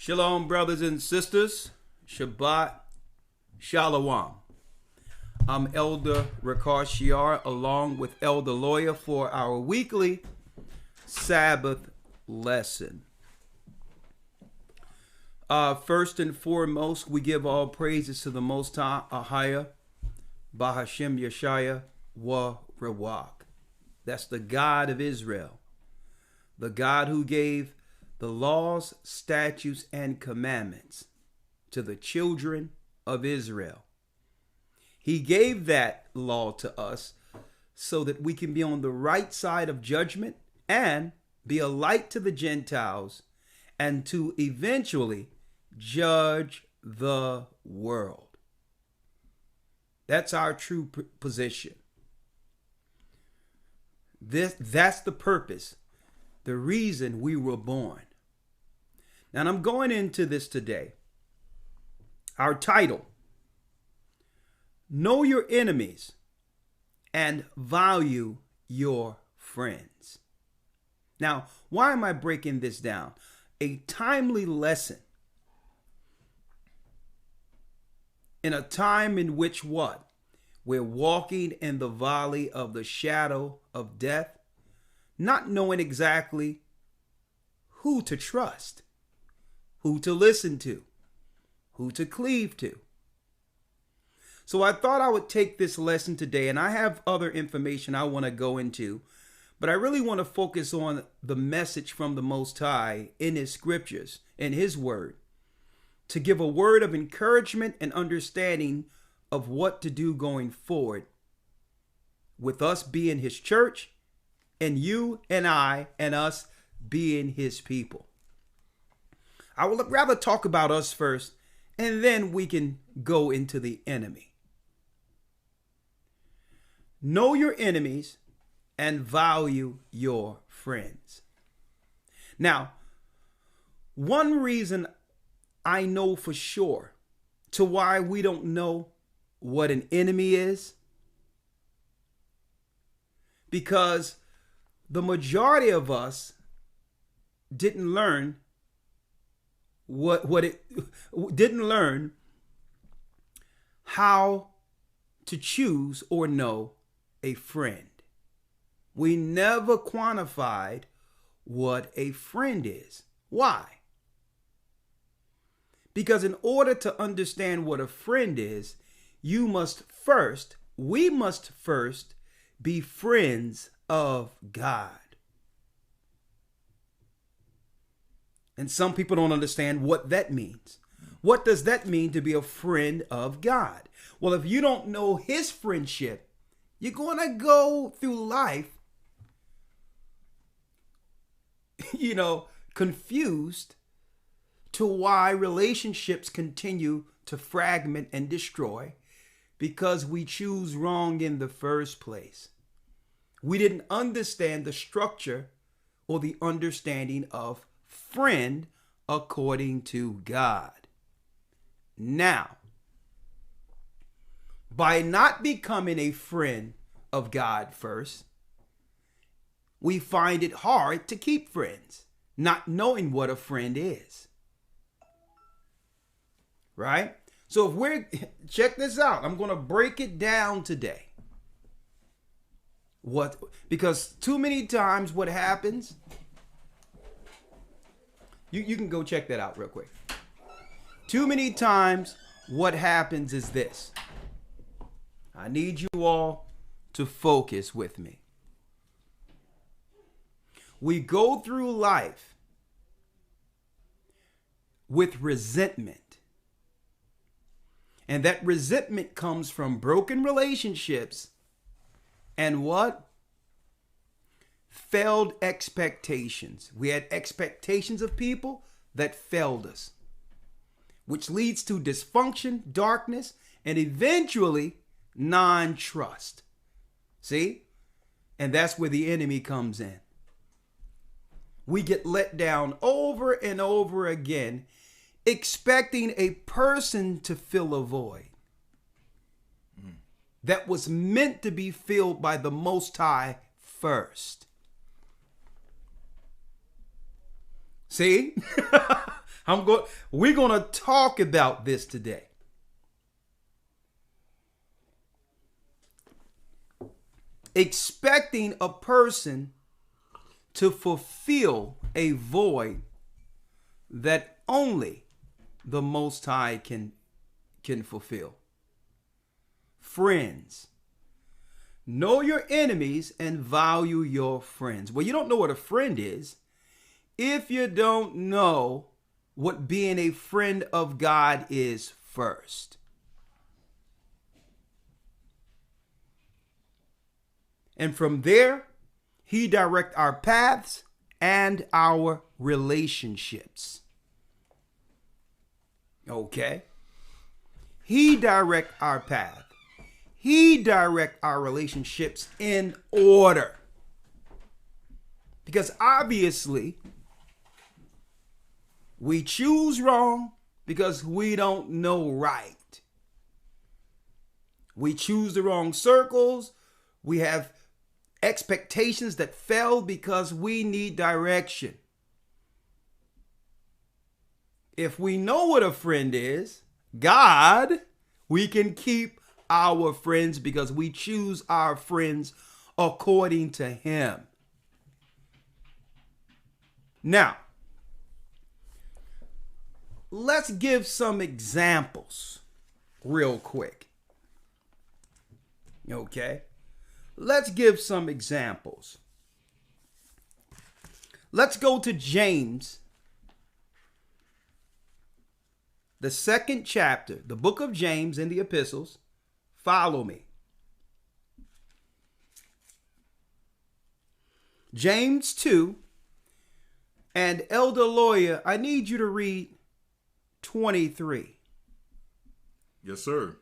Shalom, brothers and sisters. Shabbat Shalom. I'm Elder Rakar Shiar, along with Elder Lawyer, for our weekly Sabbath lesson. First and foremost, we give all praises to the Most High, AHAYAH, Bahashem Yeshaya Wa Rawak. That's the God of Israel, the God who gave the laws, statutes, and commandments to the children of Israel. He gave that law to us so that we can be on the right side of judgment and be a light to the Gentiles and to eventually judge the world. That's our true position. That's the purpose, the reason we were born. Now, I'm going into this today. Our title, Know Your Enemies and Value Your Friends. Now, why am I breaking this down? A timely lesson in a time in which what? We're walking in the valley of the shadow of death, not knowing exactly who to trust, who to listen to, who to cleave to. So I thought I would take this lesson today, and I have other information I want to go into, but I really want to focus on the message from the Most High in His scriptures, in His word, to give a word of encouragement and understanding of what to do going forward with us being His church and you and I and us being His people. I would rather talk about us first, and then we can go into the enemy. Know your enemies and value your friends. Now, one reason I know for sure to why we don't know what an enemy is, because the majority of us didn't learn how to choose or know a friend. We never quantified what a friend is. Why? Because in order to understand what a friend is, we must first be friends of God. And some people don't understand what that means. What does that mean to be a friend of God? Well, if you don't know His friendship, you're going to go through life, confused to why relationships continue to fragment and destroy, because we choose wrong in the first place. We didn't understand the structure or the understanding of friend according to God. Now, by not becoming a friend of God first, we find it hard to keep friends, not knowing what a friend is. Right? So check this out. I'm going to break it down today. Because too many times what happens, you can go check that out real quick. Too many times what happens is this. I need you all to focus with me. We go through life with resentment. And that resentment comes from broken relationships and what? Failed expectations. We had expectations of people that failed us, which leads to dysfunction, darkness, and eventually non-trust. See? And that's where the enemy comes in. We get let down over and over again, expecting a person to fill a void that was meant to be filled by the Most High first. See? We're going to talk about this today. Expecting a person to fulfill a void that only the Most High can fulfill. Friends. Know your enemies and value your friends. Well, you don't know what a friend is if you don't know what being a friend of God is first. And from there, he directs our paths and our relationships. Okay? He directs our path. He directs our relationships in order. Because obviously, we choose wrong because we don't know right. We choose the wrong circles. We have expectations that fail because we need direction. If we know what a friend is, God, we can keep our friends because we choose our friends according to Him. Now, let's give some examples real quick. Okay? Let's give some examples. Let's go to James, the 2nd chapter, the book of James in the epistles. Follow me. James 2, and Elder Lawyer, I need you to read 23. Yes, sir.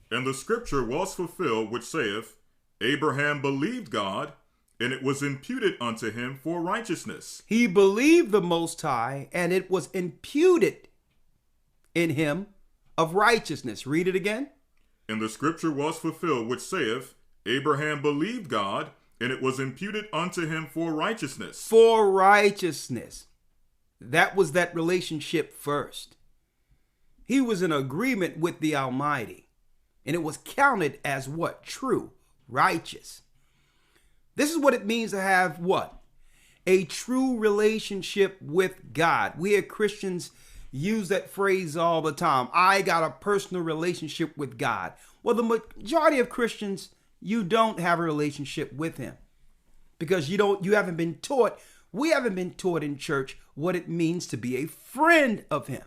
And the scripture was fulfilled, which saith, Abraham believed God, and it was imputed unto him for righteousness. He believed the Most High, and it was imputed in him of righteousness. Read it again. And the scripture was fulfilled, which saith, Abraham believed God, and it was imputed unto him for righteousness. For righteousness. That was that relationship first. He was in agreement with the Almighty, and it was counted as what? True. Righteous. This is what it means to have what? A true relationship with God. We as Christians use that phrase all the time. I got a personal relationship with God. Well, the majority of Christians, you don't have a relationship with Him because you haven't been taught. We haven't been taught in church what it means to be a friend of Him.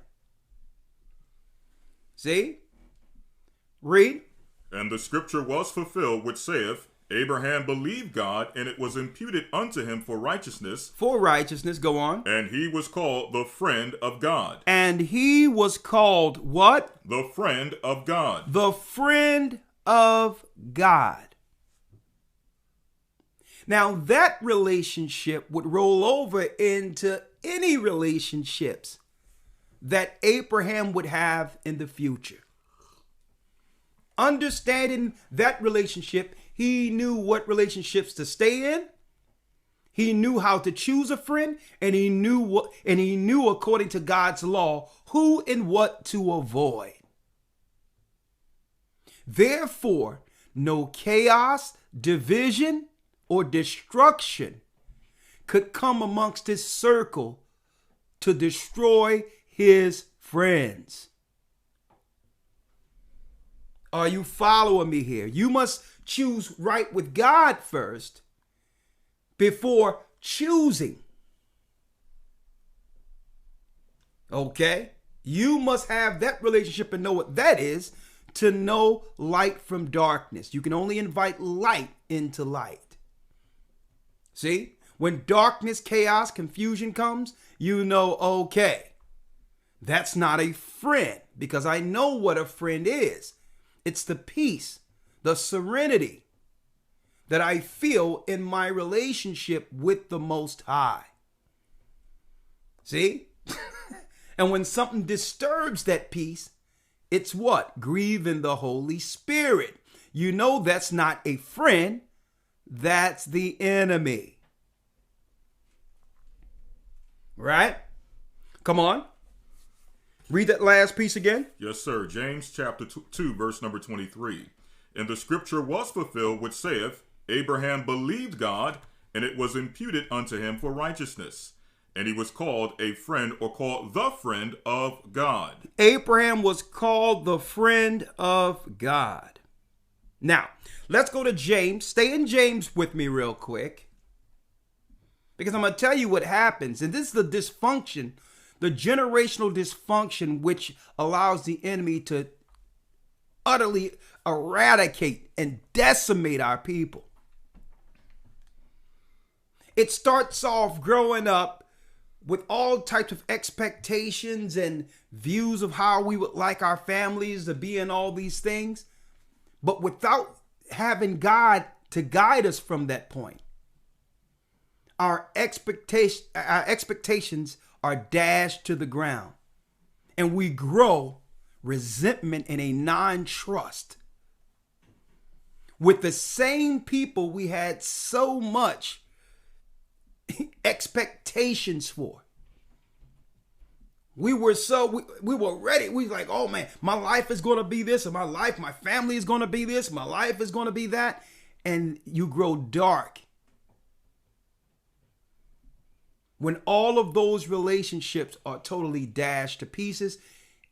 See? Read. And the scripture was fulfilled, which saith, Abraham believed God, and it was imputed unto him for righteousness. For righteousness, go on. And he was called the friend of God. And he was called what? The friend of God. The friend of God. Now that relationship would roll over into any relationships that Abraham would have in the future. Understanding that relationship, he knew what relationships to stay in. He knew how to choose a friend, and he knew according to God's law who and what to avoid. Therefore, no chaos, division, or destruction could come amongst his circle to destroy his friends. Are you following me here? You must choose right with God first before choosing. Okay? You must have that relationship and know what that is to know light from darkness. You can only invite light into light. See? When darkness, chaos, confusion comes, you know, okay, that's not a friend because I know what a friend is. It's the peace, the serenity that I feel in my relationship with the Most High. See? And when something disturbs that peace, it's what? Grieving the Holy Spirit. You know that's not a friend. That's the enemy. Right? Come on. Read that last piece again. Yes, sir. James chapter 2, verse number 23. And the scripture was fulfilled, which saith, Abraham believed God, and it was imputed unto him for righteousness. And he was called a friend, or called the friend of God. Abraham was called the friend of God. Now, let's go to James. Stay in James with me real quick, because I'm going to tell you what happens. And this is the dysfunction, the generational dysfunction, which allows the enemy to utterly eradicate and decimate our people. It starts off growing up with all types of expectations and views of how we would like our families to be and all these things, but without having God to guide us from that point. Our expectations are dashed to the ground, and we grow resentment and a non-trust with the same people we had so much expectations for. We were ready. We were like, oh man, my life is going to be this, and my family is going to be this, my life is going to be that. And you grow dark when all of those relationships are totally dashed to pieces.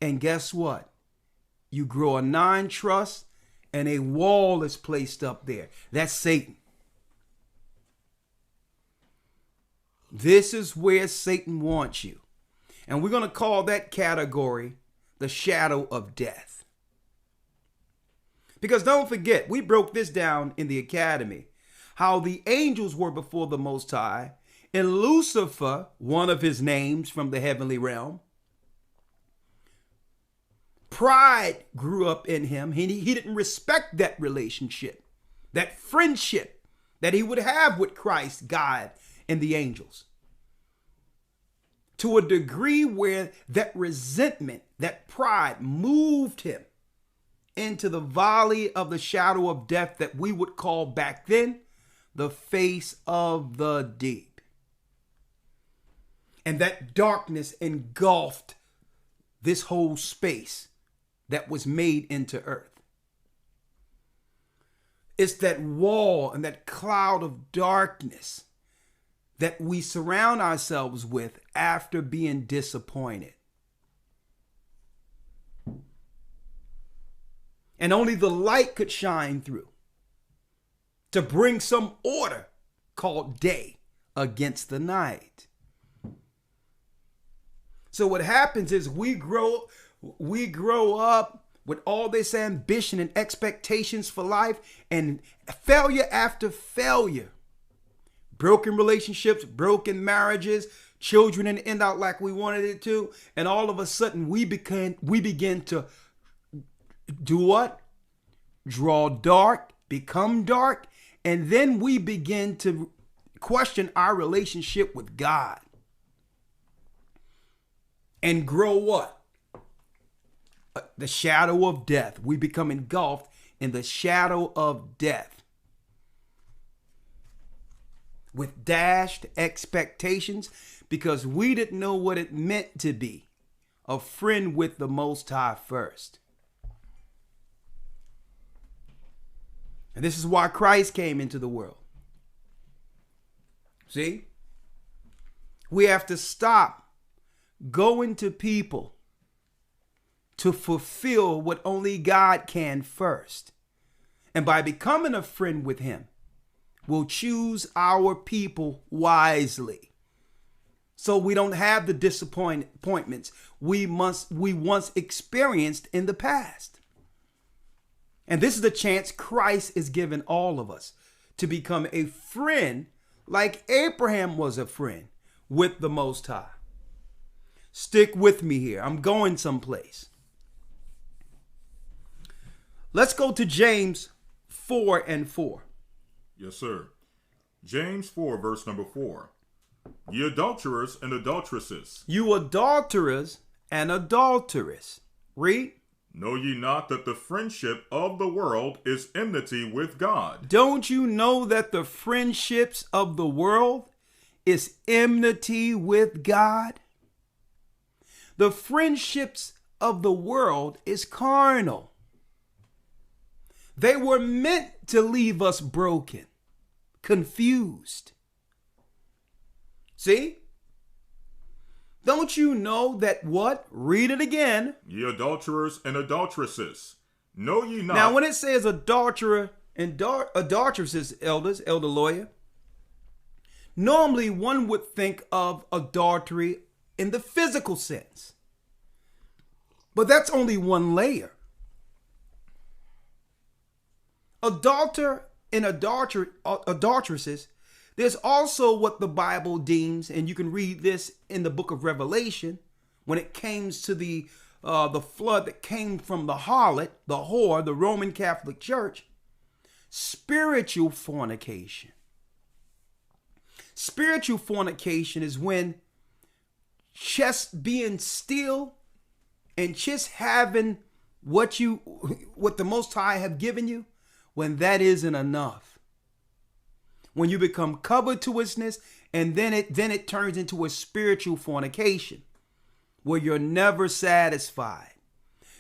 And guess what? You grow a non-trust, and a wall is placed up there. That's Satan. This is where Satan wants you. And we're going to call that category the shadow of death. Because don't forget, we broke this down in the academy, how the angels were before the Most High, and Lucifer, one of his names from the heavenly realm, pride grew up in him. He didn't respect that relationship, that friendship that he would have with Christ, God, and the angels, to a degree where that resentment, that pride moved him into the valley of the shadow of death that we would call back then the face of the deep. And that darkness engulfed this whole space that was made into earth. It's that wall and that cloud of darkness that we surround ourselves with after being disappointed. And only the light could shine through to bring some order called day against the night. So what happens is we grow up with all this ambition and expectations for life, and failure after failure. Broken relationships, broken marriages, children didn't end out like we wanted it to. And all of a sudden we begin to do what? Draw dark, become dark. And then we begin to question our relationship with God. And grow what? The shadow of death. We become engulfed in the shadow of death, with dashed expectations, because we didn't know what it meant to be a friend with the Most High first. And this is why Christ came into the world. See? We have to stop going to people to fulfill what only God can first. And by becoming a friend with him, we'll choose our people wisely, so we don't have the disappointments we once experienced in the past. And this is the chance Christ is giving all of us to become a friend like Abraham was a friend with the Most High. Stick with me here. I'm going someplace. Let's go to James 4:4. Yes, sir. James 4, verse number 4. Ye adulterers and adulteresses. You adulterers and adulteress. Read. Know ye not that the friendship of the world is enmity with God? Don't you know that the friendships of the world is enmity with God? The friendships of the world is carnal. They were meant to leave us broken, confused. See? Don't you know that what? Read it again. Ye adulterers and adulteresses, know ye not? Now, when it says adulterer and adulteresses, elder lawyer, normally one would think of adultery in the physical sense. But that's only one layer. Adulterer and adulteresses, there's also what the Bible deems, and you can read this in the book of Revelation, when it comes to the flood that came from the harlot, the whore, the Roman Catholic Church, spiritual fornication. Spiritual fornication is when just being still and just having what the Most High have given you, when that isn't enough. When you become covetousness, and then it turns into a spiritual fornication where you're never satisfied.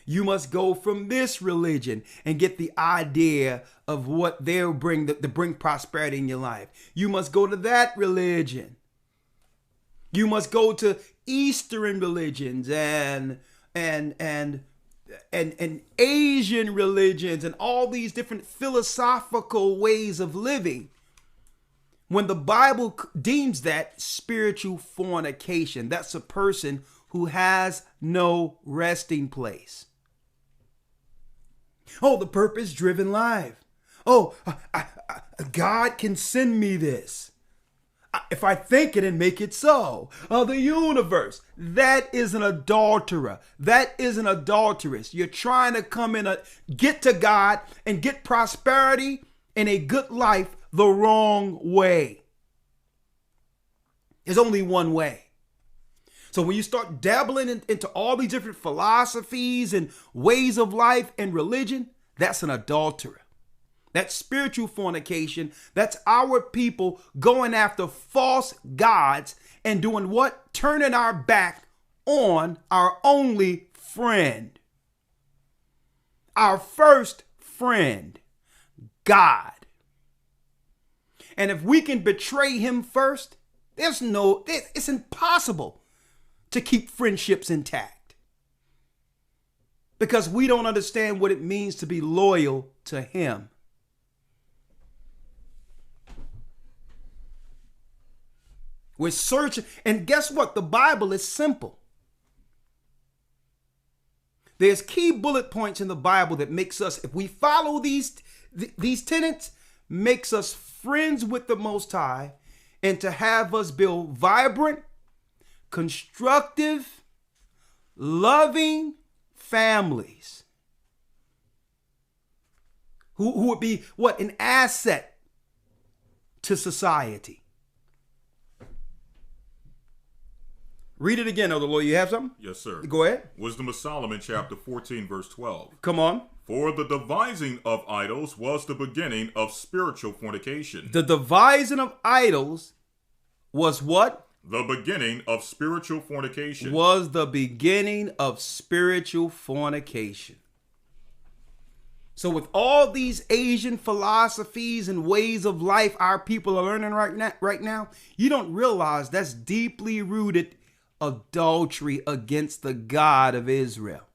You must go from this religion and get the idea of what they'll bring to bring prosperity in your life. You must go to that religion. You must go to Eastern religions and Asian religions and all these different philosophical ways of living. When the Bible deems that spiritual fornication, that's a person who has no resting place. Oh, the purpose-driven life. Oh, God can send me this. If I think it and make it so. Oh, the universe. That is an adulterer. That is an adulteress. You're trying to come in, get to God and get prosperity and a good life the wrong way. There's only one way. So when you start dabbling into all these different philosophies and ways of life and religion, that's an adulterer. That's spiritual fornication. That's our people going after false gods and doing what? Turning our back on our only friend. Our first friend, God. And if we can betray him first, it's impossible to keep friendships intact. Because we don't understand what it means to be loyal to him. We're searching, and guess what? The Bible is simple. There's key bullet points in the Bible that makes us, if we follow these tenets, makes us friends with the Most High, and to have us build vibrant, constructive, loving families who would be what? An asset to society. Read it again, Elder Lawyer. You have something? Yes, sir. Go ahead. Wisdom of Solomon, chapter 14, verse 12. Come on. For the devising of idols was the beginning of spiritual fornication. The devising of idols was what? The beginning of spiritual fornication. Was the beginning of spiritual fornication. So with all these Asian philosophies and ways of life our people are learning right now, you don't realize that's deeply rooted adultery against the God of Israel.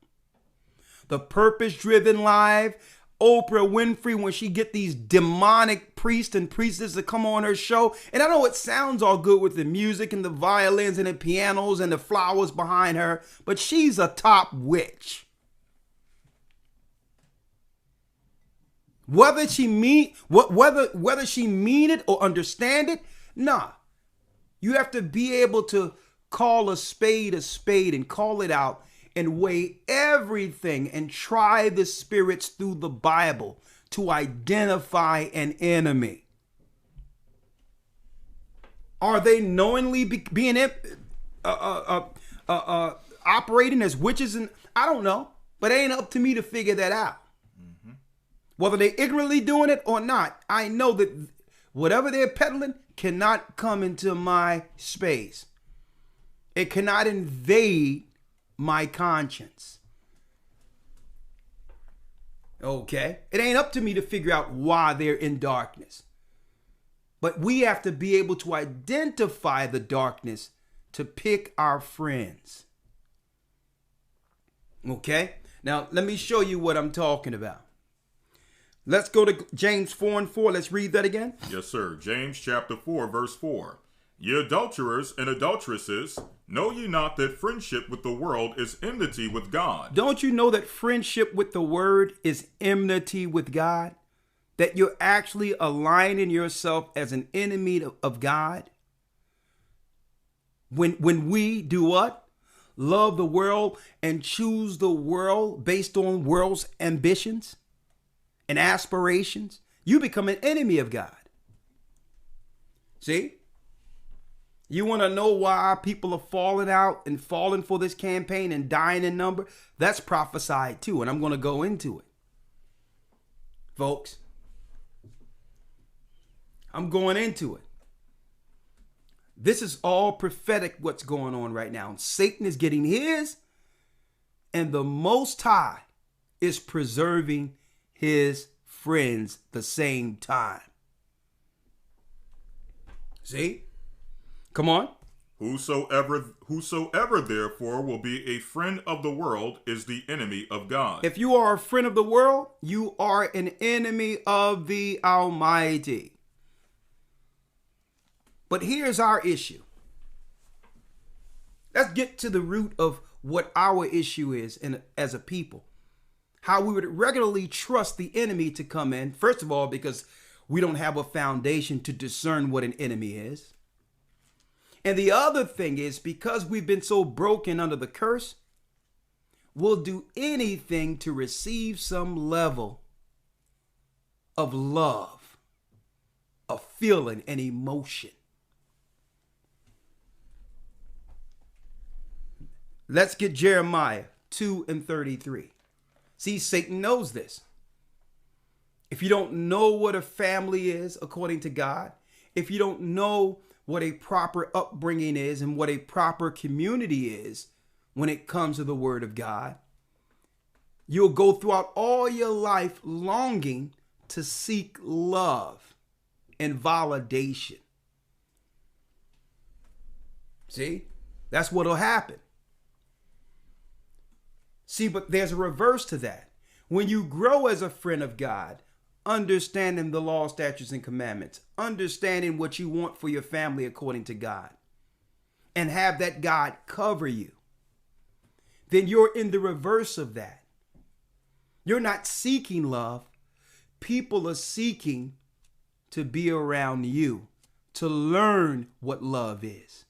The purpose-driven life, Oprah Winfrey, when she get these demonic priests and priestesses to come on her show. And I know it sounds all good with the music and the violins and the pianos and the flowers behind her, but she's a top witch. Whether she mean it or understand it, nah. You have to be able to call a spade and call it out and weigh everything and try the spirits through the Bible to identify an enemy. Are they knowingly being operating as witches? And I don't know, but it ain't up to me to figure that out. Mm-hmm. Whether they're ignorantly doing it or not, I know that whatever they're peddling cannot come into my space. It cannot invade my conscience. Okay? It ain't up to me to figure out why they're in darkness. But we have to be able to identify the darkness to pick our friends. Okay? Now, let me show you what I'm talking about. Let's go to James 4:4. Let's read that again. Yes, sir. James chapter 4, verse 4. Ye adulterers and adulteresses, know ye not that friendship with the world is enmity with God? Don't you know that friendship with the word is enmity with God? That you're actually aligning yourself as an enemy of God? When we do what? Love the world and choose the world based on world's ambitions and aspirations, you become an enemy of God. See? You want to know why people are falling out and falling for this campaign and dying in number? That's prophesied too, and I'm going to go into it. Folks, I'm going into it. This is all prophetic what's going on right now. Satan is getting his, and the Most High is preserving his friends the same time. See? Come on. Whosoever therefore will be a friend of the world is the enemy of God. If you are a friend of the world, you are an enemy of the Almighty. But here's our issue. Let's get to the root of what our issue is as a people. How we would regularly trust the enemy to come in. First of all, because we don't have a foundation to discern what an enemy is. And the other thing is because we've been so broken under the curse, we'll do anything to receive some level of love, of feeling and emotion. Let's get Jeremiah 2:33. See, Satan knows this. If you don't know what a family is according to God, if you don't know what a proper upbringing is and what a proper community is when it comes to the word of God, you'll go throughout all your life longing to seek love and validation. See, that's what'll happen. See, but there's a reverse to that. When you grow as a friend of God, understanding the law, statutes, and commandments, understanding what you want for your family according to God, and have that God cover you, then you're in the reverse of that. You're not seeking love. People are seeking to be around you, to learn what love is.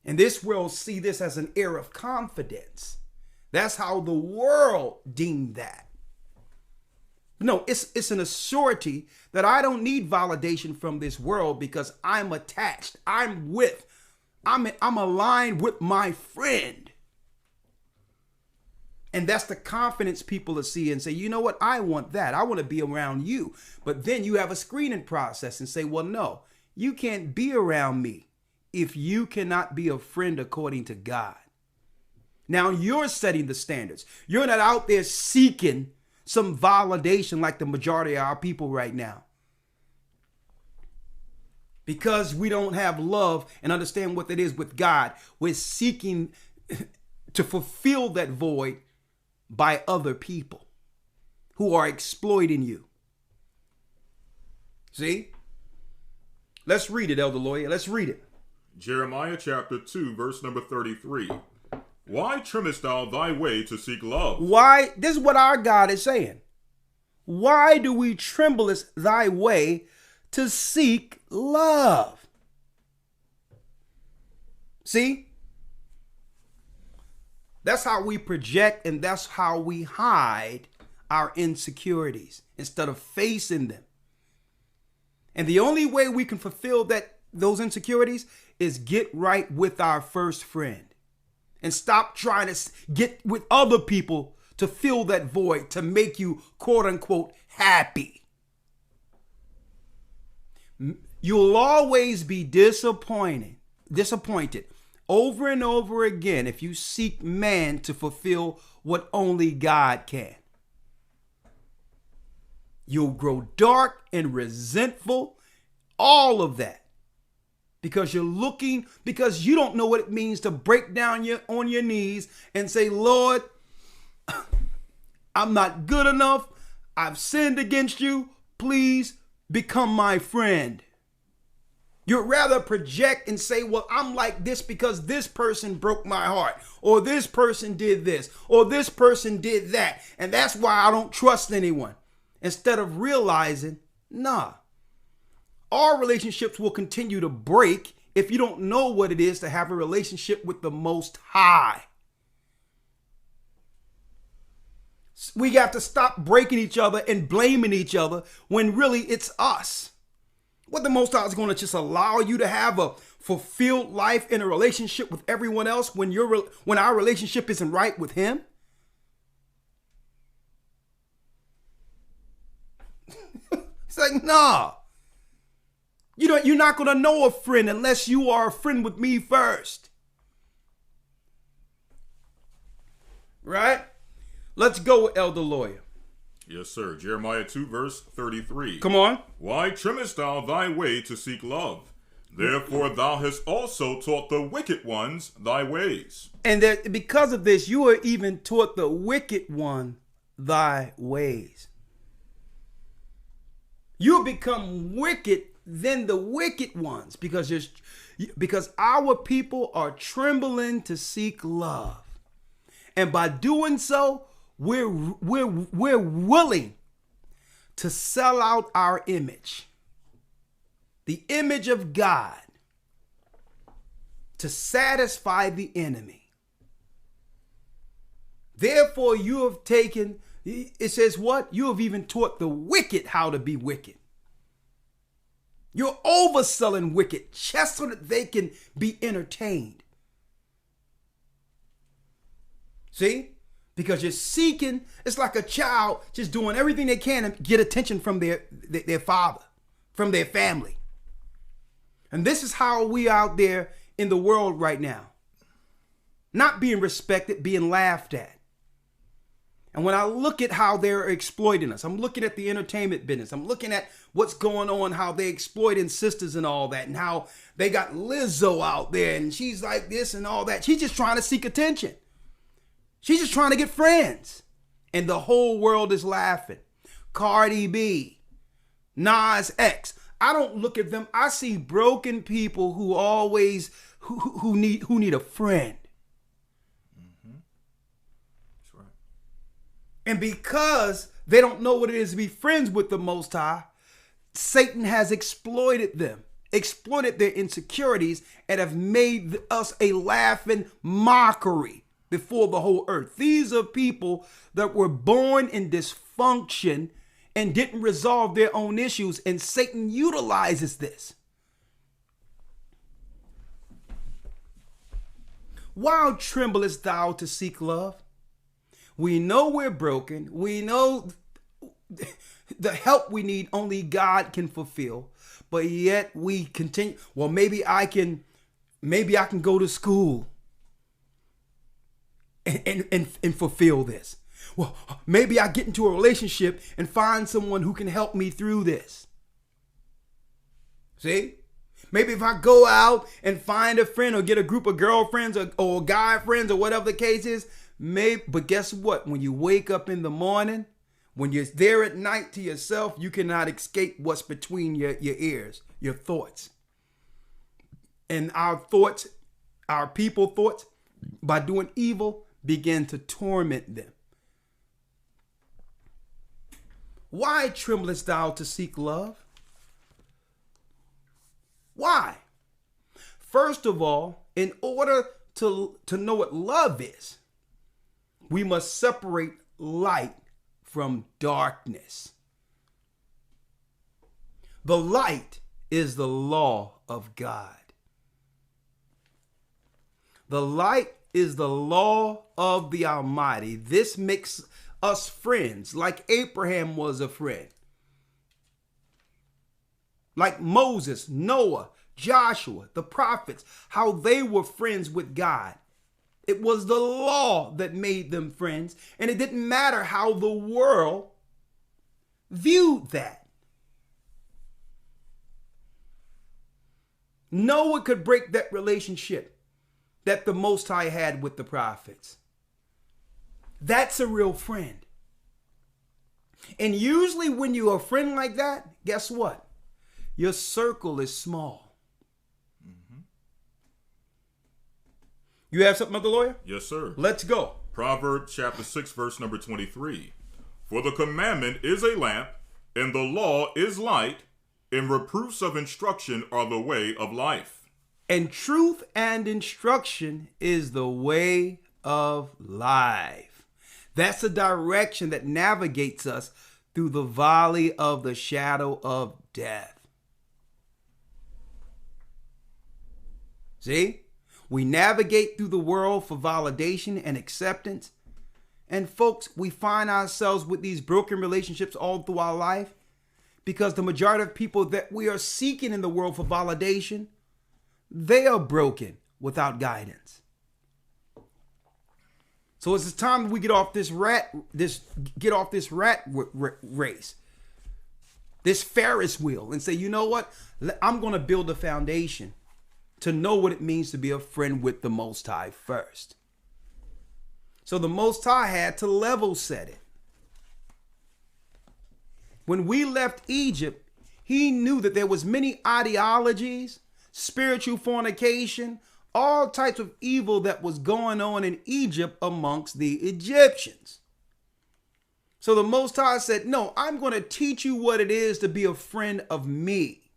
And this world see this as an air of confidence. That's how the world deemed that. No, it's an assurity that I don't need validation from this world because I'm attached. I'm aligned with my friend. And that's the confidence people will see and say, you know what? I want that. I want to be around you. But then you have a screening process and say, well, no, you can't be around me if you cannot be a friend according to God. Now you're setting the standards. You're not out there seeking some validation like the majority of our people right now. Because we don't have love and understand what it is with God, we're seeking to fulfill that void by other people who are exploiting you. See? Let's read it, Elder Lawyer. Let's read it. Jeremiah chapter 2, verse number 33. Why trimmest thou thy way to seek love? Why? This is what our God is saying. Why do we tremblest thy way to seek love? See? That's how we project and that's how we hide our insecurities instead of facing them. And the only way we can fulfill those insecurities is get right with our first friend. And stop trying to get with other people to fill that void, to make you, quote unquote, happy. You'll always be disappointed over and over again if you seek man to fulfill what only God can. You'll grow dark and resentful, all of that. Because because you don't know what it means to break down on your knees and say, Lord, I'm not good enough. I've sinned against you. Please become my friend. You'd rather project and say, well, I'm like this because this person broke my heart, or this person did this, or this person did that, and that's why I don't trust anyone. Instead of realizing, nah, our relationships will continue to break if you don't know what it is to have a relationship with the Most High. We got to stop breaking each other and blaming each other when really it's us. What the Most High is going to just allow you to have a fulfilled life in a relationship with everyone else when our relationship isn't right with Him? It's like, nah. You're not going to know a friend unless you are a friend with me first. Right? Let's go, Elder Lawyer. Yes, sir. Jeremiah 2, verse 33. Come on. Why trimmest thou thy way to seek love? Therefore thou hast also taught the wicked ones thy ways. And that because of this, you are even taught the wicked one thy ways. You become wicked than the wicked ones because our people are trembling to seek love. And by doing so, we're willing to sell out our image, the image of God, to satisfy the enemy. Therefore, you have taken, it says what? You have even taught the wicked how to be wicked. You're overselling wicked just so that they can be entertained. See? Because you're seeking, it's like a child just doing everything they can to get attention from their father, from their family. And this is how we out there in the world right now. Not being respected, being laughed at. And when I look at how they're exploiting us, I'm looking at the entertainment business. I'm looking at what's going on, how they exploiting sisters and all that, and how they got Lizzo out there and she's like this and all that. She's just trying to seek attention. She's just trying to get friends. And the whole world is laughing. Cardi B, Nas X. I don't look at them. I see broken people who always who need a friend. Mm-hmm. That's right. And because they don't know what it is to be friends with the Most High, Satan has exploited them, exploited their insecurities, and have made us a laughing mockery before the whole earth. These are people that were born in dysfunction and didn't resolve their own issues, and Satan utilizes this. Why tremblest thou to seek love? We know we're broken. We know the help we need only God can fulfill, but yet we continue. Well, maybe I can go to school and fulfill this. Well, maybe I get into a relationship and find someone who can help me through this. See? Maybe if I go out and find a friend or get a group of girlfriends or guy friends or whatever the case is, but guess what? When you wake up in the morning, when you're there at night to yourself, you cannot escape what's between your ears, your thoughts. And our people thoughts, by doing evil, begin to torment them. Why tremblest thou to seek love? Why? First of all, in order to know what love is, we must separate light from darkness. The light is the law of God. The light is the law of the Almighty. This makes us friends, like Abraham was a friend. Like Moses, Noah, Joshua, the prophets, how they were friends with God. It was the law that made them friends, and it didn't matter how the world viewed that. Noah could break that relationship that the Most High had with the prophets. That's a real friend. And usually when you're a friend like that, guess what? Your circle is small. Mm-hmm. You have something, Mother Lawyer? Yes, sir. Let's go. Proverbs chapter 6, verse number 23. For the commandment is a lamp, and the law is light, and reproofs of instruction are the way of life. And truth and instruction is the way of life. That's the direction that navigates us through the valley of the shadow of death. See? We navigate through the world for validation and acceptance. And folks, we find ourselves with these broken relationships all through our life because the majority of people that we are seeking in the world for validation, they are broken without guidance. So it's time we get off this rat race, this Ferris wheel, and say, you know what? I'm going to build a foundation to know what it means to be a friend with the Most High first. So the Most High had to level set it. When we left Egypt, he knew that there was many ideologies, spiritual fornication, all types of evil that was going on in Egypt amongst the Egyptians. So the Most High said, no, I'm going to teach you what it is to be a friend of me.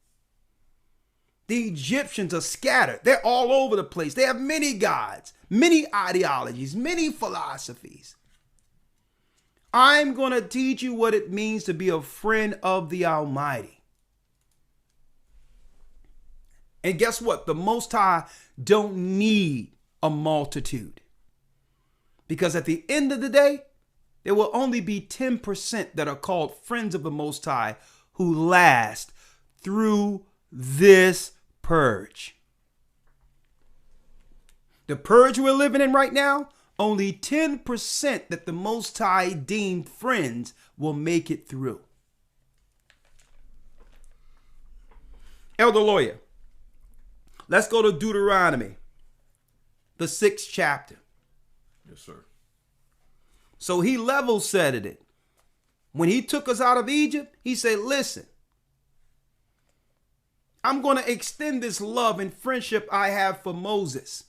The Egyptians are scattered. They're all over the place. They have many gods, many ideologies, many philosophies. I'm going to teach you what it means to be a friend of the Almighty. And guess what? The Most High don't need a multitude. Because at the end of the day, there will only be 10% that are called friends of the Most High who last through this purge. The purge we're living in right now, only 10% that the Most High deemed friends will make it through. Elder Lawyer, let's go to Deuteronomy, the 6th chapter. Yes, sir. So he level setted it. When he took us out of Egypt, he said, listen, I'm going to extend this love and friendship I have for Moses.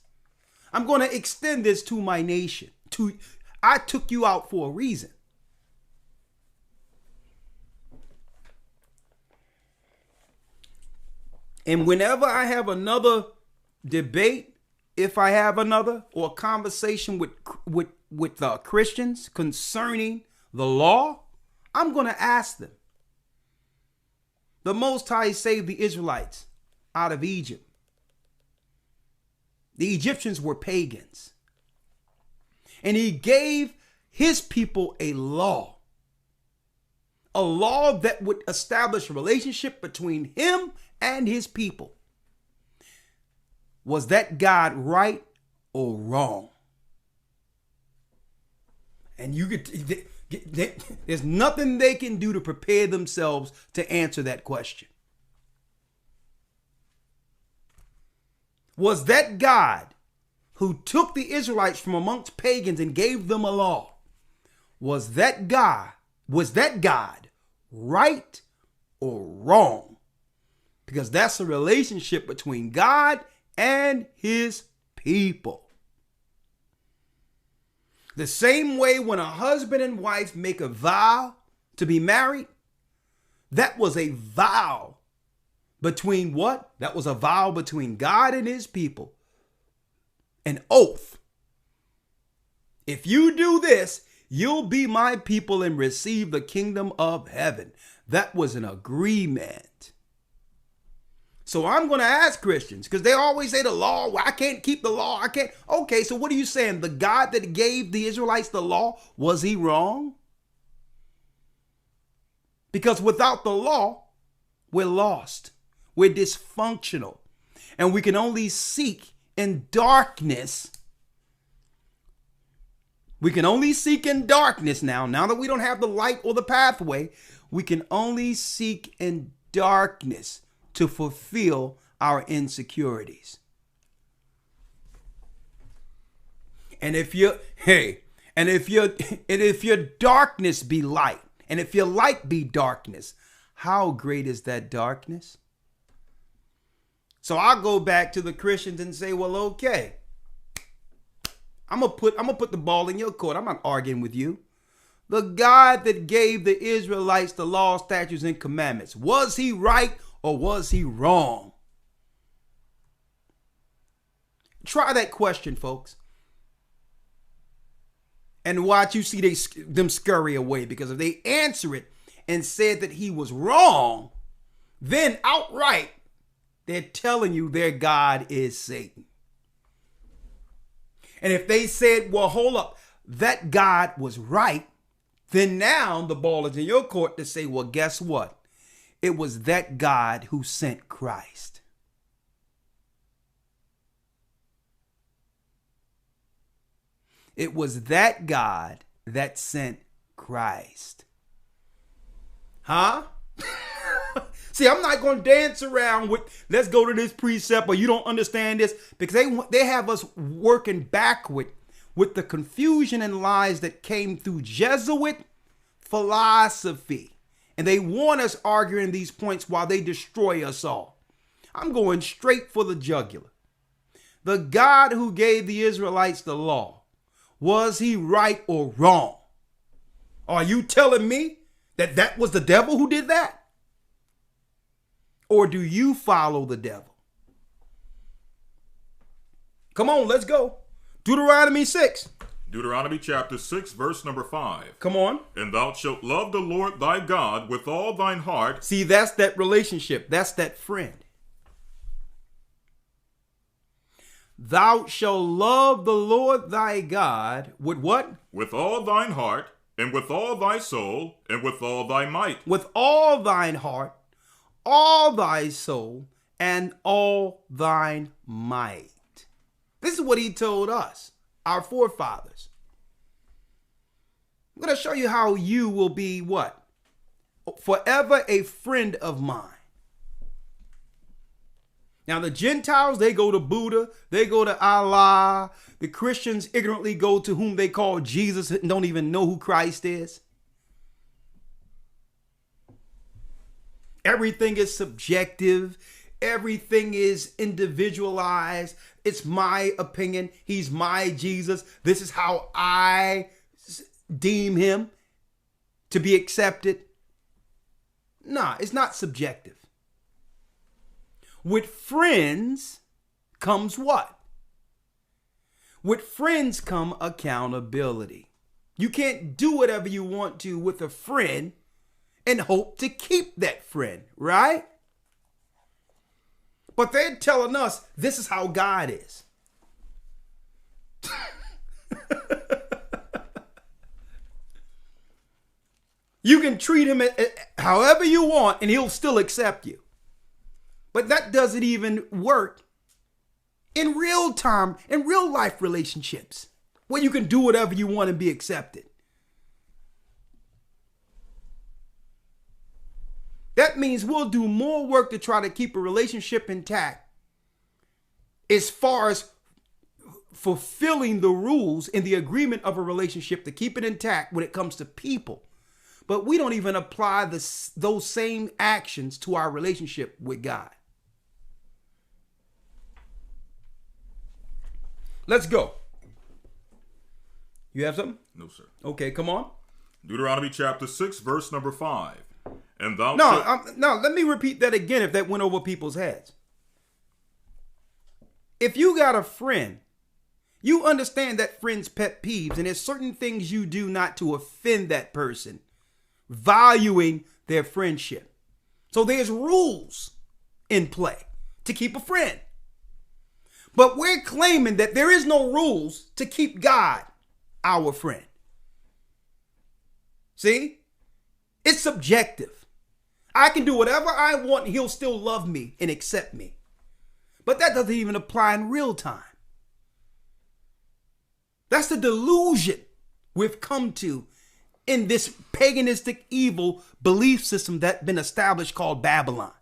I'm going to extend this to my nation. I took you out for a reason. And whenever I have another debate, if I have another, or conversation with Christians concerning the law, I'm going to ask them. The Most High saved the Israelites out of Egypt. The Egyptians were pagans. And he gave his people a law that would establish a relationship between him and his people. Was that God right or wrong? And there's nothing they can do to prepare themselves to answer that question. Was that God who took the Israelites from amongst pagans and gave them a law, was that God right or wrong? Because that's a relationship between God and his people. The same way when a husband and wife make a vow to be married, that was a vow between what? That was a vow between God and his people. An oath. If you do this, you'll be my people and receive the kingdom of heaven. That was an agreement. So I'm going to ask Christians, because they always say the law, well, I can't keep the law. I can't. Okay, so what are you saying? The God that gave the Israelites the law, was he wrong? Because without the law, we're lost. We're dysfunctional. And we can only seek in darkness. We can only seek in darkness now. Now that we don't have the light or the pathway, we can only seek in darkness to fulfill our insecurities. And if your darkness be light, and if your light be darkness, how great is that darkness? So I'll go back to the Christians and say, well, okay, I'm gonna put the ball in your court. I'm not arguing with you. The God that gave the Israelites the law, statutes, and commandments, was he right or was he wrong? Try that question, folks. And watch you see them scurry away, because if they answer it and said that he was wrong, then outright they're telling you their God is Satan. And if they said, well, hold up, that God was right, then now the ball is in your court to say, well, guess what? It was that God who sent Christ. It was that God that sent Christ. Huh? See, I'm not going to dance around with, let's go to this precept, or you don't understand this, because they have us working backward with the confusion and lies that came through Jesuit philosophy. And they want us arguing these points while they destroy us all. I'm going straight for the jugular. The God who gave the Israelites the law, was he right or wrong? Are you telling me that that was the devil who did that? Or do you follow the devil? Come on, let's go. Deuteronomy 6. Deuteronomy chapter 6, verse number 5. Come on. And thou shalt love the Lord thy God with all thine heart. See, that's that relationship. That's that friend. Thou shalt love the Lord thy God with what? With all thine heart, and with all thy soul, and with all thy might. With all thine heart, all thy soul, and all thine might. This is what he told us, our forefathers. I'm going to show you how you will be what? Forever a friend of mine. Now, the Gentiles, they go to Buddha, they go to Allah. The Christians ignorantly go to whom they call Jesus and don't even know who Christ is. Everything is subjective. Everything is individualized. It's my opinion. He's my Jesus. This is how I deem him to be accepted. Nah, it's not subjective. With friends comes what? With friends come accountability. You can't do whatever you want to with a friend and hope to keep that friend, right? But they're telling us this is how God is. You can treat him however you want and he'll still accept you. But that doesn't even work in real time, in real life relationships, where you can do whatever you want and be accepted. That means we'll do more work to try to keep a relationship intact as far as fulfilling the rules in the agreement of a relationship to keep it intact when it comes to people. But we don't even apply those same actions to our relationship with God. Let's go. You have something? No, sir. Okay, come on. Deuteronomy chapter 6, verse number 5. And thou No, let me repeat that again if that went over people's heads. If you got a friend, you understand that friend's pet peeves, and there's certain things you do not to offend that person, valuing their friendship. So there's rules in play to keep a friend. But we're claiming that there is no rules to keep God our friend. See? It's subjective. I can do whatever I want and he'll still love me and accept me. But that doesn't even apply in real time. That's the delusion we've come to in this paganistic evil belief system that's been established called Babylon.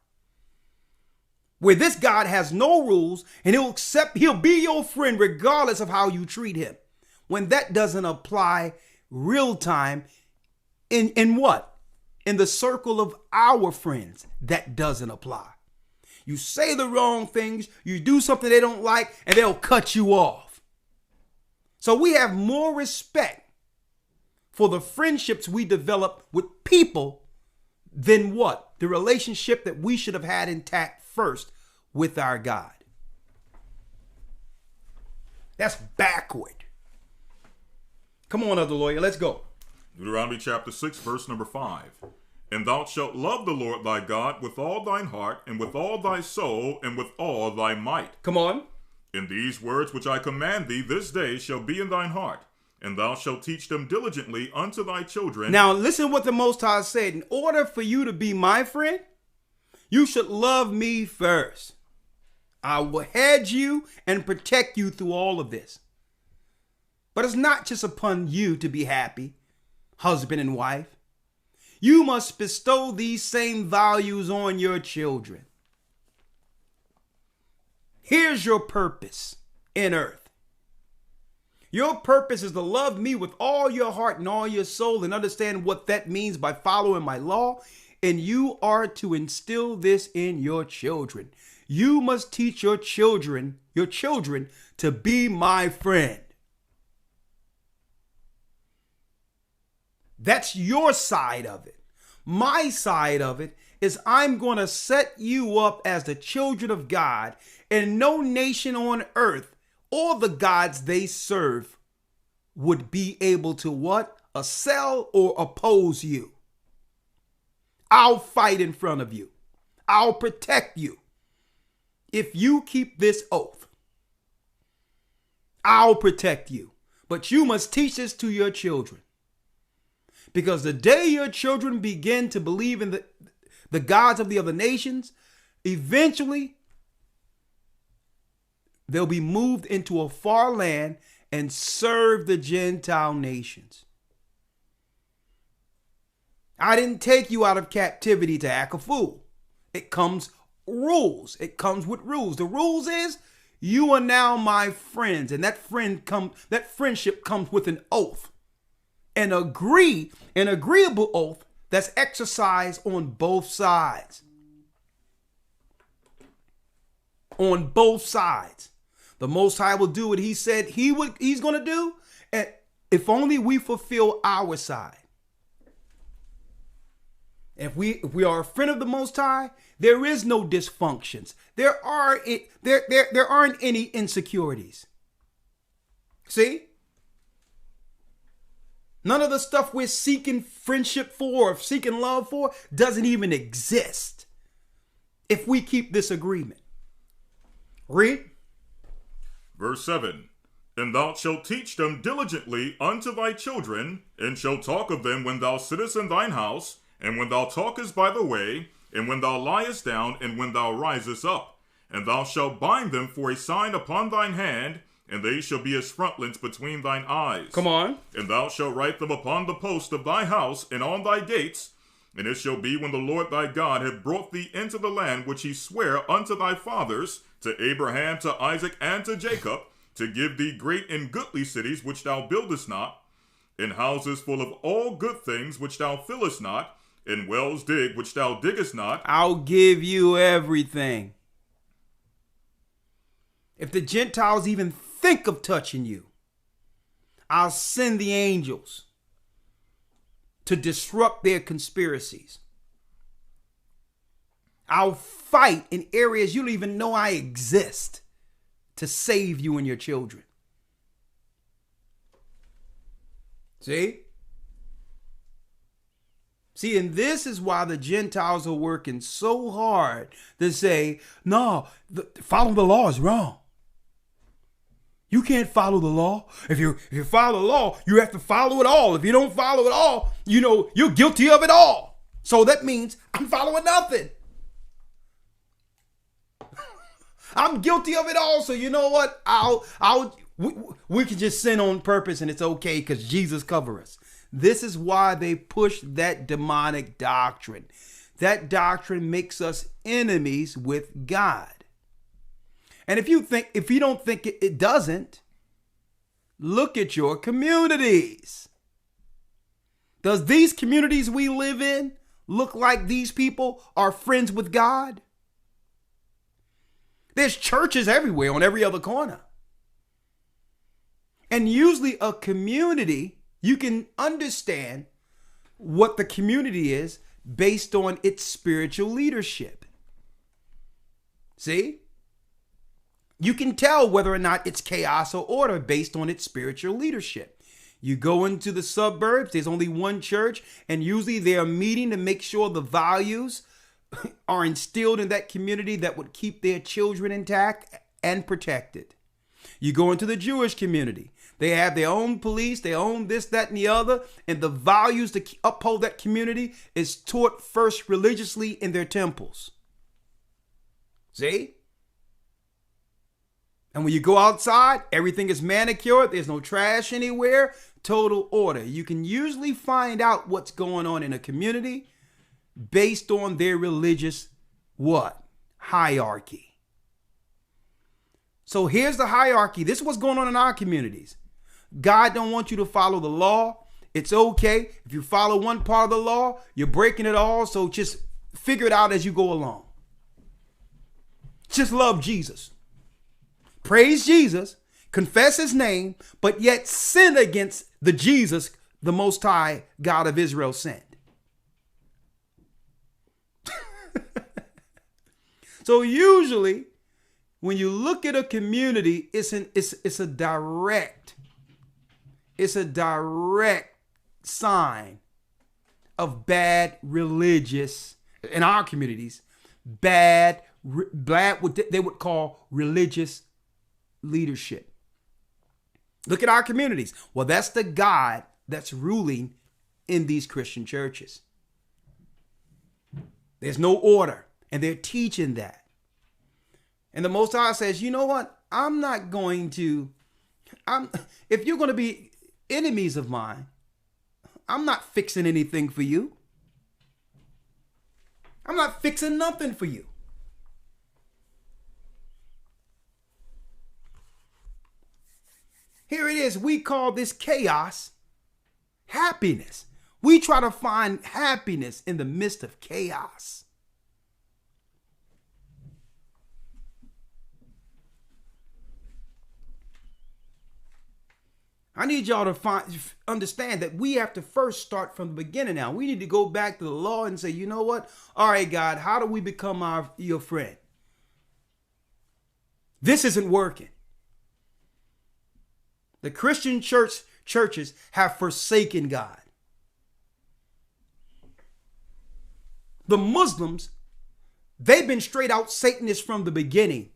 Where this God has no rules and he'll be your friend regardless of how you treat him. When that doesn't apply real time in what? In the circle of our friends, that doesn't apply. You say the wrong things, you do something they don't like, and they'll cut you off. So we have more respect for the friendships we develop with people than what? The relationship that we should have had intact first with our God. That's backward. Come on, other lawyer, let's go. Deuteronomy chapter 6, verse number 5. And thou shalt love the Lord thy God with all thine heart, and with all thy soul, and with all thy might. Come on. And these words which I command thee this day shall be in thine heart, and thou shalt teach them diligently unto thy children. Now listen what the Most High said. In order for you to be my friend, you should love me first. I will hedge you and protect you through all of this. But it's not just upon you to be happy, husband and wife. You must bestow these same values on your children. Here's your purpose in earth. Your purpose is to love me with all your heart and all your soul and understand what that means by following my law. And you are to instill this in your children. You must teach your children to be my friend. That's your side of it. My side of it is I'm going to set you up as the children of God, and no nation on earth or the gods they serve would be able to what? Assail or oppose you. I'll fight in front of you. I'll protect you. If you keep this oath, I'll protect you. But you must teach this to your children. Because the day your children begin to believe in the gods of the other nations, eventually they'll be moved into a far land and serve the Gentile nations. I didn't take you out of captivity to act a fool. It comes rules. It comes with rules. The rules is you are now my friends, and that friendship comes with an oath. An agreeable oath that's exercised on both sides. On both sides. The Most High will do what he said he's going to do, and if only we fulfill our side. If we are a friend of the Most High, there is no dysfunctions. There aren't any insecurities. See? None of the stuff we're seeking friendship for or seeking love for doesn't even exist if we keep this agreement. Read. Verse 7. And thou shalt teach them diligently unto thy children, and shalt talk of them when thou sittest in thine house, and when thou talkest by the way, and when thou liest down, and when thou risest up. And thou shalt bind them for a sign upon thine hand, and they shall be as frontlets between thine eyes. Come on. And thou shalt write them upon the post of thy house and on thy gates. And it shall be when the Lord thy God hath brought thee into the land which he sware unto thy fathers, to Abraham, to Isaac, and to Jacob, to give thee great and goodly cities which thou buildest not, and houses full of all good things which thou fillest not, and wells dig which thou diggest not. I'll give you everything. If the Gentiles even think of touching you, I'll send the angels to disrupt their conspiracies. I'll fight in areas you don't even know I exist to save you and your children. See? See, and this is why the Gentiles are working so hard to say, no, follow the law is wrong. You can't follow the law. If you follow the law, you have to follow it all. If you don't follow it all, you're guilty of it all. So that means I'm following nothing. I'm guilty of it all. So you know what? We can just sin on purpose and it's okay because Jesus covers us. This is why they push that demonic doctrine. That doctrine makes us enemies with God. And if you don't think it doesn't, look at your communities. Does these communities we live in look like these people are friends with God? There's churches everywhere on every other corner. And usually a community, you can understand what the community is based on its spiritual leadership. See? You can tell whether or not it's chaos or order based on its spiritual leadership. You go into the suburbs, there's only one church, and usually they're meeting to make sure the values are instilled in that community that would keep their children intact and protected. You go into the Jewish community. They have their own police, their own this, that, and the other, and the values to uphold that community is taught first religiously in their temples. See? And when you go outside, everything is manicured. There's no trash anywhere. Total order. You can usually find out what's going on in a community based on their religious what? Hierarchy. So here's the hierarchy. This is what's going on in our communities. God don't want you to follow the law. It's okay. If you follow one part of the law, you're breaking it all. So just figure it out as you go along. Just love Jesus. Praise Jesus, confess his name, but yet sin against the Jesus, the Most High God of Israel sent. So usually when you look at a community, it's a direct sign of bad religious, in our communities, bad what they would call religious leadership. Look at our communities. Well, that's the God that's ruling in these Christian churches. There's no order, and they're teaching that. And the Most High says, you know what? If you're going to be enemies of mine, I'm not fixing anything for you. I'm not fixing nothing for you. Here it is. We call this chaos happiness. We try to find happiness in the midst of chaos. I need y'all to understand that we have to first start from the beginning now. We need to go back to the law and say, you know what? All right, God, how do we become your friend? This isn't working. The Christian churches have forsaken God. The Muslims, they've been straight out Satanists from the beginning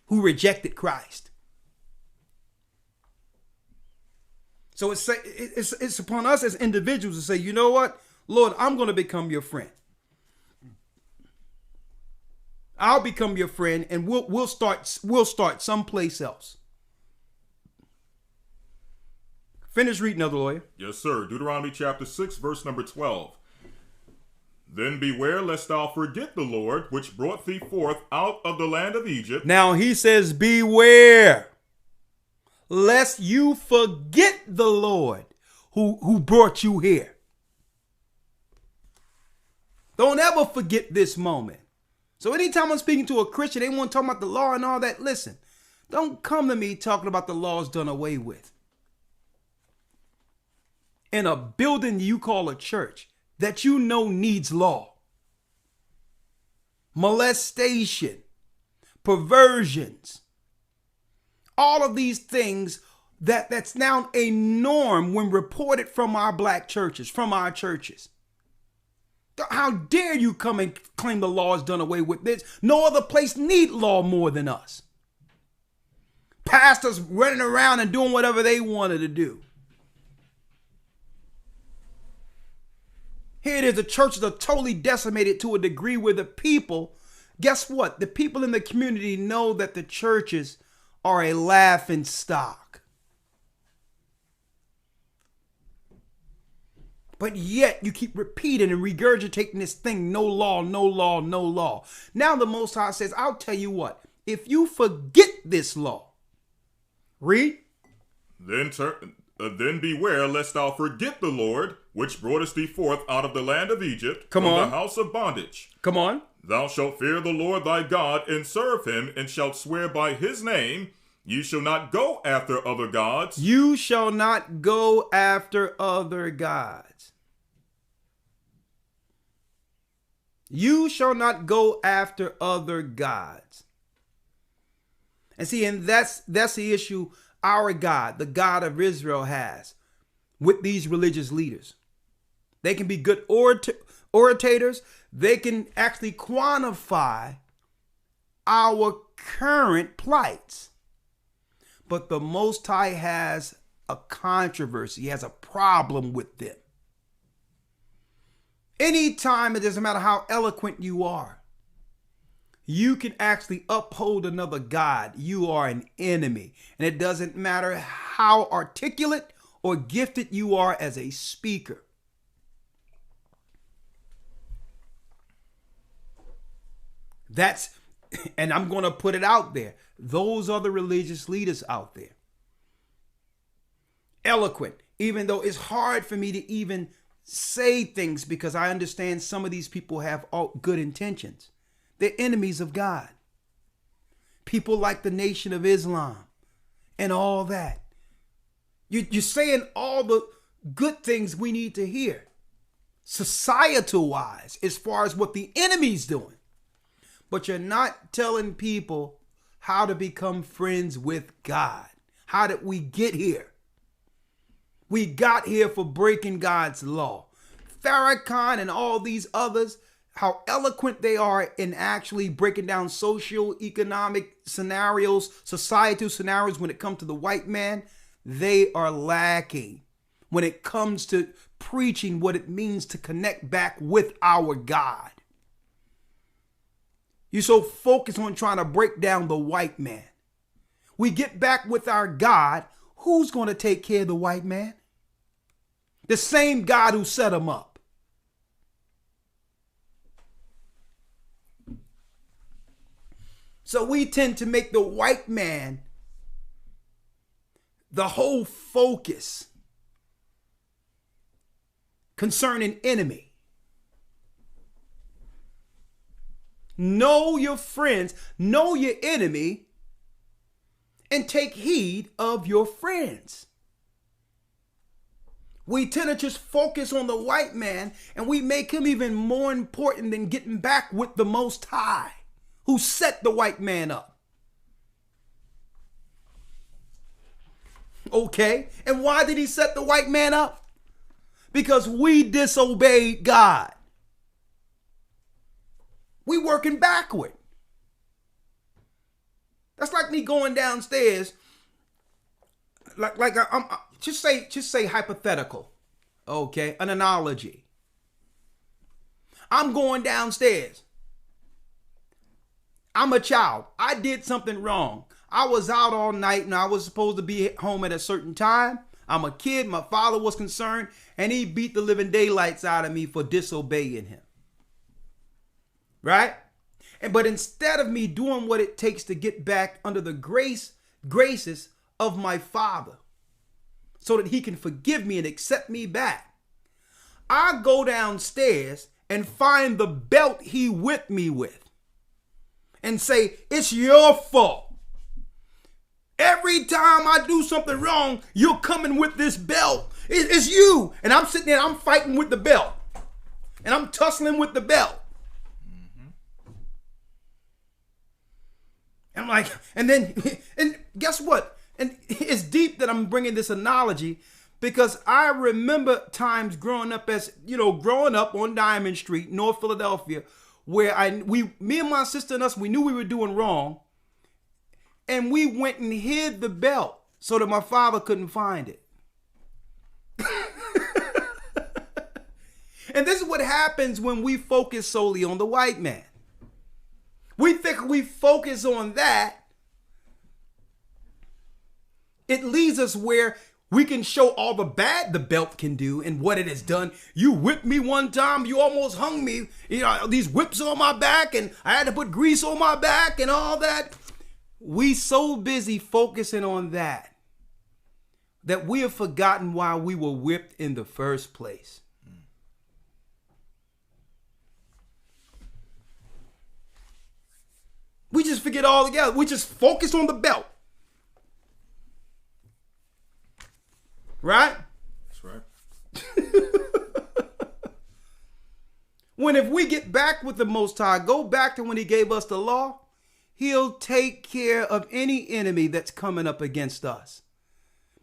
who rejected Christ. So it's upon us as individuals to say, you know what? Lord, I'm going to become your friend. I'll become your friend, and we'll start someplace else. Finish reading, Elder Lawyer. Yes, sir. Deuteronomy chapter 6, verse number 12. Then beware lest thou forget the Lord, which brought thee forth out of the land of Egypt. Now he says, beware lest you forget the Lord who brought you here. Don't ever forget this moment. So anytime I'm speaking to a Christian, they want to talk about the law and all that. Listen, don't come to me talking about the laws done away with. In a building you call a church that you know needs law. Molestation, perversions, all of these things that's now a norm when reported from our black churches, from our churches. How dare you come and claim the law is done away with? This? No other place need law more than us. Pastors running around and doing whatever they wanted to do. Here it is, the churches are totally decimated to a degree where the people guess what? The people in the community know that the churches are a laughing stock. But yet you keep repeating and regurgitating this thing, no law, no law, no law. Now the Most High says, I'll tell you what, if you forget this law, read. Then beware lest thou forget the Lord, which broughtest thee forth out of the land of Egypt, Come from on. the house of bondage. Come on. Thou shalt fear the Lord thy God, and serve him, and shalt swear by his name. You shall not go after other gods. You shall not go after other gods. You shall not go after other gods. And see, and that's the issue our God, the God of Israel, has with these religious leaders. They can be good orators. They can actually quantify our current plights. But the Most High has a controversy. He has a problem with them. Anytime, it doesn't matter how eloquent you are, you can actually uphold another God, you are an enemy. And it doesn't matter how articulate or gifted you are as a speaker. And I'm going to put it out there. Those are the religious leaders out there. Eloquent, even though it's hard for me to even say things because I understand some of these people have all good intentions. They're enemies of God. People like the Nation of Islam and all that. You're saying all the good things we need to hear, societal-wise, as far as what the enemy's doing. But you're not telling people how to become friends with God. How did we get here? We got here for breaking God's law. Farrakhan and all these others, how eloquent they are in actually breaking down socio-economic scenarios, societal scenarios when it comes to the white man, they are lacking when it comes to preaching what it means to connect back with our God. You're so focused on trying to break down the white man. We get back with our God. Who's going to take care of the white man? The same God who set him up. So we tend to make the white man the whole focus concerning enemy. Know your friends, know your enemy, and take heed of your friends. We tend to just focus on the white man, and we make him even more important than getting back with the Most High, who set the white man up. Okay, and why did he set the white man up? Because we disobeyed God. We working backward. That's like me going downstairs. I'm just say hypothetical. Okay, an analogy. I'm going downstairs. I'm a child. I did something wrong. I was out all night and I was supposed to be home at a certain time. I'm a kid. My father was concerned and he beat the living daylights out of me for disobeying him. Right? But instead of me doing what it takes to get back under the graces of my father so that he can forgive me and accept me back, I go downstairs and find the belt he whipped me with and say, it's your fault. Every time I do something wrong, you're coming with this belt. It's you. And I'm sitting there, I'm fighting with the belt. And I'm tussling with the belt. I'm like, and guess what? And it's deep that I'm bringing this analogy because I remember times growing up on Diamond Street, North Philadelphia, where me and my sister and us, we knew we were doing wrong. And we went and hid the belt so that my father couldn't find it. And this is what happens when we focus solely on the white man. We think we focus on that, it leads us where we can show all the bad the belt can do and what it has done. You whipped me one time, you almost hung me. You know, these whips on my back, and I had to put grease on my back and all that. We so busy focusing on that we have forgotten why we were whipped in the first place. We just forget all together. We just focus on the belt. Right? That's right. When if we get back with the Most High, go back to when he gave us the law, he'll take care of any enemy that's coming up against us.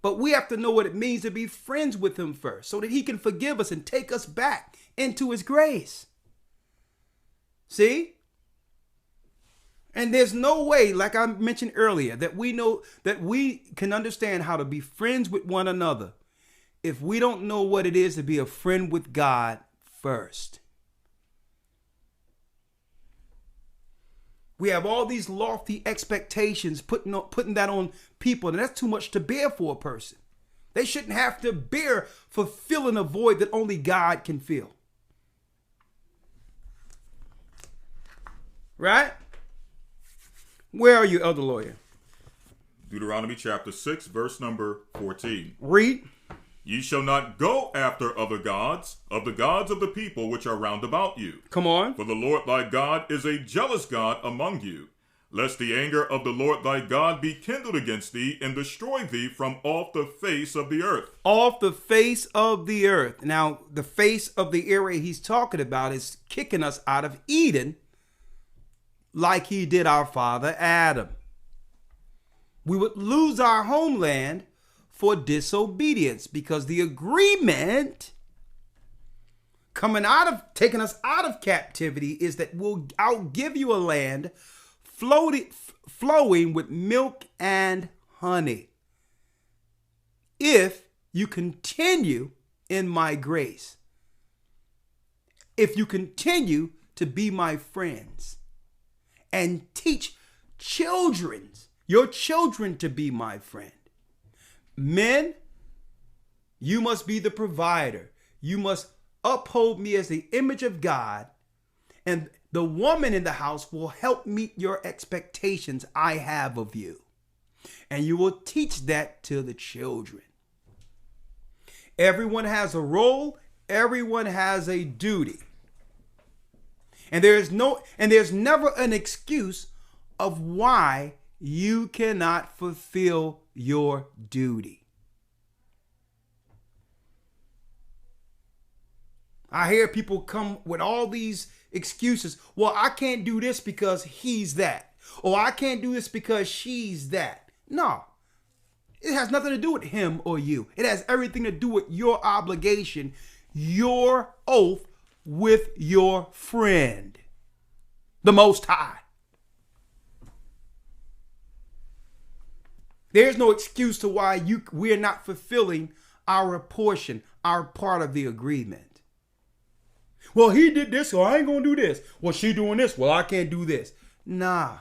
But we have to know what it means to be friends with him first so that he can forgive us and take us back into his grace. See? And there's no way, like I mentioned earlier, that we know that we can understand how to be friends with one another if we don't know what it is to be a friend with God first. We have all these lofty expectations, putting that on people, and that's too much to bear for a person. They shouldn't have to bear fulfilling a void that only God can fill. Right? Where are you, Elder Lawyer? Deuteronomy chapter 6, verse number 14. Read. Ye shall not go after other gods, of the gods of the people which are round about you. Come on. For the Lord thy God is a jealous God among you, lest the anger of the Lord thy God be kindled against thee, and destroy thee from off the face of the earth. Off the face of the earth. Now, the face of the area he's talking about is kicking us out of Eden, like he did our father Adam. We would lose our homeland for disobedience, because the agreement taking us out of captivity is that I'll give you a land flowing with milk and honey if you continue in my grace, if you continue to be my friends and teach your children to be my friend. Men, you must be the provider. You must uphold me as the image of God, and the woman in the house will help meet your expectations I have of you. And you will teach that to the children. Everyone has a role. Everyone has a duty. And there's never an excuse of why you cannot fulfill your duty. I hear people come with all these excuses. Well, I can't do this because he's that. Or I can't do this because she's that. No, it has nothing to do with him or you. It has everything to do with your obligation, your oath with your friend, the Most High. There's no excuse to why we're not fulfilling our portion, our part of the agreement. Well, he did this, so I ain't gonna do this. Well, she doing this, well, I can't do this. Nah.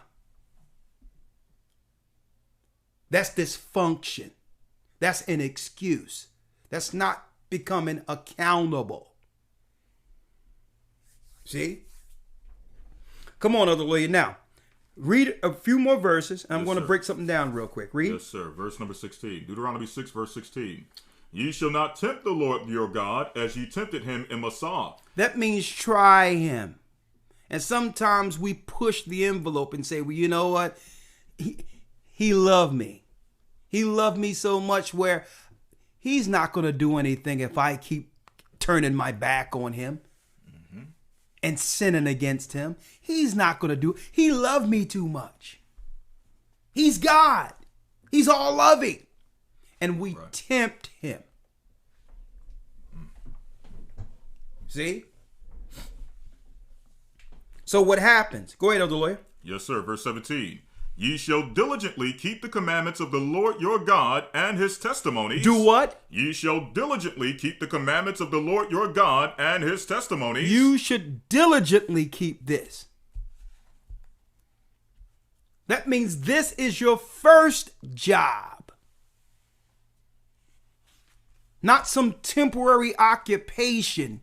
That's dysfunction. That's an excuse. That's not becoming accountable. See? Come on, Elder Lawyer. Now, read a few more verses, and I'm going to break something down real quick. Read. Yes, sir. Verse number 16. Deuteronomy 6, verse 16. Ye shall not tempt the Lord your God as ye tempted him in Massah. That means try him. And sometimes we push the envelope and say, well, you know what? He loved me. He loved me so much where he's not going to do anything if I keep turning my back on him and sinning against him. He's not going to do it. He loved me too much. He's God. He's all loving. And we tempt him. See? So what happens? Go ahead, Elder Lawyer. Yes, sir. Verse 17. Ye shall diligently keep the commandments of the Lord your God and his testimonies. Do what? Ye shall diligently keep the commandments of the Lord your God and his testimonies. You should diligently keep this. That means this is your first job. Not some temporary occupation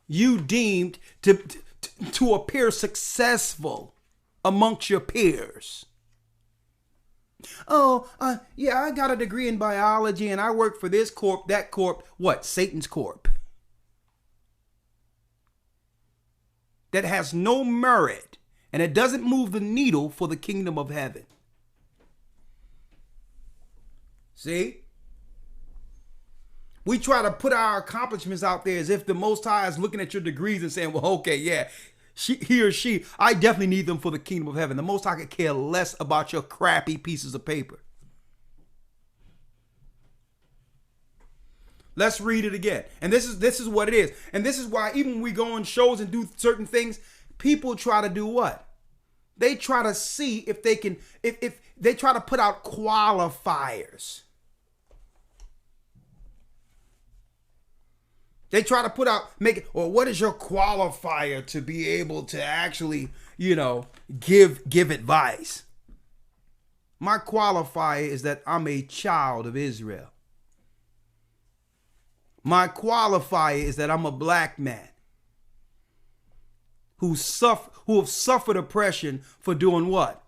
you deemed to appear successful amongst your peers. Oh, yeah, I got a degree in biology and I work for this corp, that corp. What? Satan's corp. That has no merit and it doesn't move the needle for the kingdom of heaven. See? We try to put our accomplishments out there as if the Most High is looking at your degrees and saying, well, okay, yeah, he or she, I definitely need them for the kingdom of heaven. The Most High could care less about your crappy pieces of paper. Let's read it again. And this is what it is. And this is why even when we go on shows and do certain things, people try to do what? They try to see if they can, if they try to put out qualifiers. They try to put out, make it, or what is your qualifier to be able to actually, give advice? My qualifier is that I'm a child of Israel. My qualifier is that I'm a black man who have suffered oppression for doing what?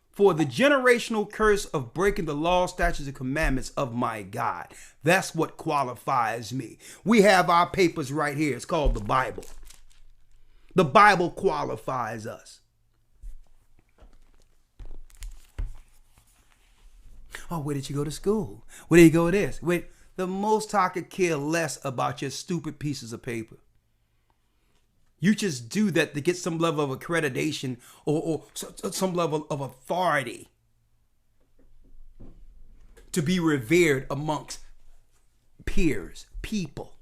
For the generational curse of breaking the law, statutes, and commandments of my God. That's what qualifies me. We have our papers right here. It's called the Bible. The Bible qualifies us. Oh, where did you go to school? Where did you go to this? Wait, the Most High could care less about your stupid pieces of paper. You just do that to get some level of accreditation or some level of authority to be revered amongst peers, people.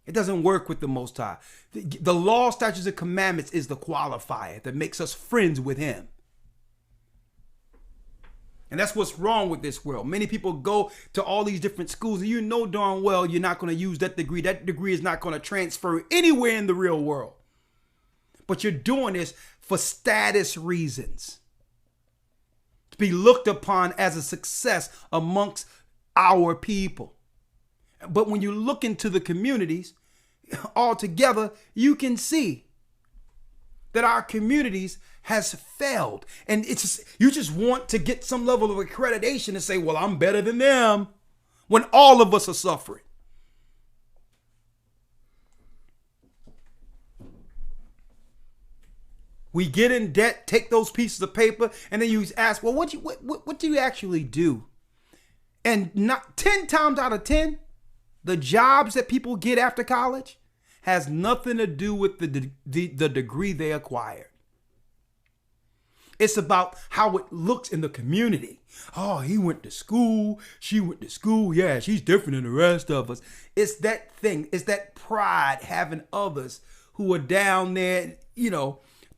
It doesn't work with the Most High. The law, statutes, and commandments is the qualifier that makes us friends with him. And that's what's wrong with this world. Many people go to all these different schools and you know darn well you're not going to use that degree. That degree is not going to transfer anywhere in the real world. But you're doing this for status reasons. To be looked upon as a success amongst our people. But when you look into the communities altogether, you can see that our communities has failed. And you just want to get some level of accreditation and say, well, I'm better than them, when all of us are suffering. We get in debt, take those pieces of paper, and then you ask, well, what do you actually do? And not 10 times out of 10, the jobs that people get after college has nothing to do with the degree they acquired. It's about how it looks in the community. Oh, he went to school. She went to school. Yeah, she's different than the rest of us. It's that thing. It's that pride having others who are down there,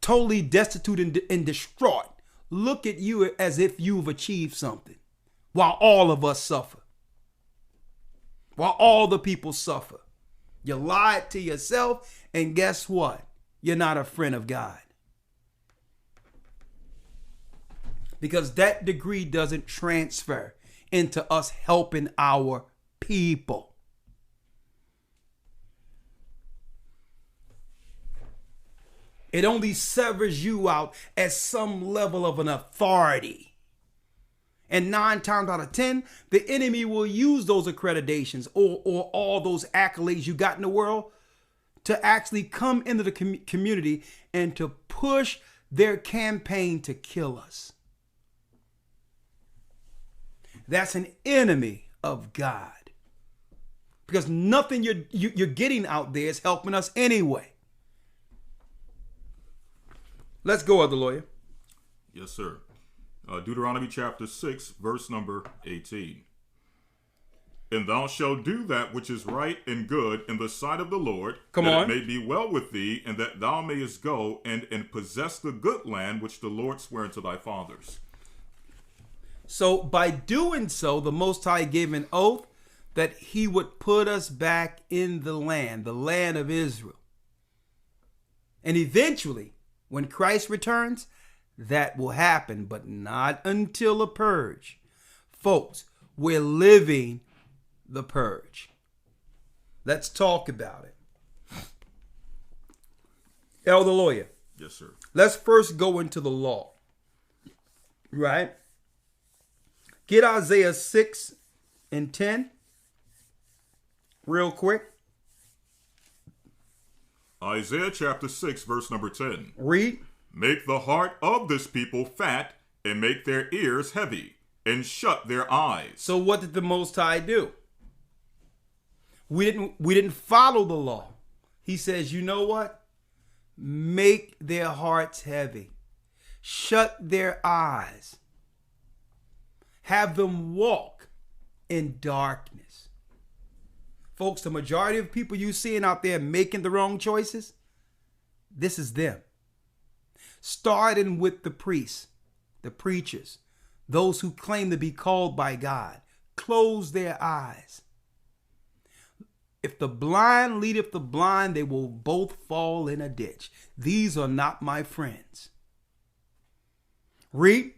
totally destitute and distraught. Look at you as if you've achieved something while all of us suffer. While all the people suffer. You lied to yourself, and guess what? You're not a friend of God. Because that degree doesn't transfer into us helping our people. It only severs you out as some level of an authority. And 9 times out of 10, the enemy will use those accreditations or all those accolades you got in the world to actually come into the community and to push their campaign to kill us. That's an enemy of God. Because nothing you're getting out there is helping us anyway. Let's go, other lawyer. Yes, sir. Deuteronomy chapter 6, verse number 18. And thou shalt do that which is right and good in the sight of the Lord, that it may be well with thee, and that thou mayest go and possess the good land which the Lord sware unto thy fathers. So by doing so, the Most High gave an oath that he would put us back in the land of Israel. And eventually, when Christ returns, that will happen, but not until a purge. Folks, we're living the purge. Let's talk about it. Elder Lawyer. Yes, sir. Let's first go into the law. Right? Get Isaiah 6 and 10 real quick. Isaiah chapter 6, verse number 10. Read. Make the heart of this people fat, and make their ears heavy, and shut their eyes. So what did the Most High do? We didn't follow the law. He says, you know what? Make their hearts heavy. Shut their eyes. Have them walk in darkness. Folks, the majority of people you seeing out there making the wrong choices, this is them. Starting with the priests, the preachers, those who claim to be called by God. Close their eyes. If the blind leadeth the blind, they will both fall in a ditch. These are not my friends. Read.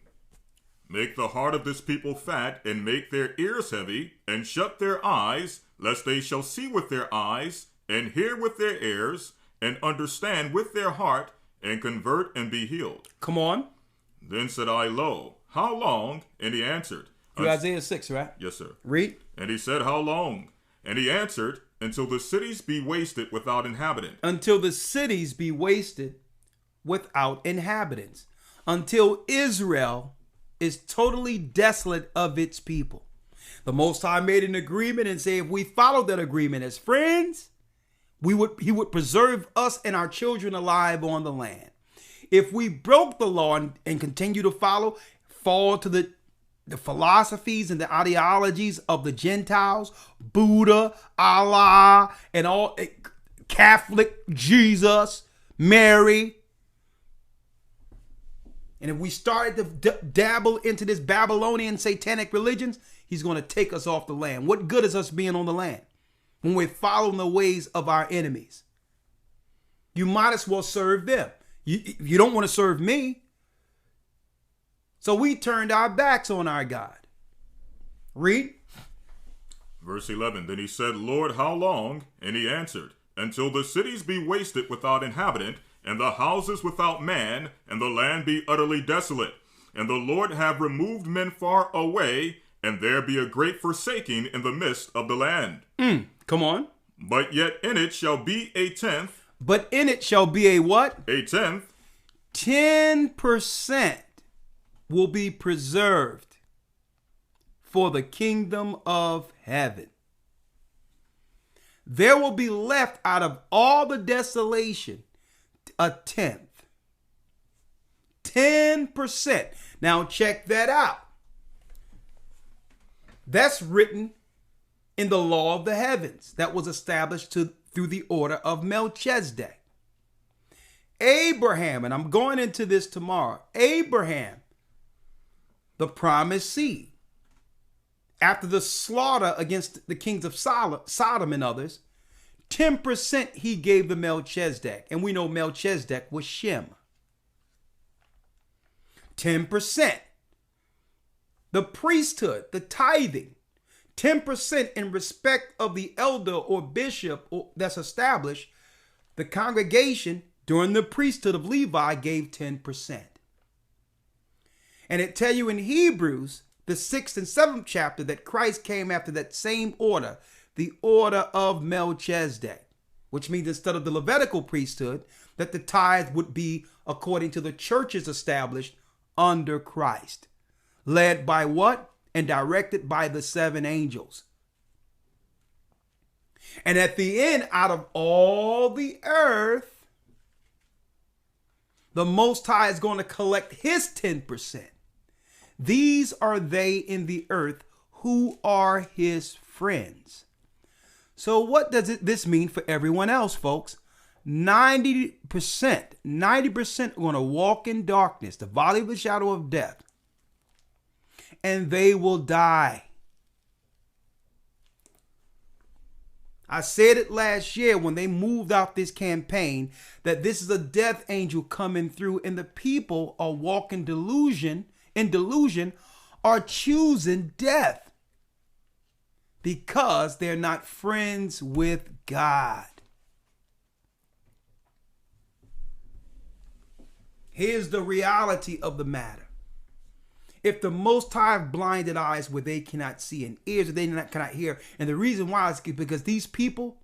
Make the heart of this people fat, and make their ears heavy, and shut their eyes, lest they shall see with their eyes, and hear with their ears, and understand with their heart, and convert and be healed. Come on. Then said I, Lo, how long? And he answered. You Isaiah 6, right? Yes, sir. Read. And he said, how long? And he answered, until the cities be wasted without inhabitant. Until the cities be wasted without inhabitants. Until Israel is totally desolate of its people. The Most High made an agreement and said, if we follow that agreement as friends, he would preserve us and our children alive on the land. If we broke the law and continue to fall to the philosophies and the ideologies of the Gentiles, Buddha, Allah, and all Catholic, Jesus, Mary. And if we started to dabble into this Babylonian satanic religions, he's going to take us off the land. What good is us being on the land when we're following the ways of our enemies? You might as well serve them. You don't want to serve me. So we turned our backs on our God. Read. Verse 11. Then he said, Lord, how long? And he answered, until the cities be wasted without inhabitant, and the houses without man, and the land be utterly desolate, and the Lord have removed men far away, and there be a great forsaking in the midst of the land. Come on. But yet in it shall be a tenth. But in it shall be a what? A tenth. 10% will be preserved for the kingdom of heaven. There will be left out of all the desolation a tenth. 10%. Now check that out. That's written in the law of the heavens that was established through the order of Melchizedek. Abraham, and I'm going into this tomorrow, Abraham, the promised seed, after the slaughter against the kings of Sodom and others, 10% he gave the Melchizedek. And we know Melchizedek was Shem. 10%. The priesthood, the tithing, 10% in respect of the elder or bishop that's established. The congregation during the priesthood of Levi gave 10%. And it tell you in Hebrews, the 6th and 7th chapter, that Christ came after that same order, the order of Melchizedek, which means instead of the Levitical priesthood, that the tithe would be according to the churches established under Christ, led by what? And directed by the 7 angels. And at the end, out of all the earth, the Most High is going to collect his 10%. These are they in the earth who are his friends. So what does this mean for everyone else, folks? 90% are going to walk in darkness, the valley of the shadow of death, and they will die. I said it last year when they moved out this campaign that this is a death angel coming through, and the people are walking delusion, are choosing death because they're not friends with God. Here's the reality of the matter. If the Most High have blinded eyes where they cannot see and ears that they cannot hear, and the reason why is because these people,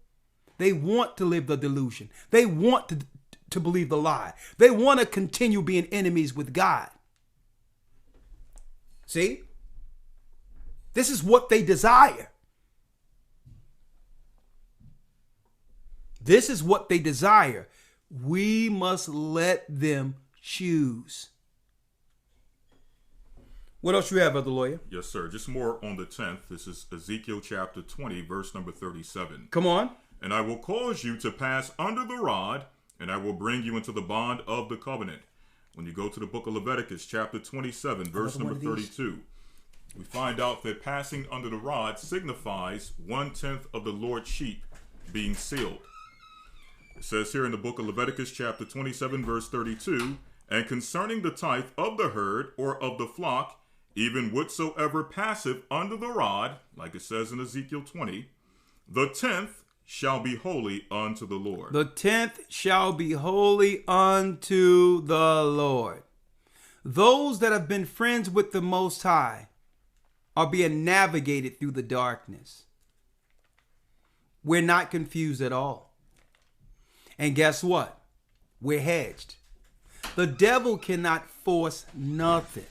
they want to live the delusion. They want to believe the lie. They want to continue being enemies with God. See? This is what they desire. This is what they desire. We must let them choose. What else you have, Brother Lawyer? Yes, sir. Just more on the 10th. This is Ezekiel chapter 20, verse number 37. Come on. And I will cause you to pass under the rod, and I will bring you into the bond of the covenant. When you go to the book of Leviticus chapter 27, verse number 32, we find out that passing under the rod signifies 1/10 of the Lord's sheep being sealed. It says here in the book of Leviticus chapter 27, verse 32, and concerning the tithe of the herd or of the flock, even whatsoever passeth under the rod, like it says in Ezekiel 20, the 10th shall be holy unto the Lord. The 10th shall be holy unto the Lord. Those that have been friends with the Most High are being navigated through the darkness. We're not confused at all. And guess what? We're hedged. The devil cannot force nothing.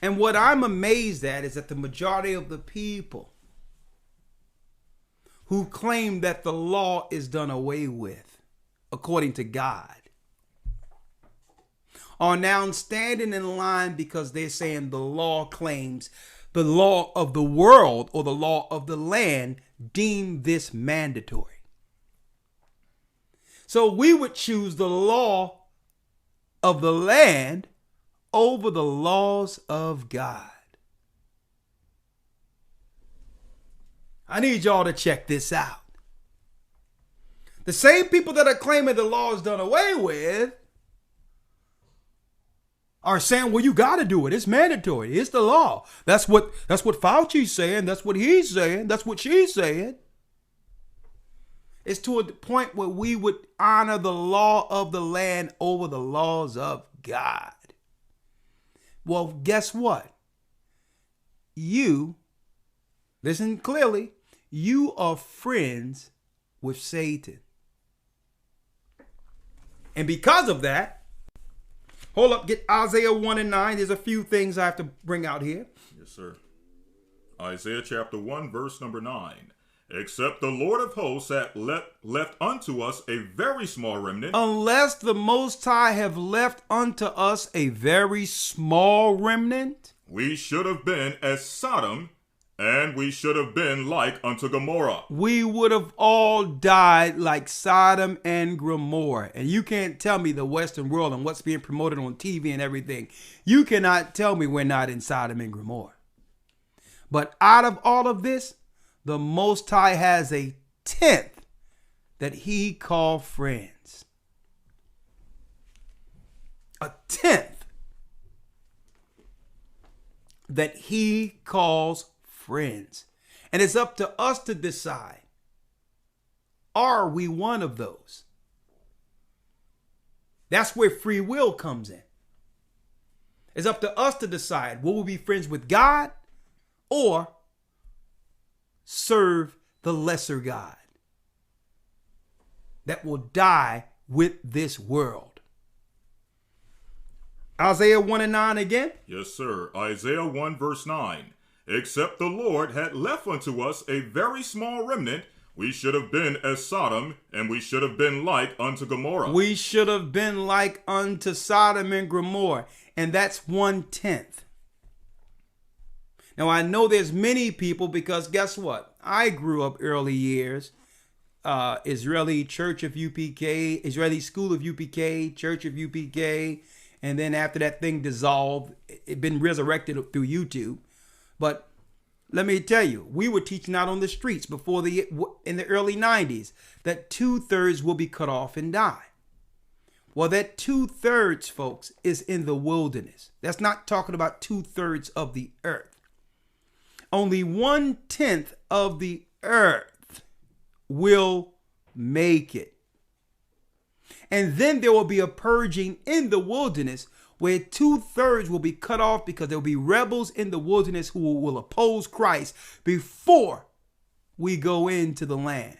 And what I'm amazed at is that the majority of the people who claim that the law is done away with, according to God, are now standing in line because they're saying the law claims, the law of the world or the law of the land deem this mandatory. So we would choose the law of the land over the laws of God. I need y'all to check this out. The same people that are claiming the law is done away with are saying, well, you got to do it. It's mandatory. It's the law. That's what Fauci's saying. That's what he's saying. That's what she's saying. It's to a point where we would honor the law of the land over the laws of God. Well, guess what? You, listen clearly, you are friends with Satan. And because of that, hold up, get Isaiah 1 and 9. There's a few things I have to bring out here. Yes, sir. Isaiah chapter 1, verse number 9. Except the Lord of hosts hath left unto us a very small remnant. Unless the Most High have left unto us a very small remnant, we should have been as Sodom, and we should have been like unto Gomorrah. We would have all died like Sodom and Gomorrah. And you can't tell me the Western world and what's being promoted on TV and everything. You cannot tell me we're not in Sodom and Gomorrah. But out of all of this, the Most High has a 10th that he called friends. A 10th that he calls friends. And it's up to us to decide, are we one of those? That's where free will comes in. It's up to us to decide, will we be friends with God or serve the lesser God that will die with this world. Isaiah 1 and 9 again. Yes, sir. Isaiah 1 verse 9. Except the Lord had left unto us a very small remnant, we should have been as Sodom, and we should have been like unto Gomorrah. We should have been like unto Sodom and Gomorrah. And that's 1/10. Now, I know there's many people because guess what? I grew up early years, Israeli Church of UPK, Israeli School of UPK, Church of UPK. And then after that thing dissolved, it been resurrected through YouTube. But Let me tell you, we were teaching out on the streets in the early 90s that 2/3 will be cut off and die. Well, that 2/3, folks, is in the wilderness. That's not talking about 2/3 of the earth. Only 1/10 of the earth will make it. And then there will be a purging in the wilderness where 2/3 will be cut off because there will be rebels in the wilderness who will oppose Christ before we go into the land.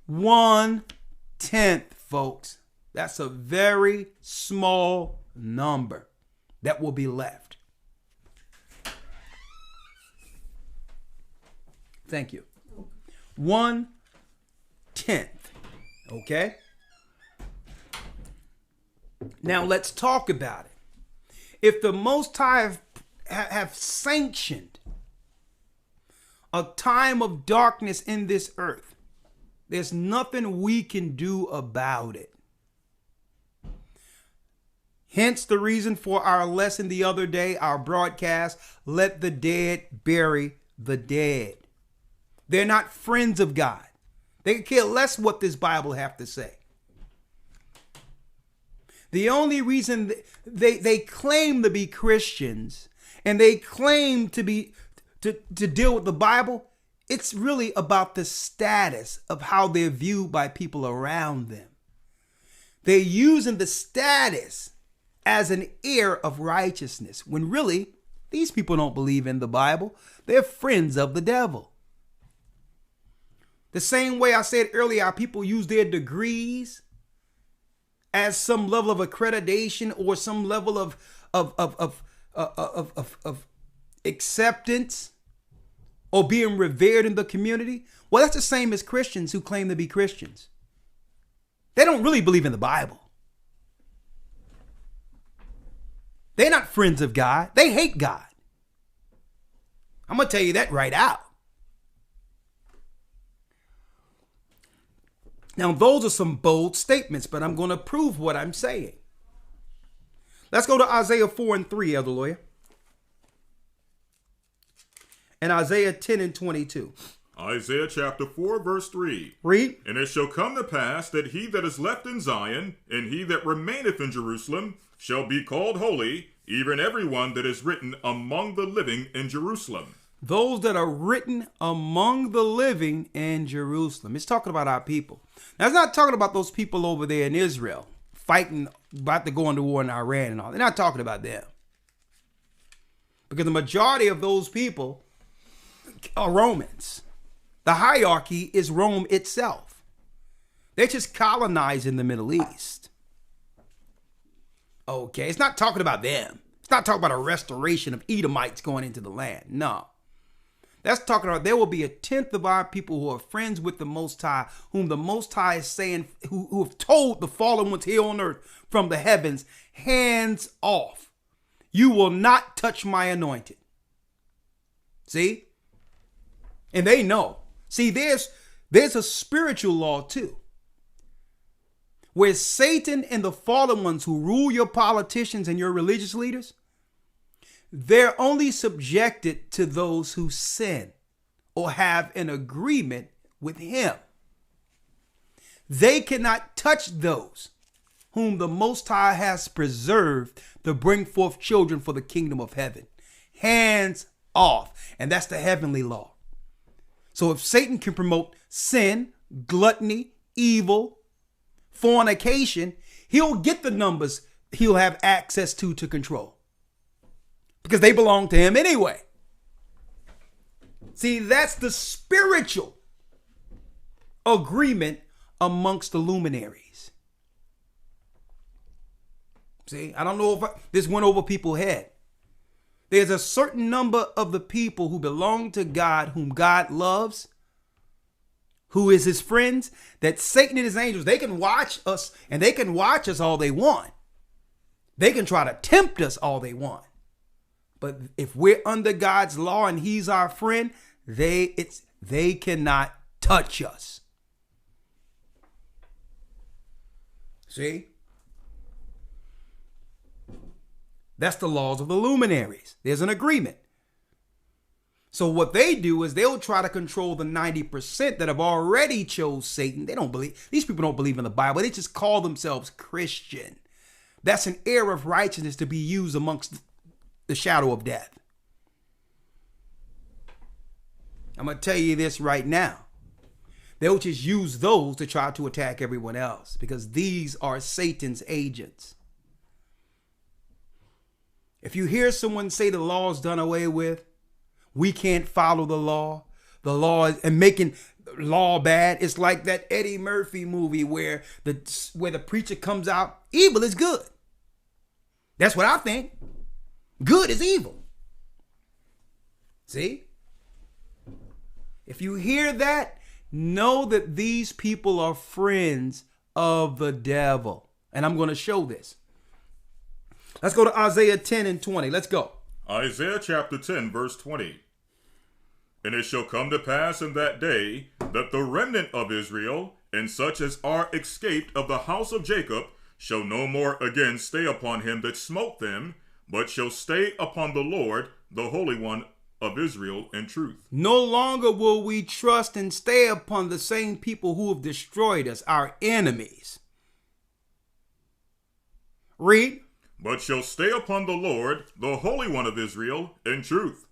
1/10, folks. That's a very small number that will be left. Thank you. 1/10. Okay? Now let's talk about it. If the Most High have sanctioned a time of darkness in this earth, there's nothing we can do about it. Hence the reason for our lesson the other day, our broadcast, let the dead bury the dead. They're not friends of God. They could care less what this Bible have to say. The only reason they claim to be Christians and they claim to deal with the Bible, it's really about the status of how they're viewed by people around them. They're using the status as an heir of righteousness, when really these people don't believe in the Bible. They're friends of the devil. The same way I said earlier, how people use their degrees as some level of accreditation or some level of acceptance or being revered in the community. Well, that's the same as Christians who claim to be Christians. They don't really believe in the Bible. They're not friends of God. They hate God. I'm going to tell you that right out. Now, those are some bold statements, but I'm going to prove what I'm saying. Let's go to Isaiah 4:3, Elder Lawyer. And Isaiah 10:22. Isaiah chapter 4, verse 3. Read. And it shall come to pass that he that is left in Zion, and he that remaineth in Jerusalem, shall be called holy, even every one that is written among the living in Jerusalem. Those that are written among the living in Jerusalem. It's talking about our people. Now, it's not talking about those people over there in Israel fighting, about to go into war in Iran and all. They're not talking about them. Because the majority of those people are Romans. The hierarchy is Rome itself. They're just colonizing the Middle East. Okay, it's not talking about them. It's not talking about a restoration of Edomites going into the land. No. That's talking about there will be 1/10 of our people who are friends with the Most High, whom the Most High is saying, who have told the fallen ones here on earth from the heavens, hands off. You will not touch my anointed. See? And they know. See, there's a spiritual law too, where Satan and the fallen ones who rule your politicians and your religious leaders, they're only subjected to those who sin or have an agreement with him. They cannot touch those whom the Most High has preserved to bring forth children for the kingdom of heaven. Hands off. And that's the heavenly law. So if Satan can promote sin, gluttony, evil, fornication, he'll get the numbers he'll have access to control. Because they belong to him anyway. See, that's the spiritual agreement amongst the luminaries. See, I don't know if this went over people's head. There's a certain number of the people who belong to God, whom God loves, who is his friends, that Satan and his angels, they can watch us, and they can watch us all they want. They can try to tempt us all they want. But if we're under God's law and he's our friend, they cannot touch us. See? That's the laws of the luminaries. There's an agreement. So what they do is they'll try to control the 90% that have already chose Satan. They don't believe, these people don't believe in the Bible. They just call themselves Christian. That's an air of righteousness to be used amongst the shadow of death. I'm going to tell you this right now. They'll just use those to try to attack everyone else because these are Satan's agents. If you hear someone say the law is done away with, we can't follow the law and making law bad. It's like that Eddie Murphy movie where the preacher comes out, evil is good. That's what I think. Good is evil. See? If you hear that, know that these people are friends of the devil. And I'm going to show this. Let's go to Isaiah 10 and 20. Let's go. Isaiah chapter 10, verse 20. And it shall come to pass in that day that the remnant of Israel, and such as are escaped of the house of Jacob, shall no more again stay upon him that smote them, but shall stay upon the Lord, the Holy One of Israel, in truth. No longer will we trust and stay upon the same people who have destroyed us, our enemies. Read. But shall stay upon the Lord, the Holy One of Israel, in truth.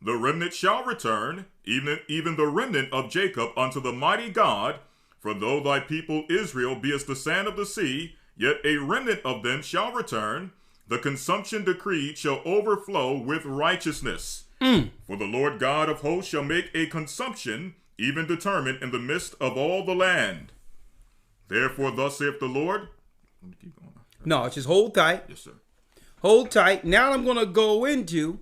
The remnant shall return, even the remnant of Jacob, unto the mighty God. For though thy people Israel be as the sand of the sea, yet a remnant of them shall return. The consumption decreed shall overflow with righteousness. For the Lord God of hosts shall make a consumption, even determined in the midst of all the land. Therefore thus saith the Lord. Let me keep going. No, just hold tight. Yes, sir. Hold tight. Now I'm going to go into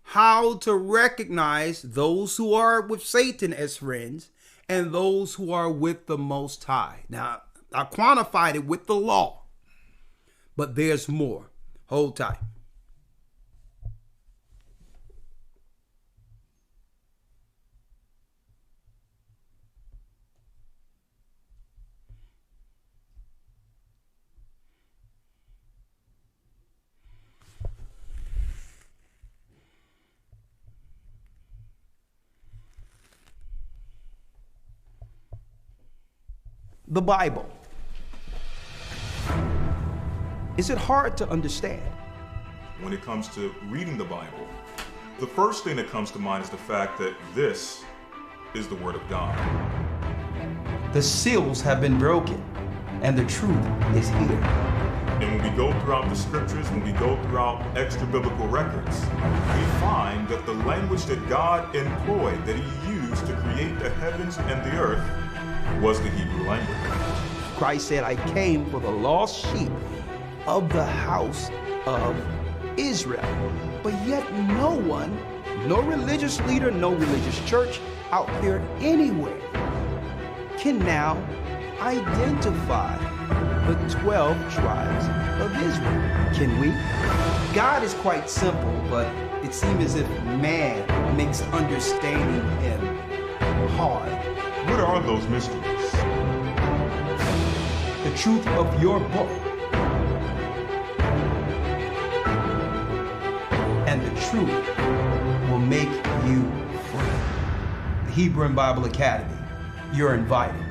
how to recognize those who are with Satan as friends and those who are with the Most High. Now, I quantified it with the law, but there's more. Hold tight. The Bible. Is it hard to understand? When it comes to reading the Bible, the first thing that comes to mind is the fact that this is the Word of God. The seals have been broken, and the truth is here. And when we go throughout the scriptures, when we go throughout extra biblical records, we find that the language that God employed, that He used to create the heavens and the earth, was the Hebrew language. Christ said, I came for the lost sheep of the house of Israel. But yet no one, no religious leader, no religious church out there anywhere can now identify the 12 tribes of Israel. Can we? God is quite simple, but it seems as if man makes understanding Him hard. What are those mysteries? The truth of your book and the truth will make you free. The Hebrew and Bible Academy, you're invited.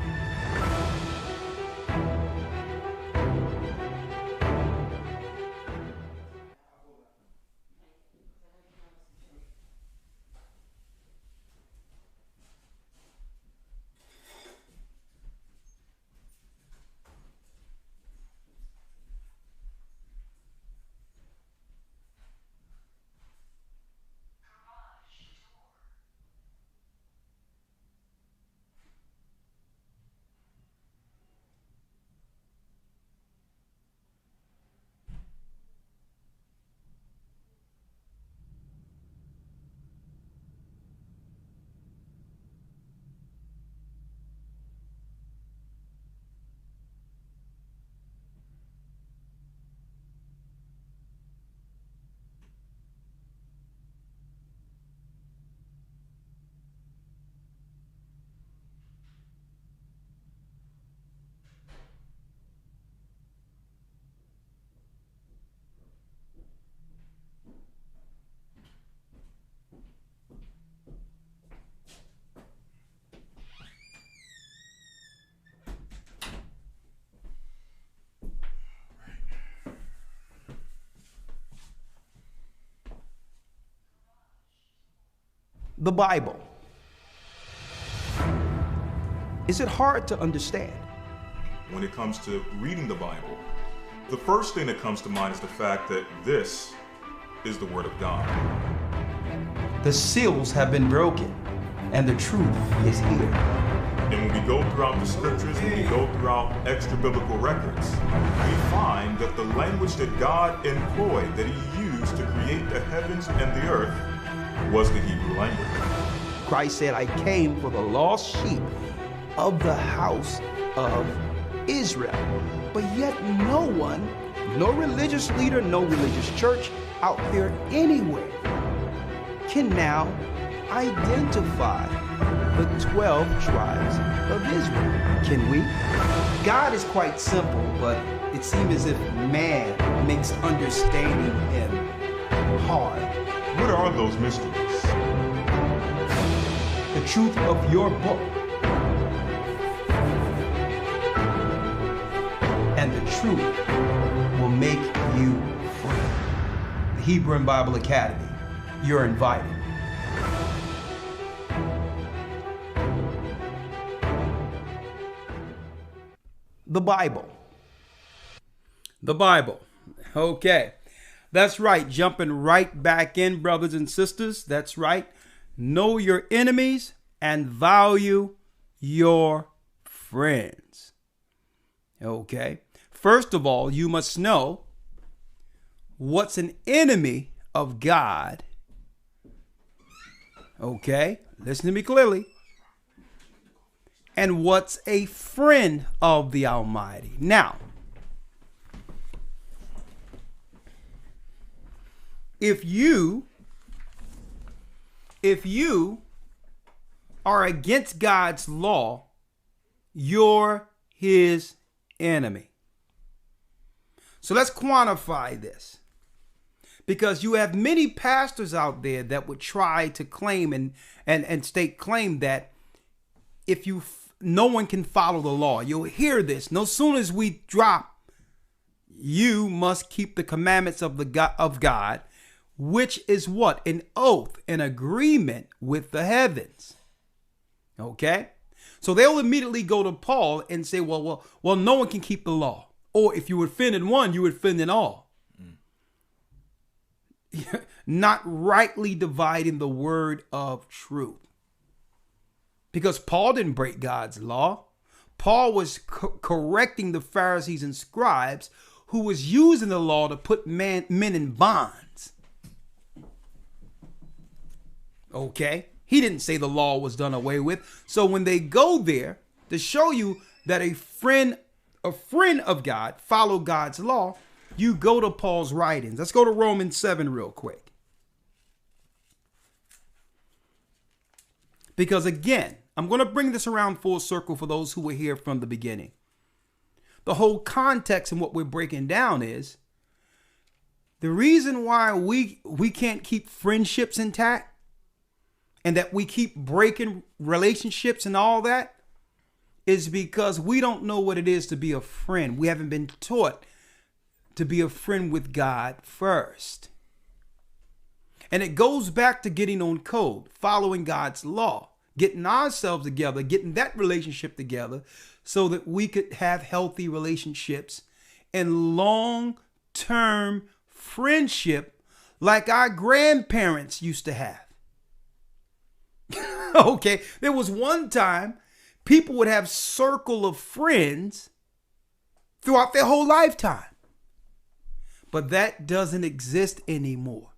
The Bible. Is it hard to understand? When it comes to reading the Bible, the first thing that comes to mind is the fact that this is the Word of God. The seals have been broken, and the truth is here. And when we go throughout the scriptures, when we go throughout extra biblical records, we find that the language that God employed, that He used to create the heavens and the earth, was the Hebrew language. Christ said, I came for the lost sheep of the house of Israel. But yet no one, no religious leader, no religious church out there anywhere can now identify the 12 tribes of Israel. Can we? God is quite simple, but it seems as if man makes understanding Him hard. What are those mysteries? The truth of your book and the truth will make you free. The Hebrew and Bible Academy. You're invited. The Bible. The Bible. Okay. That's right. Jumping right back in, brothers and sisters. That's right. Know your enemies and value your friends. Okay. First of all, you must know what's an enemy of God. Okay. Listen to me clearly. And what's a friend of the Almighty. Now, if you are against God's law, you're His enemy. So let's quantify this. Because you have many pastors out there that would try to claim and state claim that no one can follow the law. You'll hear this. No sooner as we drop, you must keep the commandments of God, which is what? An oath, an agreement with the heavens. Okay? So they'll immediately go to Paul and say, well, no one can keep the law. Or if you offend in one, you offend in all. Not rightly dividing the word of truth. Because Paul didn't break God's law. Paul was correcting the Pharisees and scribes who was using the law to put men in bonds. Okay? He didn't say the law was done away with. So when they go there to show you that a friend of God followed God's law, you go to Paul's writings. Let's go to Romans 7 real quick. Because again, I'm going to bring this around full circle for those who were here from the beginning. The whole context and what we're breaking down is the reason why we can't keep friendships intact and that we keep breaking relationships and all that is because we don't know what it is to be a friend. We haven't been taught to be a friend with God first. And it goes back to getting on code, following God's law, getting ourselves together, getting that relationship together so that we could have healthy relationships and long-term friendship like our grandparents used to have. Okay, there was one time people would have circle of friends throughout their whole lifetime. But that doesn't exist anymore.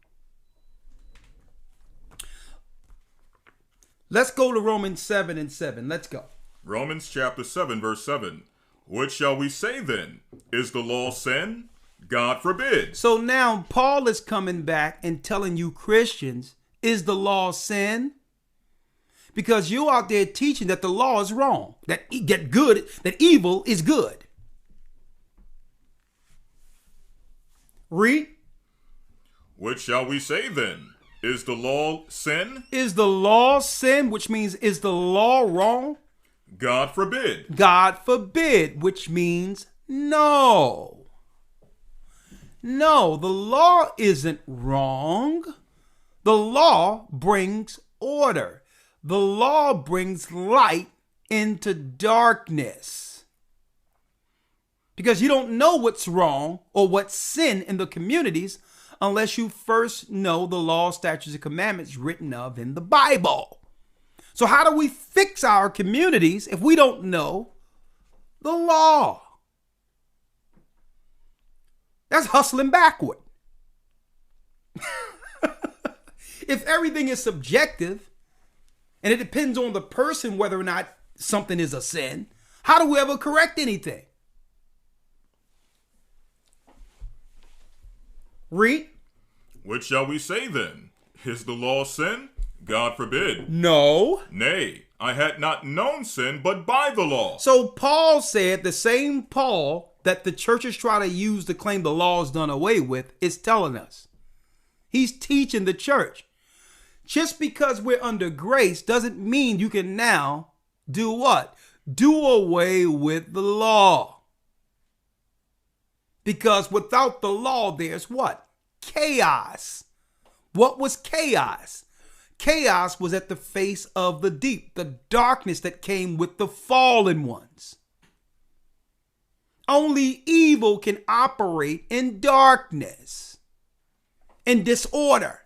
Let's go to Romans 7 and 7. Let's go. Romans chapter 7, verse 7. What shall we say then? Is the law sin? God forbid. So now Paul is coming back and telling you Christians, is the law sin? Because you out there teaching that the law is wrong, that evil is good. Read. What shall we say then? Is the law sin? Is the law sin, which means is the law wrong? God forbid. God forbid, which means no. No, the law isn't wrong. The law brings disorder. The law brings light into darkness. Because you don't know what's wrong or what's sin in the communities unless you first know the law, statutes, and commandments written of in the Bible. So how do we fix our communities if we don't know the law? That's hustling backward. If everything is subjective and it depends on the person whether or not something is a sin, how do we ever correct anything? Read. What shall we say then? Is the law sin? God forbid. No. Nay, I had not known sin but by the law. So Paul said, the same Paul that the churches try to use to claim the law is done away with is telling us. He's teaching the church. Just because we're under grace doesn't mean you can now do what? Do away with the law. Because without the law, there's what? Chaos. What was chaos? Chaos was at the face of the deep, the darkness that came with the fallen ones. Only evil can operate in darkness, in disorder.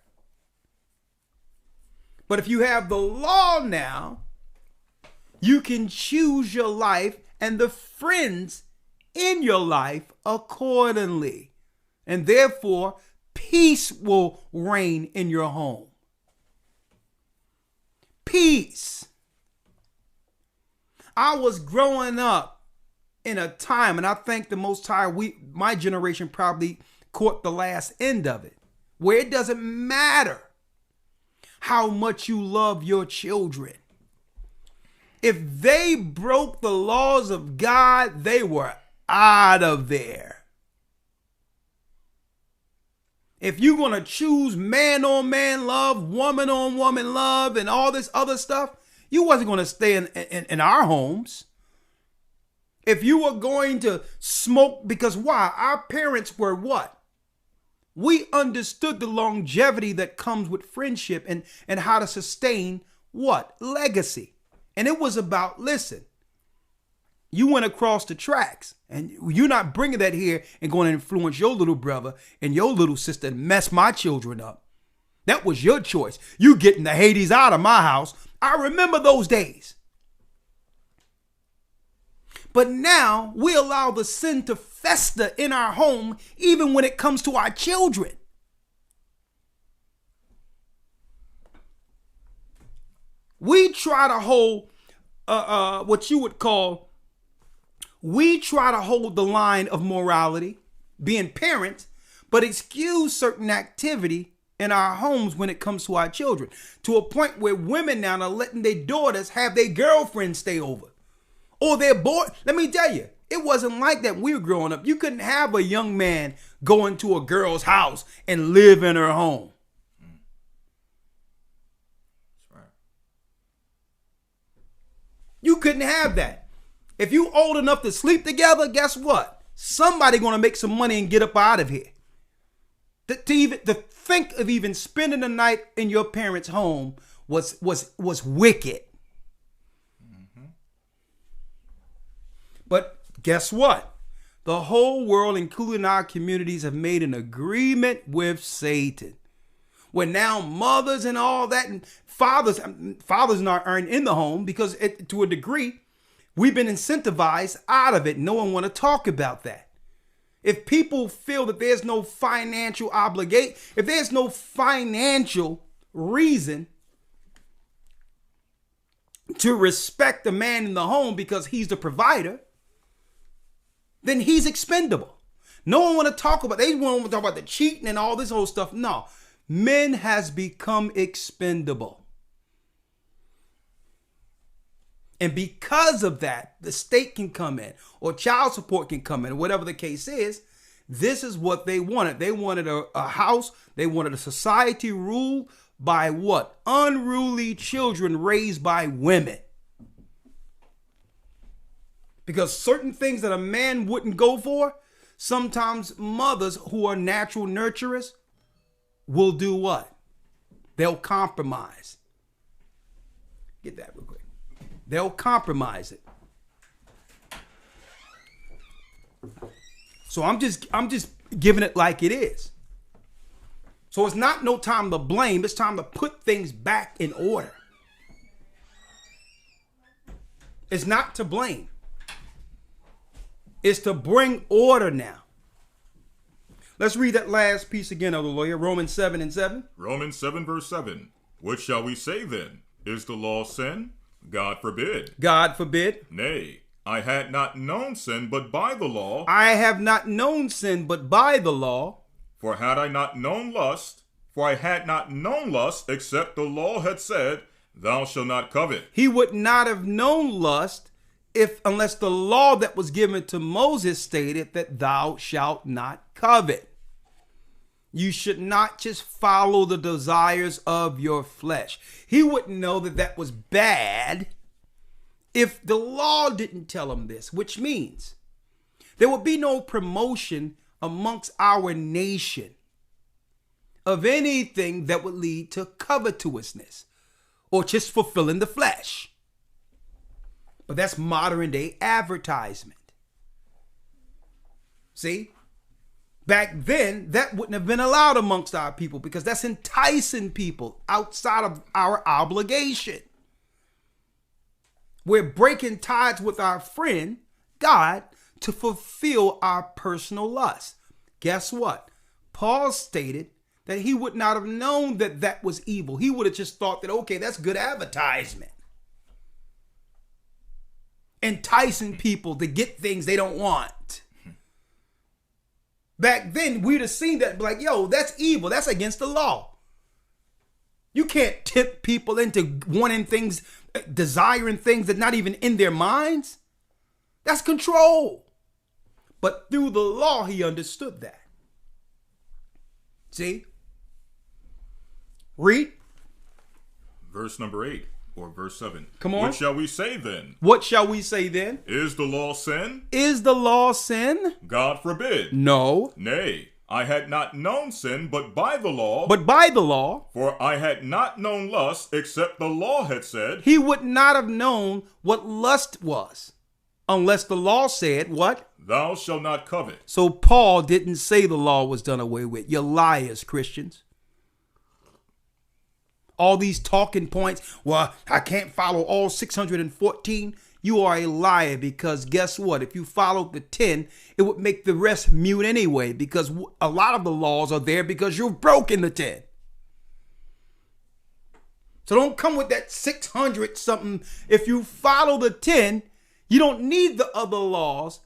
But if you have the law now, you can choose your life and the friends in your life accordingly. And therefore, peace will reign in your home. Peace. I was growing up in a time, and I think the Most High, my generation probably caught the last end of it, where it doesn't matter how much you love your children. If they broke the laws of God, they were out of there. If you're going to choose man on man love, woman on woman love, and all this other stuff, you wasn't going to stay in our homes. If you were going to smoke, because why? Our parents were what? We understood the longevity that comes with friendship and how to sustain what? Legacy. And it was about, listen, you went across the tracks and you're not bringing that here and going to influence your little brother and your little sister and mess my children up. That was your choice. You getting the Hades out of my house. I remember those days. But now we allow the sin to fester in our home, even when it comes to our children. We try to hold what you would call, we try to hold the line of morality, being parents, but excuse certain activity in our homes when it comes to our children, to a point where women now are letting their daughters have their girlfriends stay over. Or they're bored. Let me tell you, it wasn't like that when we were growing up. You couldn't have a young man go into a girl's house and live in her home. That's right. You couldn't have that. If you old enough to sleep together, guess what? Somebody gonna make some money and get up out of here. To think of even spending the night in your parents' home was wicked. But guess what? The whole world, including our communities, have made an agreement with Satan. Where now mothers and all that and fathers aren't in the home because to a degree, we've been incentivized out of it. No one want to talk about that. If people feel that there's no financial obligation, if there's no financial reason to respect the man in the home because he's the provider, then he's expendable. No one want to talk about, they want to talk about the cheating and all this whole stuff. No, men has become expendable. And because of that, the state can come in or child support can come in, whatever the case is. This is what they wanted. They wanted a house. They wanted a society ruled by what? Unruly children raised by women. Because certain things that a man wouldn't go for, sometimes mothers who are natural nurturers will do what? They'll compromise. Get that real quick. They'll compromise it. So I'm just giving it like it is. So it's not no time to blame. It's time to put things back in order. It's not to blame. It's to bring order now. Let's read that last piece again, Elder Lawyer. Romans 7:7. Romans 7 verse 7. What shall we say then? Is the law sin? God forbid. God forbid. Nay, I had not known sin but by the law. I have not known sin but by the law. For I had not known lust, except the law had said, thou shalt not covet. He would not have known lust unless the law that was given to Moses stated that thou shalt not covet. You should not just follow the desires of your flesh. He wouldn't know that that was bad if the law didn't tell him this, which means there would be no promotion amongst our nation of anything that would lead to covetousness or just fulfilling the flesh. But that's modern day advertisement. See? Back then, that wouldn't have been allowed amongst our people because that's enticing people outside of our obligation. We're breaking ties with our friend, God, to fulfill our personal lust. Guess what? Paul stated that he would not have known that that was evil. He would have just thought that, okay, that's good advertisement. Enticing people to get things they don't want. Back then, we'd have seen that and be like, yo, that's evil. That's against the law. You can't tip people into wanting things, desiring things that not even in their minds. That's control. But through the law, he understood that. See? Read. Verse number 8 or verse 7. Come on. What shall we say then? What shall we say then? Is the law sin? Is the law sin? God forbid. No. Nay, I had not known sin but by the law. But by the law. For I had not known lust except the law had said. He would not have known what lust was unless the law said what? Thou shalt not covet. So Paul didn't say the law was done away with. You're liars, Christians. All these talking points, well, I can't follow all 614. You are a liar because guess what? If you followed the 10, it would make the rest mute anyway because a lot of the laws are there because you've broken the 10. So don't come with that 600 something. If you follow the 10, you don't need the other laws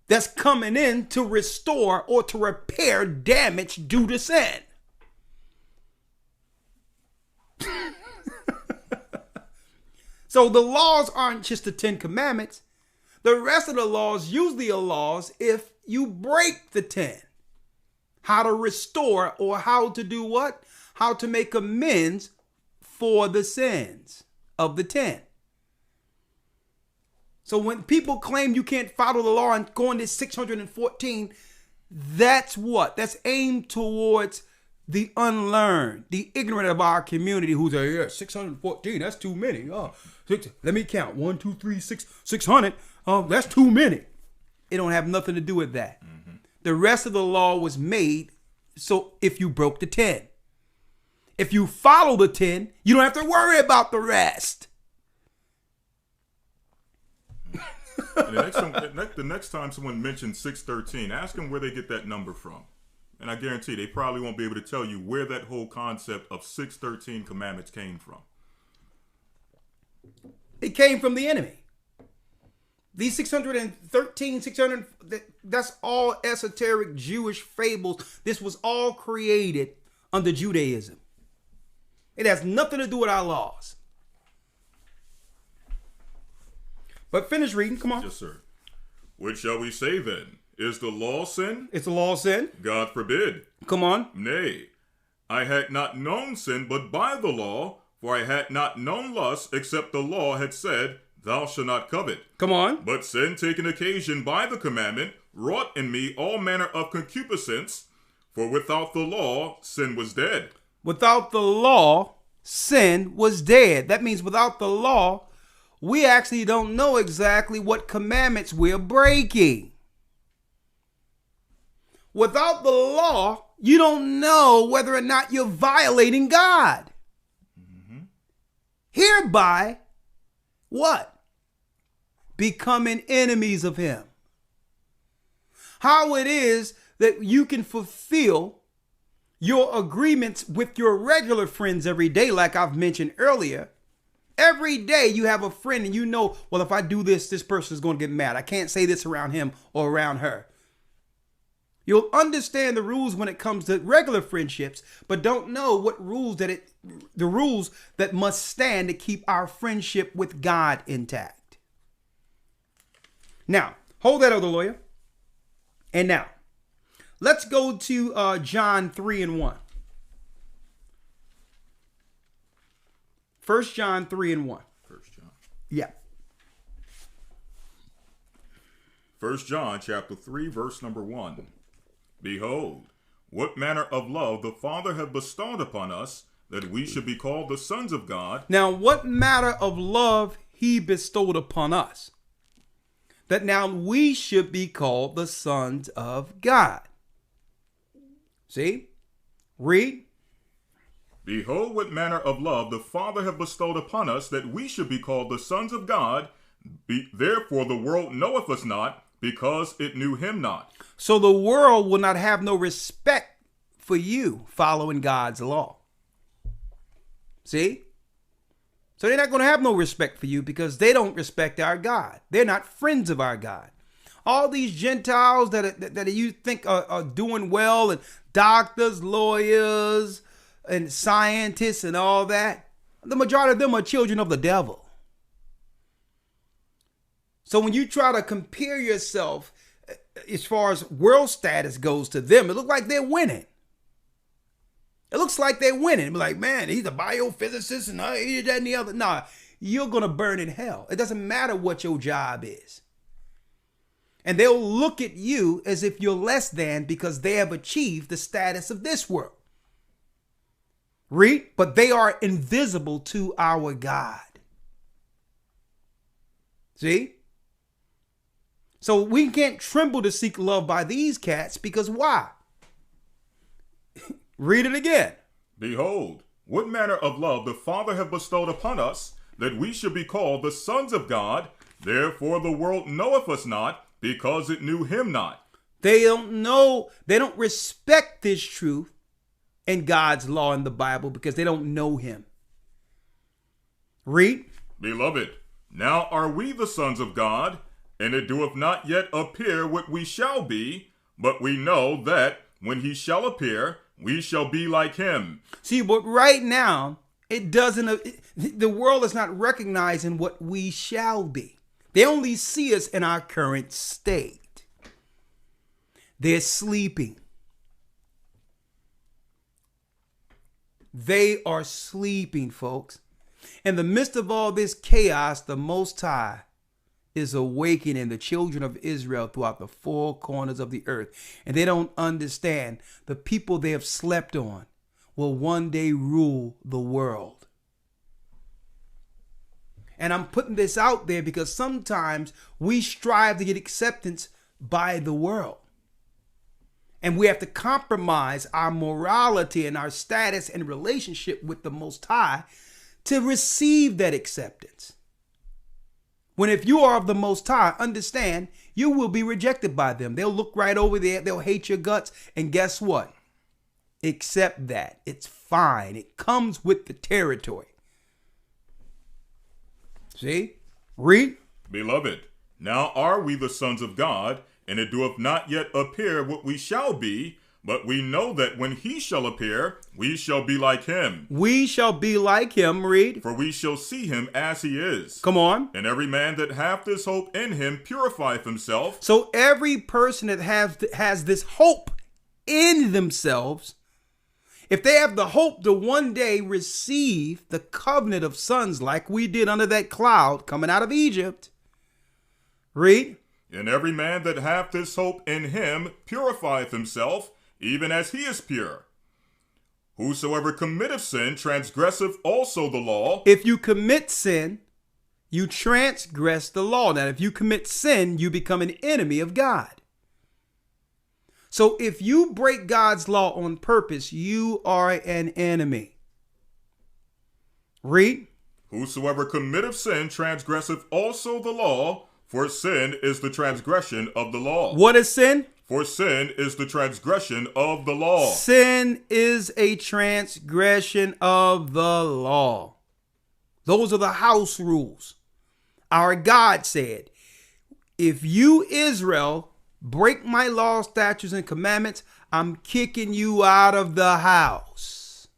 that's coming in to restore or to repair damage due to sin. So the laws aren't just the 10 commandments. The rest of the laws usually are laws if you break the 10. How to restore or how to do what? How to make amends for the sins of the 10. So when people claim you can't follow the law and go into 614, that's what? That's aimed towards the unlearned, the ignorant of our community who say, yeah, 614, that's too many. Oh, let me count. 1, 2, 3, 6, 600. Oh, that's too many. It don't have nothing to do with that. Mm-hmm. The rest of the law was made so if you broke the 10. If you follow the 10, you don't have to worry about the rest. The next time someone mentions 613, ask them where they get that number from. And I guarantee they probably won't be able to tell you where that whole concept of 613 commandments came from. It came from the enemy. These 613, 600, that's all esoteric Jewish fables. This was all created under Judaism. It has nothing to do with our laws. But finish reading, come on. Yes, sir. What shall we say then? Is the law sin? It's the law sin. God forbid. Come on. Nay, I had not known sin but by the law, for I had not known lust except the law had said, thou shalt not covet. Come on. But sin taken occasion by the commandment wrought in me all manner of concupiscence, for without the law sin was dead. Without the law, sin was dead. That means without the law, we actually don't know exactly what commandments we're breaking. Without the law, you don't know whether or not you're violating God. Mm-hmm. Hereby, what? Becoming enemies of him. How it is that you can fulfill your agreements with your regular friends every day, like I've mentioned earlier. Every day you have a friend and you know, well, if I do this, this person is going to get mad. I can't say this around him or around her. You'll understand the rules when it comes to regular friendships, but don't know what rules the rules that must stand to keep our friendship with God intact. Now, hold that other lawyer. And now, let's go to John 3:1. 1 John 3:1. 1 John. Yeah. 1 John chapter 3, verse number 1. Behold, what manner of love the Father hath bestowed upon us, that we should be called the sons of God. Now, what matter of love he bestowed upon us, that now we should be called the sons of God. See? Read. Behold, what manner of love the Father hath bestowed upon us, that we should be called the sons of God. Therefore the world knoweth us not, because it knew him not. So the world will not have no respect for you following God's law. See? So they're not going to have no respect for you because they don't respect our God. They're not friends of our God. All these Gentiles that you think are doing well, and doctors, lawyers, and scientists and all that, the majority of them are children of the devil. So when you try to compare yourself as far as world status goes to them, it looks like they're winning. It looks like they're winning. Like, man, he's a biophysicist and he that and the other. Nah, you're going to burn in hell. It doesn't matter what your job is. And they'll look at you as if you're less than because they have achieved the status of this world. Read, but they are invisible to our God. See? So we can't tremble to seek love by these cats because why? Read it again. Behold, what manner of love the Father hath bestowed upon us, that we should be called the sons of God. Therefore the world knoweth us not, because it knew him not. They don't know, they don't respect this truth in God's law in the Bible because they don't know him. Read. Beloved, now are we the sons of God, and it doeth not yet appear what we shall be, but we know that when he shall appear, we shall be like him. See, but right now, the world is not recognizing what we shall be. They only see us in our current state. They're sleeping. They are sleeping, folks. In the midst of all this chaos, the Most High is awakening the children of Israel throughout the four corners of the earth. And they don't understand the people they have slept on will one day rule the world. And I'm putting this out there because sometimes we strive to get acceptance by the world. And we have to compromise our morality and our status and relationship with the Most High to receive that acceptance. When if you are of the Most High, understand, you will be rejected by them. They'll look right over there. They'll hate your guts. And guess what? Accept that. It's fine. It comes with the territory. See? Read. Beloved, now are we the sons of God, and it doeth not yet appear what we shall be, but we know that when he shall appear, we shall be like him. We shall be like him. Read. For we shall see him as he is. Come on. And every man that hath this hope in him purifieth himself. So every person that has this hope in themselves, if they have the hope to one day receive the covenant of sons like we did under that cloud coming out of Egypt. Read. And every man that hath this hope in him purifieth himself, even as he is pure. Whosoever committeth sin transgresseth also the law. If you commit sin, you transgress the law. Now, if you commit sin, you become an enemy of God. So if you break God's law on purpose, you are an enemy. Read. Whosoever committeth sin transgresseth also the law, for sin is the transgression of the law. What is sin? For sin is the transgression of the law. Sin is a transgression of the law. Those are the house rules. Our God said, if you, Israel, break my law, statutes, and commandments, I'm kicking you out of the house.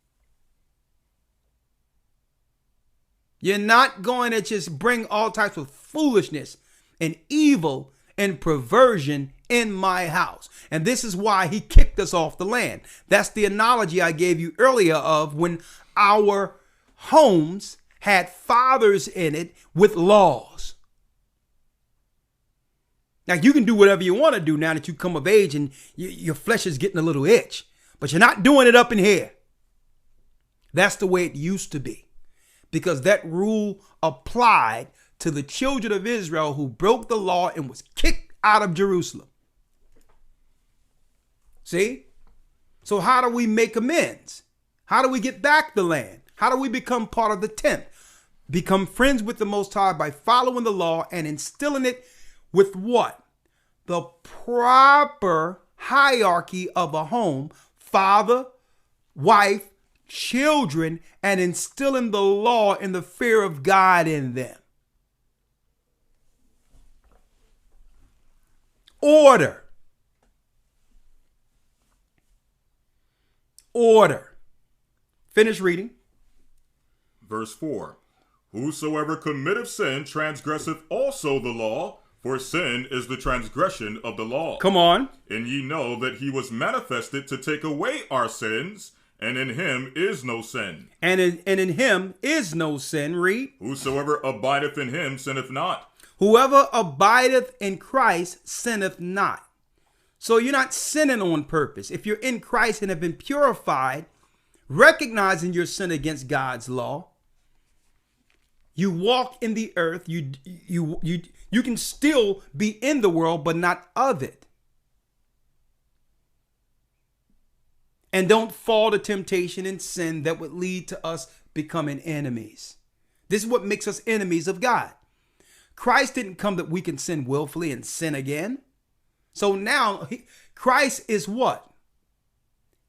You're not going to just bring all types of foolishness and evil and perversion in my house. And this is why he kicked us off the land. That's the analogy I gave you earlier of when our homes had fathers in it with laws. Now, you can do whatever you want to do now that you come of age and your flesh is getting a little itch, but you're not doing it up in here. That's the way it used to be, because that rule applied to the children of Israel who broke the law and was kicked out of Jerusalem. See? So how do we make amends? How do we get back the land? How do we become part of the tent? Become friends with the Most High by following the law and instilling it with what? The proper hierarchy of a home, father, wife, children, and instilling the law and the fear of God in them. Order. Order. Finish reading. Verse 4. Whosoever committeth sin transgresseth also the law, for sin is the transgression of the law. Come on. And ye know that he was manifested to take away our sins, and in him is no sin. And in him is no sin. Read. Whosoever abideth in him sinneth not. Whoever abideth in Christ sinneth not. So you're not sinning on purpose. If you're in Christ and have been purified, recognizing your sin against God's law, you walk in the earth. You can still be in the world, but not of it. And don't fall to temptation and sin that would lead to us becoming enemies. This is what makes us enemies of God. Christ didn't come that we can sin willfully and sin again. So now Christ is what?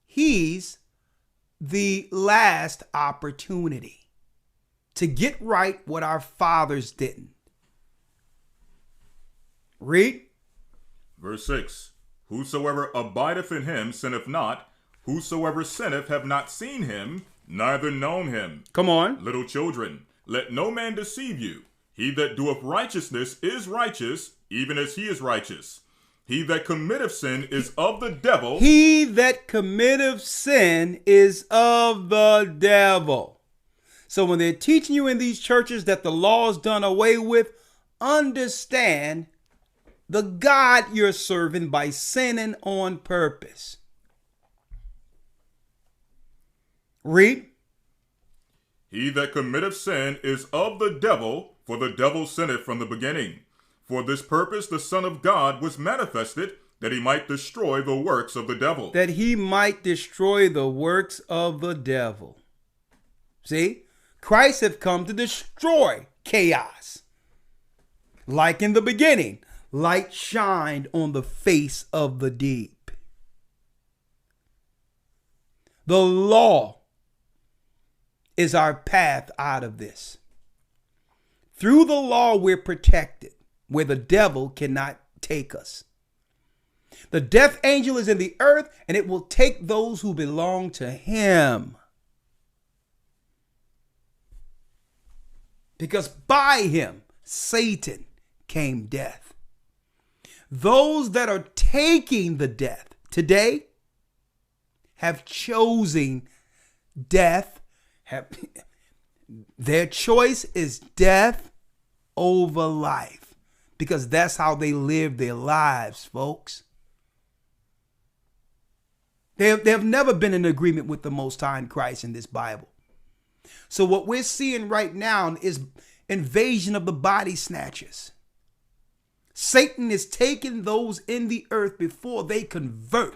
He's the last opportunity to get right what our fathers didn't. Read. Verse 6. Whosoever abideth in him sinneth not. Whosoever sinneth have not seen him, neither known him. Come on. Little children, let no man deceive you. He that doeth righteousness is righteous, even as he is righteous. He that committeth sin is of the devil. He that committeth sin is of the devil. So when they're teaching you in these churches that the law is done away with, understand the God you're serving by sinning on purpose. Read. He that committeth sin is of the devil, for the devil sinneth from the beginning. For this purpose the Son of God was manifested, that he might destroy the works of the devil. That he might destroy the works of the devil. See? Christ have come to destroy chaos. Like in the beginning, light shined on the face of the deep. The law is our path out of this. Through the law, we're protected, where the devil cannot take us. The death angel is in the earth, and it will take those who belong to him. Because by him, Satan came death. Those that are taking the death today have chosen death. Their choice is death over life, because that's how they live their lives, folks. They have never been in agreement with the Most High in Christ in this Bible. So what we're seeing right now is invasion of the body snatchers. Satan is taking those in the earth before they convert.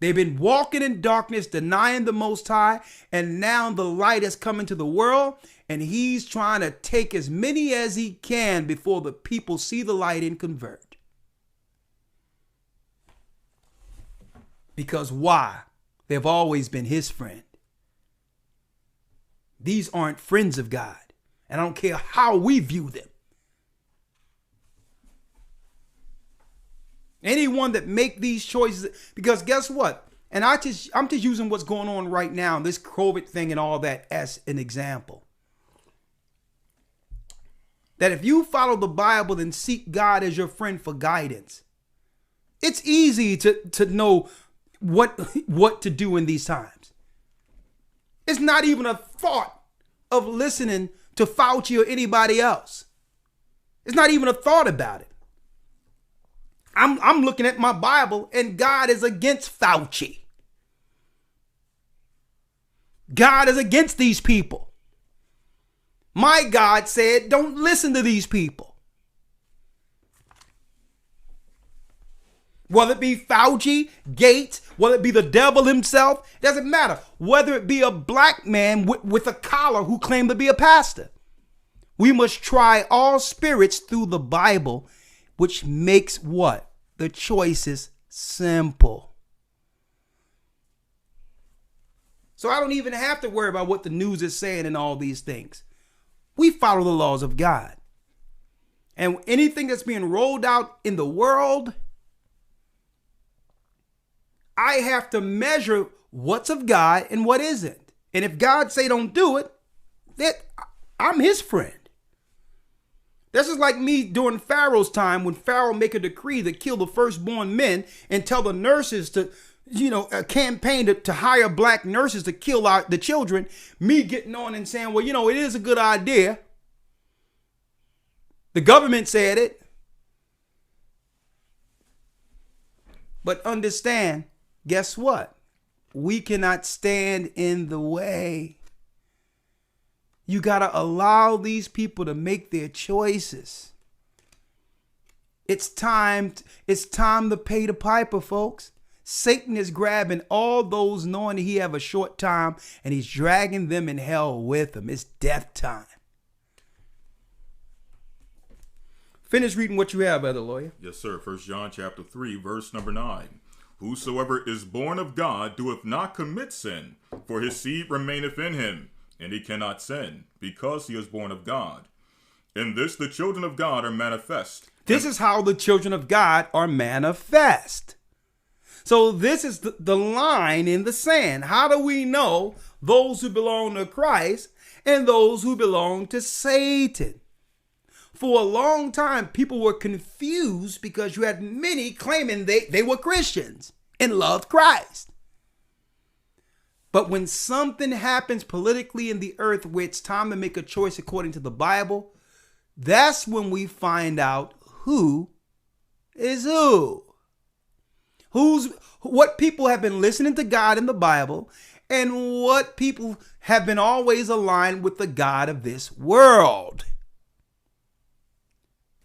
They've been walking in darkness, denying the Most High, and now the light has come into the world, and he's trying to take as many as he can before the people see the light and convert. Because why? They've always been his friend. These aren't friends of God, and I don't care how we view them. Anyone that make these choices, because guess what? And I'm just using what's going on right now, this COVID thing and all that as an example. That if you follow the Bible and seek God as your friend for guidance, it's easy to know what to do in these times. It's not even a thought of listening to Fauci or anybody else. It's not even a thought about it. I'm looking at my Bible and God is against Fauci. God is against these people. My God said, don't listen to these people. Whether it be Fauci, Gates, whether it be the devil himself, it doesn't matter. Whether it be a black man with a collar who claimed to be a pastor. We must try all spirits through the Bible, which makes what? The choices simple. So I don't even have to worry about what the news is saying and all these things. We follow the laws of God. And anything that's being rolled out in the world, I have to measure what's of God and what isn't. And if God say don't do it, that I'm his friend. This is like me during Pharaoh's time when Pharaoh make a decree to kill the firstborn men and tell the nurses to, a campaign to hire black nurses to kill the children. Me getting on and saying, well, it is a good idea. The government said it. But understand, guess what? We cannot stand in the way. You got to allow these people to make their choices. It's time to pay the piper, folks. Satan is grabbing all those knowing he have a short time and he's dragging them in hell with him. It's death time. Finish reading what you have, Brother Lawyer. Yes, sir. 1 John chapter 3, verse number 9. Whosoever is born of God doeth not commit sin, for his seed remaineth in him, and he cannot sin, because he is born of God. In this the children of God are manifest. This is how the children of God are manifest. So this is the line in the sand. How do we know those who belong to Christ and those who belong to Satan? For a long time, people were confused because you had many claiming they were Christians and loved Christ. But when something happens politically in the earth where it's time to make a choice according to the Bible, that's when we find out who is who. What people have been listening to God in the Bible and what people have been always aligned with the God of this world.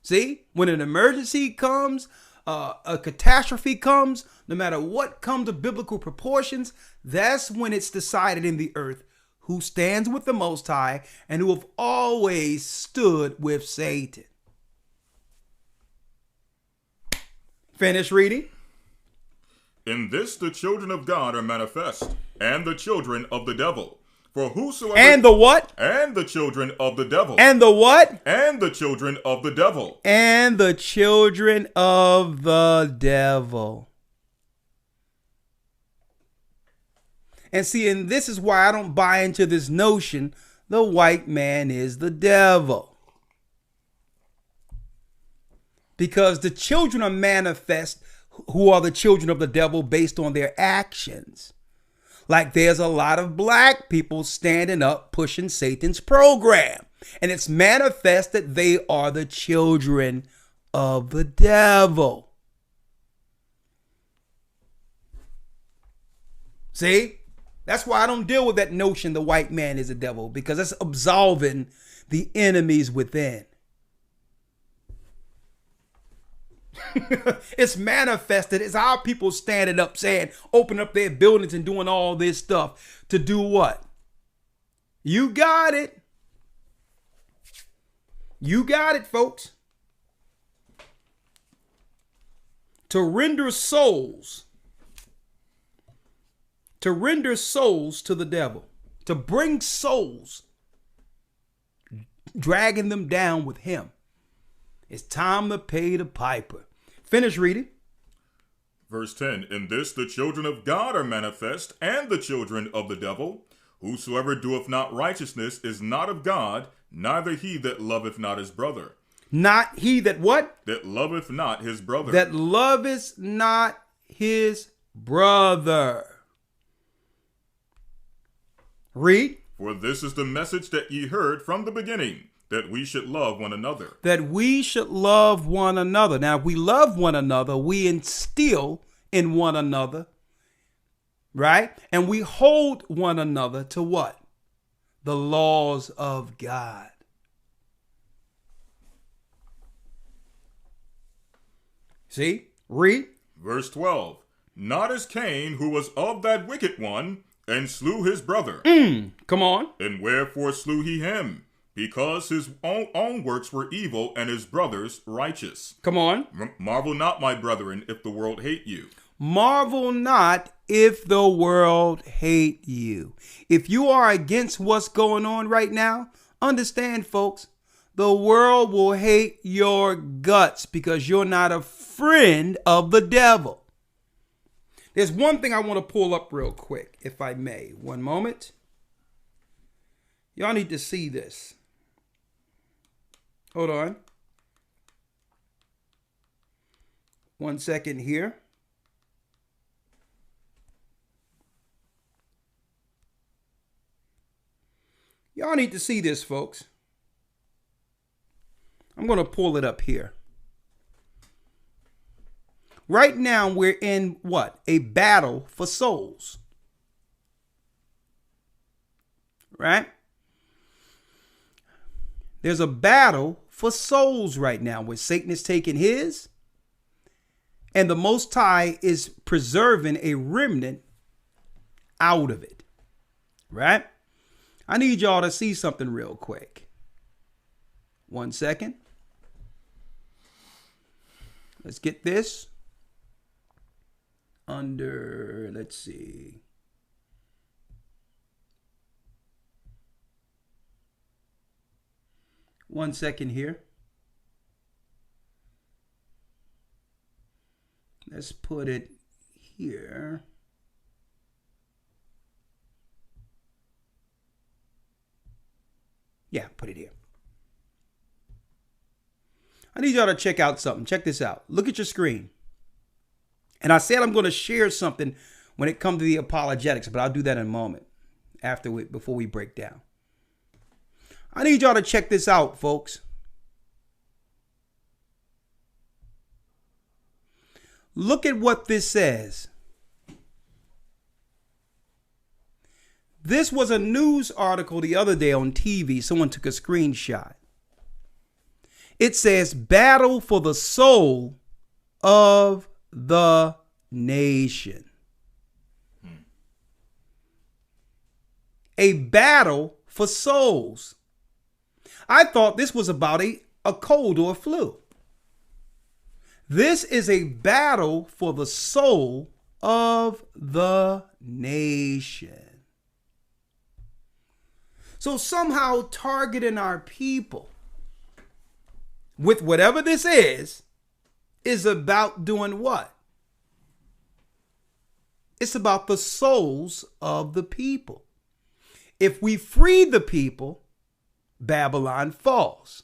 See, when an emergency comes, a catastrophe comes, no matter what comes to biblical proportions, that's when it's decided in the earth who stands with the Most High and who have always stood with Satan. Finish reading. In this the children of God are manifest, and the children of the devil. For whosoever... And the what? And the children of the devil. And the what? And the children of the devil. And the children of the devil. And see, and this is why I don't buy into this notion the white man is the devil. Because the children are manifest who are the children of the devil based on their actions. Like there's a lot of black people standing up pushing Satan's program. And it's manifest that they are the children of the devil. See? That's why I don't deal with that notion the white man is a devil, because that's absolving the enemies within. It's manifested. It's our people standing up saying, open up their buildings and doing all this stuff to do what? You got it. You got it, folks. To render souls to the devil, to bring souls, dragging them down with him. It's time to pay the piper. Finish reading. Verse 10, in this the children of God are manifest, and the children of the devil. Whosoever doeth not righteousness is not of God, neither he that loveth not his brother. Not he that what? That loveth not his brother. That loveth not his brother. Read. For this is the message that ye heard from the beginning, that we should love one another. That we should love one another. Now, if we love one another, we instill in one another, right? And we hold one another to what? The laws of God. See? Read. Verse 12. Not as Cain, who was of that wicked one, and slew his brother. Come on. And wherefore slew he him? Because his own works were evil, and his brother's righteous. Come on. Marvel not, my brethren, if the world hate you. Marvel not if the world hate you. If you are against what's going on right now, understand, folks, the world will hate your guts because you're not a friend of the devil. There's one thing I want to pull up real quick, if I may. One moment. Y'all need to see this. Hold on. 1 second here. Y'all need to see this, folks. I'm going to pull it up here. Right now, we're in what? A battle for souls. Right? There's a battle for souls right now where Satan is taking his, and the Most High is preserving a remnant out of it. Right? I need y'all to see something real quick. 1 second. Let's get this under, let's see. One second here. Let's put it here. Yeah, put it here. I need y'all to check out something. Check this out. Look at your screen. And I said I'm going to share something when it comes to the apologetics, but I'll do that in a moment before we break down. I need y'all to check this out, folks. Look at what this says. This was a news article the other day on TV. Someone took a screenshot. It says, battle for the soul of the nation. A battle for souls. I thought this was about a cold or a flu. This is a battle for the soul of the nation. So somehow targeting our people with whatever this is about doing what? It's about the souls of the people. If we free the people, Babylon falls.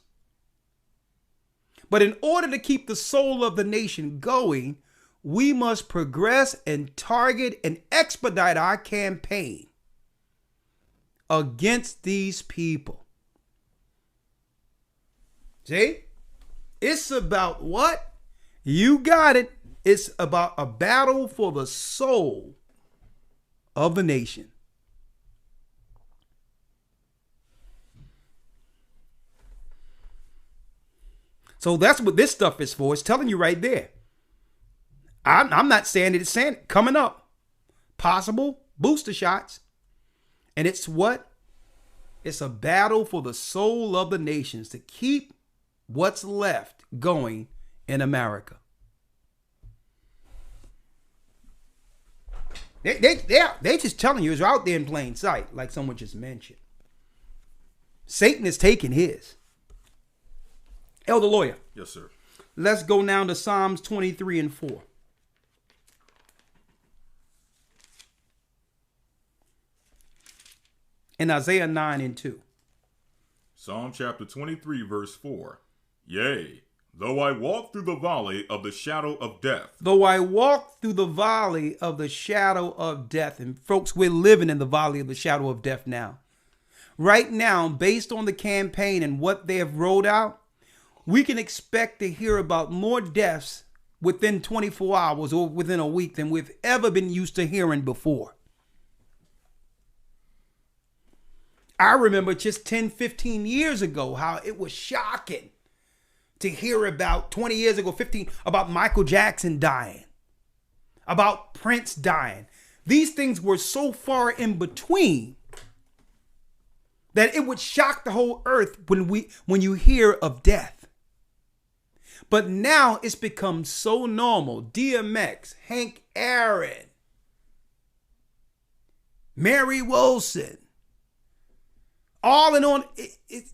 But in order to keep the soul of the nation going, we must progress and target and expedite our campaign against these people. See? It's about what? You got it. It's about a battle for the soul of the nation. So that's what this stuff is for. It's telling you right there. I'm not saying it, it's saying it. Coming up. Possible booster shots. And it's what? It's a battle for the soul of the nations to keep what's left going in America. They just telling you it's out there in plain sight, like someone just mentioned. Satan is taking his. Elder Lawyer. Yes, sir. Let's go now to Psalms 23 and 4. And Isaiah 9 and 2. Psalm chapter 23, verse 4. Yea, though I walk through the valley of the shadow of death. Though I walk through the valley of the shadow of death. And folks, we're living in the valley of the shadow of death now. Right now, based on the campaign and what they have rolled out, we can expect to hear about more deaths within 24 hours or within a week than we've ever been used to hearing before. I remember just 10, 15 years ago how it was shocking to hear about 20 years ago, 15, about Michael Jackson dying, about Prince dying. These things were so far in between that it would shock the whole earth when you hear of death. But now it's become so normal. DMX, Hank Aaron, Mary Wilson, all in on.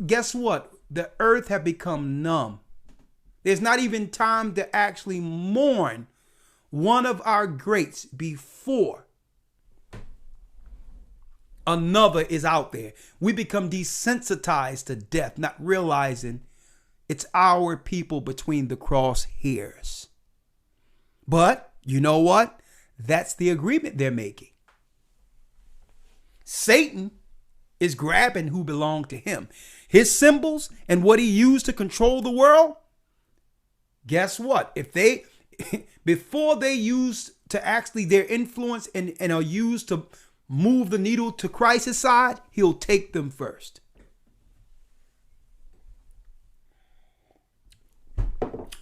Guess what? The earth have become numb. There's not even time to actually mourn one of our greats before another is out there. We become desensitized to death, not realizing it's our people between the crosshairs. But you know what? That's the agreement they're making. Satan is grabbing who belong to him. His symbols and what he used to control the world. Guess what? If they, before they use to actually their influence and are used to move the needle to Christ's side, he'll take them first.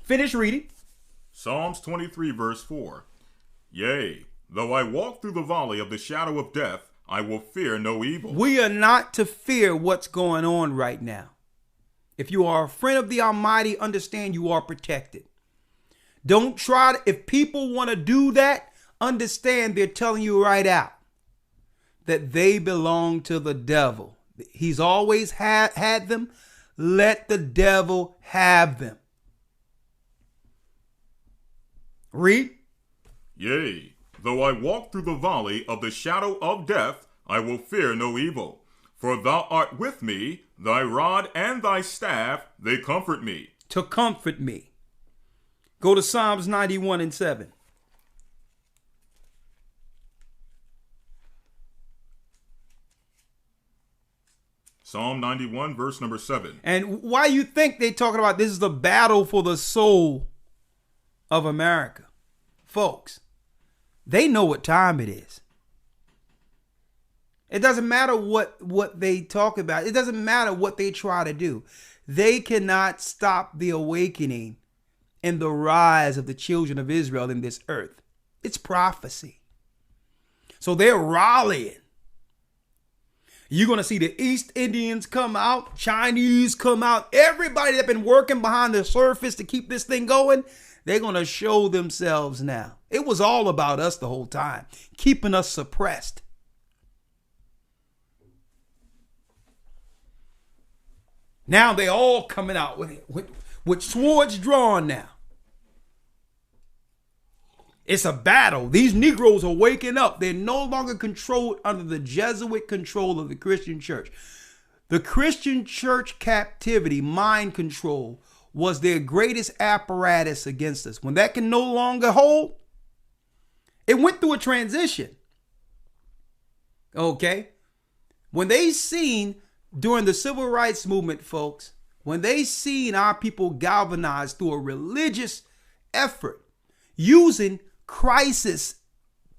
Finish reading. Psalms 23, verse 4. Yea, though I walk through the valley of the shadow of death, I will fear no evil. We are not to fear what's going on right now. If you are a friend of the Almighty, understand you are protected. Don't try to, if people want to do that, understand they're telling you right out that they belong to the devil. He's always had them. Let the devil have them. Read. Yea, though I walk through the valley of the shadow of death, I will fear no evil. For thou art with me, thy rod and thy staff, they comfort me. To comfort me. Go to Psalms 91 and 7. Psalm 91, verse number 7. And why you think they talking about this is the battle for the soul of America? Folks, they know what time it is. It doesn't matter what they talk about. It doesn't matter what they try to do. They cannot stop the awakening and the rise of the children of Israel in this earth. It's prophecy. So they're rallying. You're going to see the East Indians come out, Chinese come out, everybody that's been working behind the surface to keep this thing going, they're going to show themselves now. It was all about us the whole time, keeping us suppressed. Now they all coming out with swords drawn now. It's a battle. These Negroes are waking up. They're no longer controlled under the Jesuit control of the Christian church. The Christian church captivity, mind control, was their greatest apparatus against us. When that can no longer hold, it went through a transition. Okay? When they seen during the civil rights movement, folks, when they seen our people galvanized through a religious effort using crisis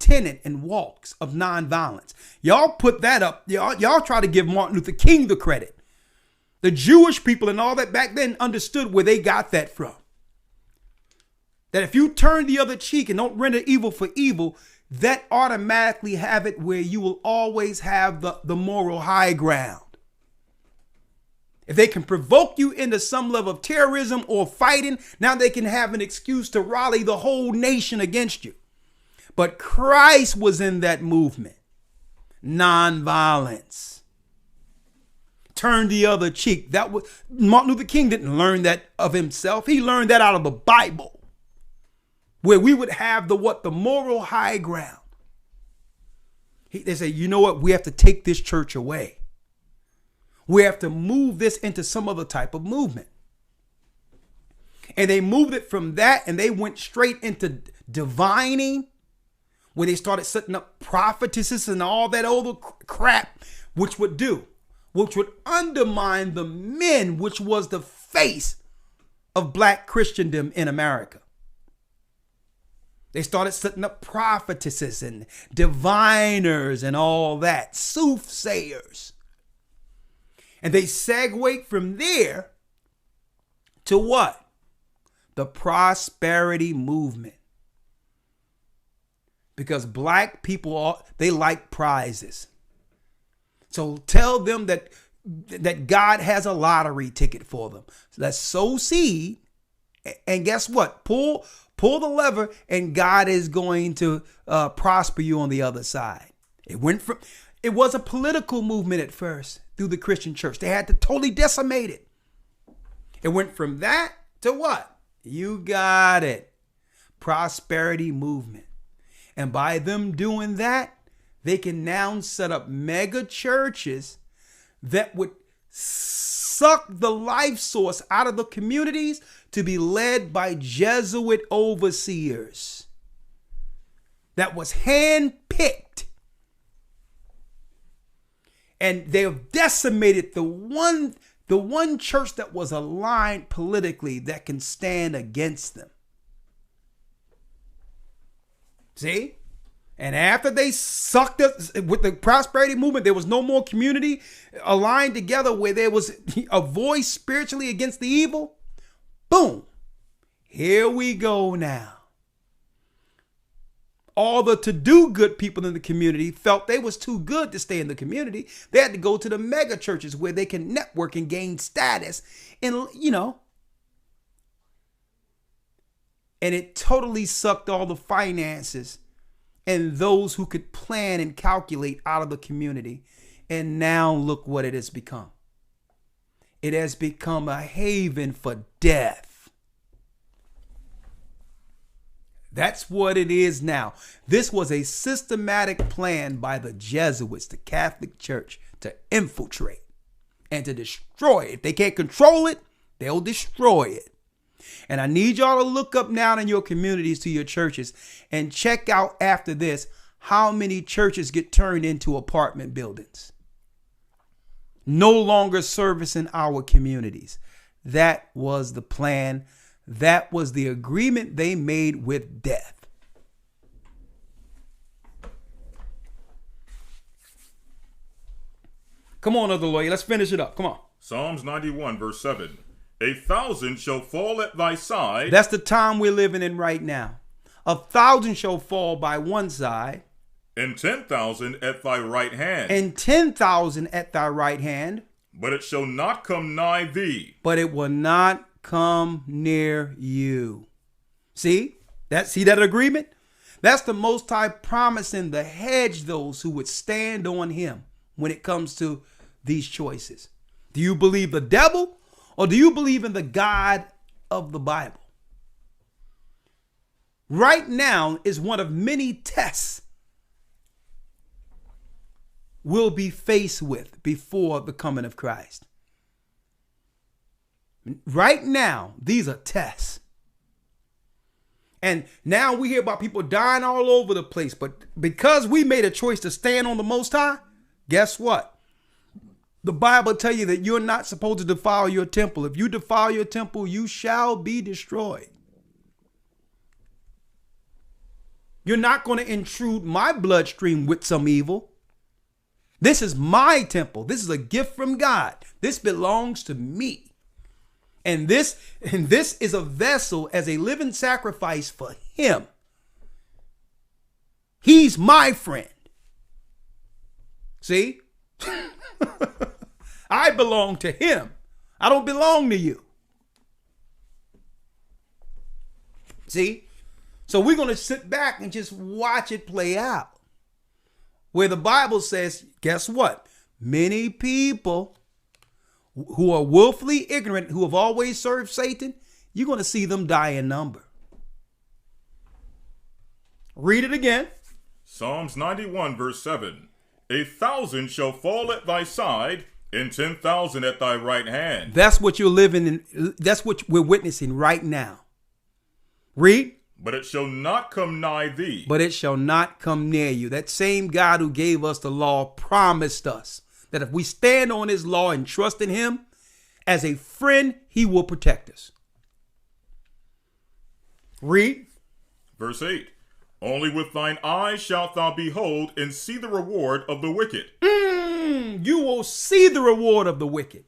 tenet and walks of nonviolence. Y'all put that up. Y'all try to give Martin Luther King the credit. The Jewish people and all that back then understood where they got that from. That if you turn the other cheek and don't render evil for evil, that automatically have it where you will always have the moral high ground. If they can provoke you into some level of terrorism or fighting, now they can have an excuse to rally the whole nation against you. But Christ was in that movement. Nonviolence. Turn the other cheek. That was Martin Luther King didn't learn that of himself. He learned that out of the Bible, where we would have the moral high ground. They say, you know what? We have to take this church away. We have to move this into some other type of movement. And they moved it from that and they went straight into divining, where they started setting up prophetesses and all that other crap, which would undermine the men, which was the face of black Christendom in America. They started setting up prophetesses and diviners and all that, soothsayers. And they segued from there to what? The prosperity movement. Because black people, they like prizes. So tell them that God has a lottery ticket for them. So let's sow seed. And guess what? Pull the lever and God is going to prosper you on the other side. It was a political movement at first through the Christian church. They had to totally decimate it. It went from that to what? You got it. Prosperity movement. And by them doing that, they can now set up mega churches that would suck the life source out of the communities to be led by Jesuit overseers that was handpicked. And they have decimated the one church that was aligned politically that can stand against them. See? And after they sucked us with the prosperity movement, there was no more community aligned together where there was a voice spiritually against the evil. Boom. Here we go now. All the to-do good people in the community felt they was too good to stay in the community. They had to go to the mega churches where they can network and gain status. And, and it totally sucked all the finances and those who could plan and calculate out of the community. And now look what it has become. It has become a haven for death. That's what it is now. This was a systematic plan by the Jesuits, the Catholic Church, to infiltrate and to destroy it. If they can't control it, they'll destroy it. And I need y'all to look up now in your communities to your churches and check out after this how many churches get turned into apartment buildings. No longer servicing our communities. That was the plan. That was the agreement they made with death. Come on, other lawyer. Let's finish it up. Come on. Psalms 91, verse 7. 1,000 shall fall at thy side. That's the time we're living in right now. 1,000 shall fall by one side. And 10,000 at thy right hand. And 10,000 at thy right hand. But it shall not come nigh thee. But it will not come near you. See that agreement? That's the Most High promising to hedge those who would stand on him when it comes to these choices. Do you believe the devil or do you believe in the God of the Bible? Right now is one of many tests we'll be faced with before the coming of Christ. Right now, these are tests. And now we hear about people dying all over the place. But because we made a choice to stand on the Most High, guess what? The Bible tells you that you're not supposed to defile your temple. If you defile your temple, you shall be destroyed. You're not going to intrude my bloodstream with some evil. This is my temple. This is a gift from God. This belongs to me. And this is a vessel as a living sacrifice for him. He's my friend. See? I belong to him. I don't belong to you. See? So we're going to sit back and just watch it play out. Where the Bible says, guess what? Many people who are willfully ignorant, who have always served Satan, you're going to see them die in number. Read it again. Psalms 91 verse 7. 1,000 shall fall at thy side, and 10,000 at thy right hand. That's what you're living in. That's what we're witnessing right now. Read. But it shall not come nigh thee. But it shall not come near you. That same God who gave us the law promised us that if we stand on his law and trust in him as a friend, he will protect us. Read. Verse 8. Only with thine eyes shalt thou behold and see the reward of the wicked. You will see the reward of the wicked.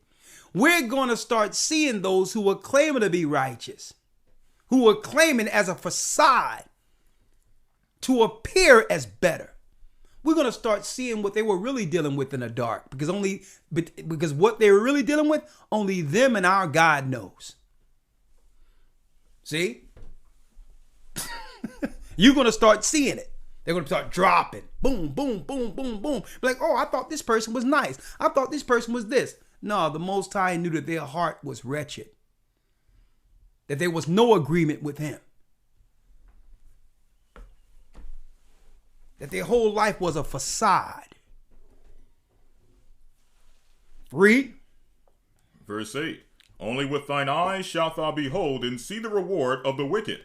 We're going to start seeing those who are claiming to be righteous, who are claiming as a facade to appear as better. We're going to start seeing what they were really dealing with in the dark, because what they were really dealing with, only them and our God knows. See? You're going to start seeing it. They're going to start dropping. Boom, boom, boom, boom, boom. Like, oh, I thought this person was nice. I thought this person was this. No, the Most High knew that their heart was wretched, that there was no agreement with him, that their whole life was a facade. Read. Verse 8. Only with thine eyes shalt thou behold and see the reward of the wicked,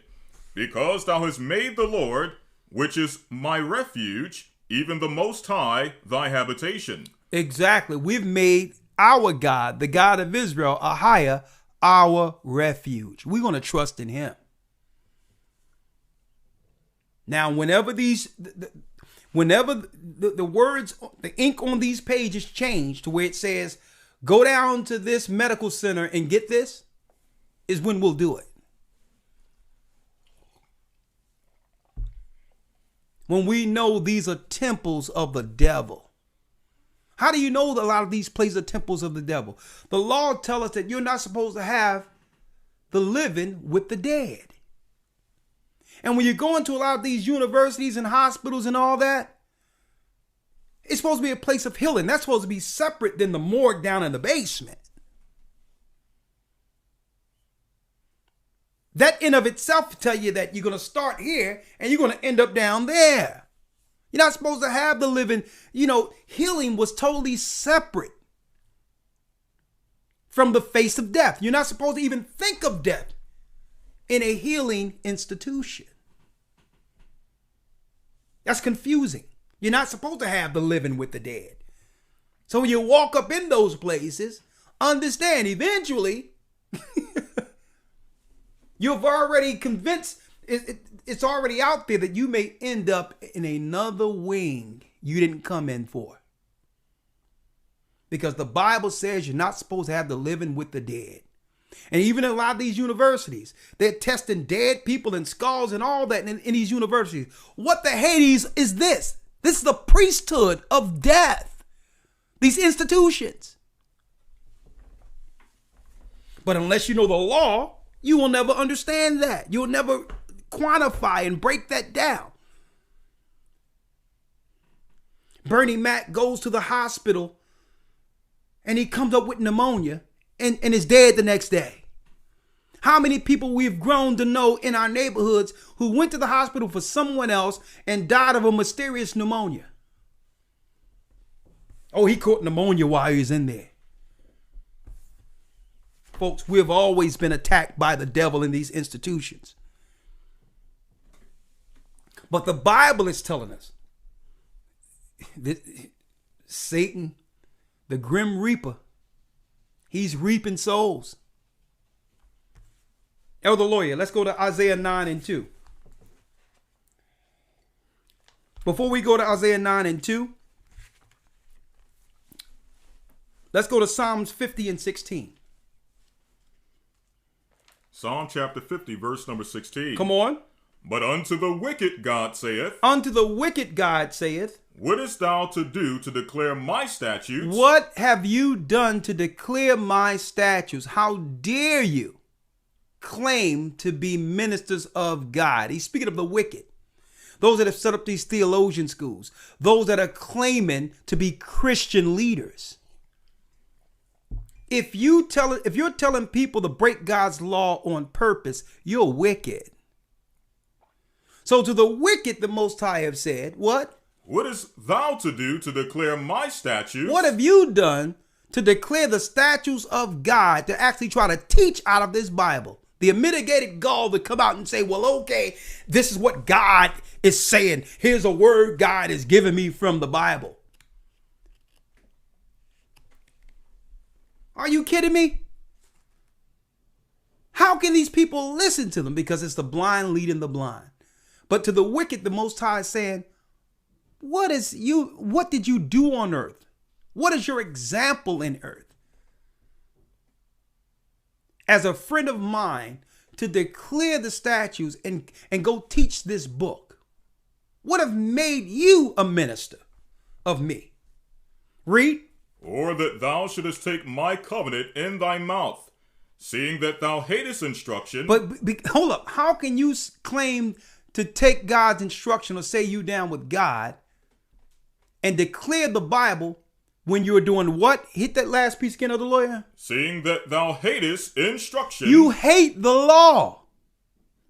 because thou hast made the Lord, which is my refuge, even the Most High, thy habitation. Exactly. We've made our God, the God of Israel, AHAYAH, our refuge. We're going to trust in him. Now, whenever the words, the ink on these pages change to where it says, go down to this medical center and get this, is when we'll do it. When we know these are temples of the devil. How do you know that a lot of these places are temples of the devil? The law tells us that you're not supposed to have the living with the dead. And when you go into a lot of these universities and hospitals and all that, it's supposed to be a place of healing. That's supposed to be separate than the morgue down in the basement. That in of itself tell you that you're going to start here and you're going to end up down there. You're not supposed to have the living, healing was totally separate from the face of death. You're not supposed to even think of death in a healing institution. That's confusing. You're not supposed to have the living with the dead. So when you walk up in those places, understand eventually you've already convinced, it's already out there that you may end up in another wing you didn't come in for. Because the Bible says you're not supposed to have the living with the dead. And even in a lot of these universities, they're testing dead people and skulls and all that in these universities. What the Hades is this? This is the priesthood of death. These institutions. But unless you know the law, you will never understand that. You'll never quantify and break that down. Bernie Mac goes to the hospital and he comes up with pneumonia and is dead the next day. How many people we've grown to know in our neighborhoods who went to the hospital for someone else and died of a mysterious pneumonia? Oh, he caught pneumonia while he was in there. Folks, we've always been attacked by the devil in these institutions. But the Bible is telling us that Satan, the grim reaper, he's reaping souls. Elder Lawyer, let's go to Isaiah 9 and 2. Before we go to Isaiah 9 and 2, let's go to Psalms 50 and 16. Psalm chapter 50, verse number 16. Come on. But unto the wicked God saith, Unto the wicked God saith, what hast thou to do to declare my statutes? what have you done to declare my statutes? How dare you claim to be ministers of God? He's speaking of the wicked. Those that have set up these theologian schools. Those that are claiming to be Christian leaders. If you're telling people to break God's law on purpose, you're wicked. So to the wicked, the Most High have said, what? What hast thou to do to declare my statutes? What have you done to declare the statutes of God, to actually try to teach out of this Bible? The unmitigated gall to come out and say, well, okay, this is what God is saying. Here's a word God is giving me from the Bible. Are you kidding me? How can these people listen to them? Because it's the blind leading the blind. But to the wicked, the Most High is saying, what did you do on earth? What is your example in earth? As a friend of mine, to declare the statutes and go teach this book, what have made you a minister of me? Read. Or that thou shouldest take my covenant in thy mouth, seeing that thou hatest instruction. But hold up. How can you claim to take God's instruction or say you down with God and declare the Bible when you're doing what? Hit that last piece again of the lawyer. Seeing that thou hatest instruction. You hate the law.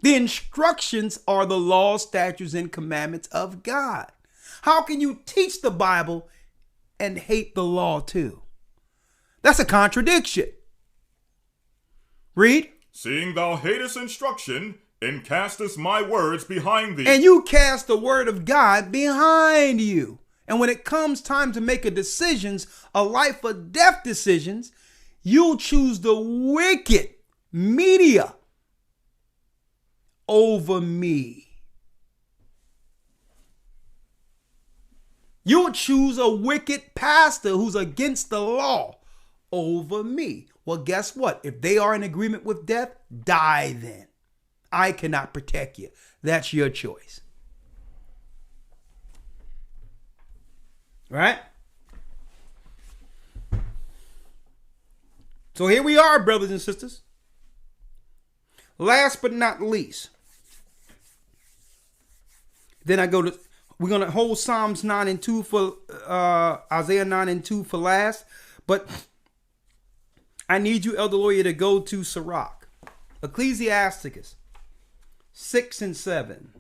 The instructions are the laws, statutes, and commandments of God. How can you teach the Bible and hate the law too? That's a contradiction. Read. Seeing thou hatest instruction, and castest my words behind thee. And you cast the word of God behind you. And when it comes time to make a life or death decisions, you'll choose the wicked media over me. You'll choose a wicked pastor who's against the law over me. Well, guess what? If they are in agreement with death, die then. I cannot protect you. That's your choice. Right? So here we are, brothers and sisters. Last but not least, then we're going to hold Psalms 9 and 2 for Isaiah 9 and 2 for last. But I need you, Elder Lawyer, to go to Sirach, Ecclesiasticus 6 and 7.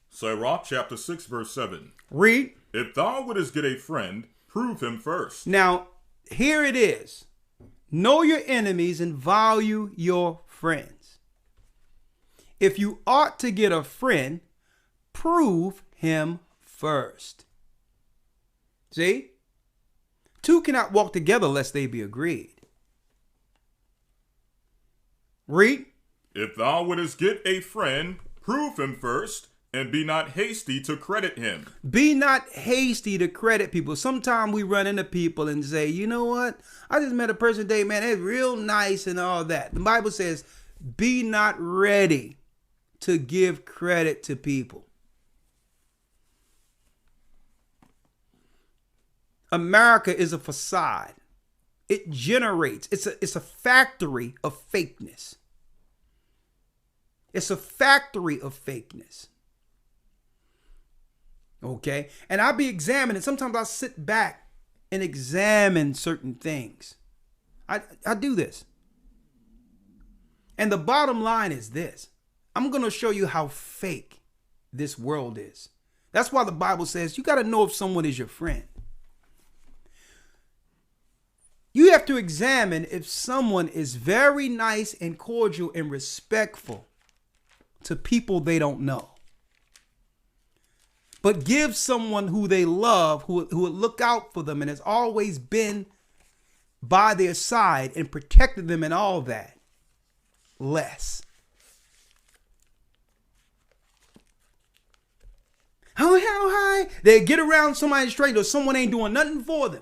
Sirach chapter 6 verse 7. Read. If thou wouldest get a friend, prove him first. Now, here it is. Know your enemies and value your friends. If you ought to get a friend, prove him first. See? Two cannot walk together lest they be agreed. Read. If thou wouldest get a friend, prove him first, and be not hasty to credit him. Be not hasty to credit people. Sometimes we run into people and say, you know what? I just met a person today, man, they're real nice and all that. The Bible says, be not ready to give credit to people. America is a facade. It generates, it's a factory of fakeness. It's a factory of fakeness. Okay? And I'll be examining. Sometimes I'll sit back and examine certain things. I do this. And the bottom line is this. I'm going to show you how fake this world is. That's why the Bible says you got to know if someone is your friend. You have to examine if someone is very nice and cordial and respectful to people they don't know. But give someone who they love, who will look out for them and has always been by their side and protected them and all that, less. How high? They get around somebody straight or someone ain't doing nothing for them.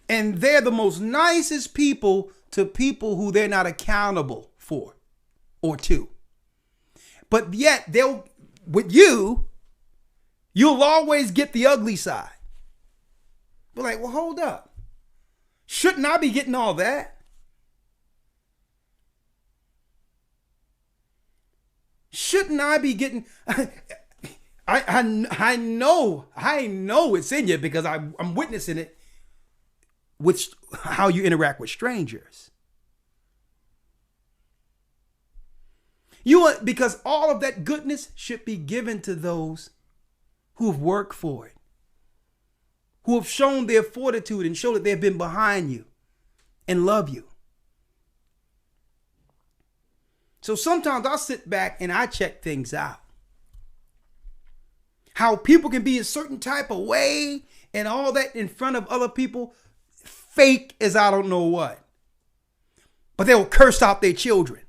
And they're the most nicest people to people who they're not accountable for or to. But yet with you'll always get the ugly side. But like, well, hold up. Shouldn't I be getting all that? Shouldn't I be getting... I know it's in you because I'm witnessing it with how you interact with strangers. Because all of that goodness should be given to those who have worked for it, who have shown their fortitude and show that they've been behind you and love you. So sometimes I'll sit back and I check things out. How people can be a certain type of way and all that in front of other people, fake as I don't know what. But they'll curse out their children.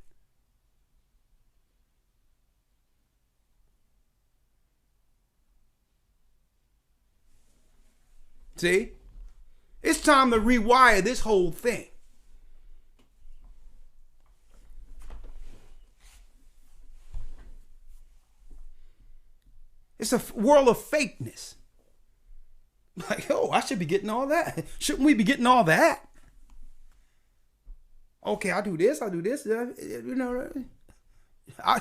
See? It's time to rewire this whole thing. It's a world of fakeness. Like, oh, I should be getting all that. Shouldn't we be getting all that? Okay, I do this. You know,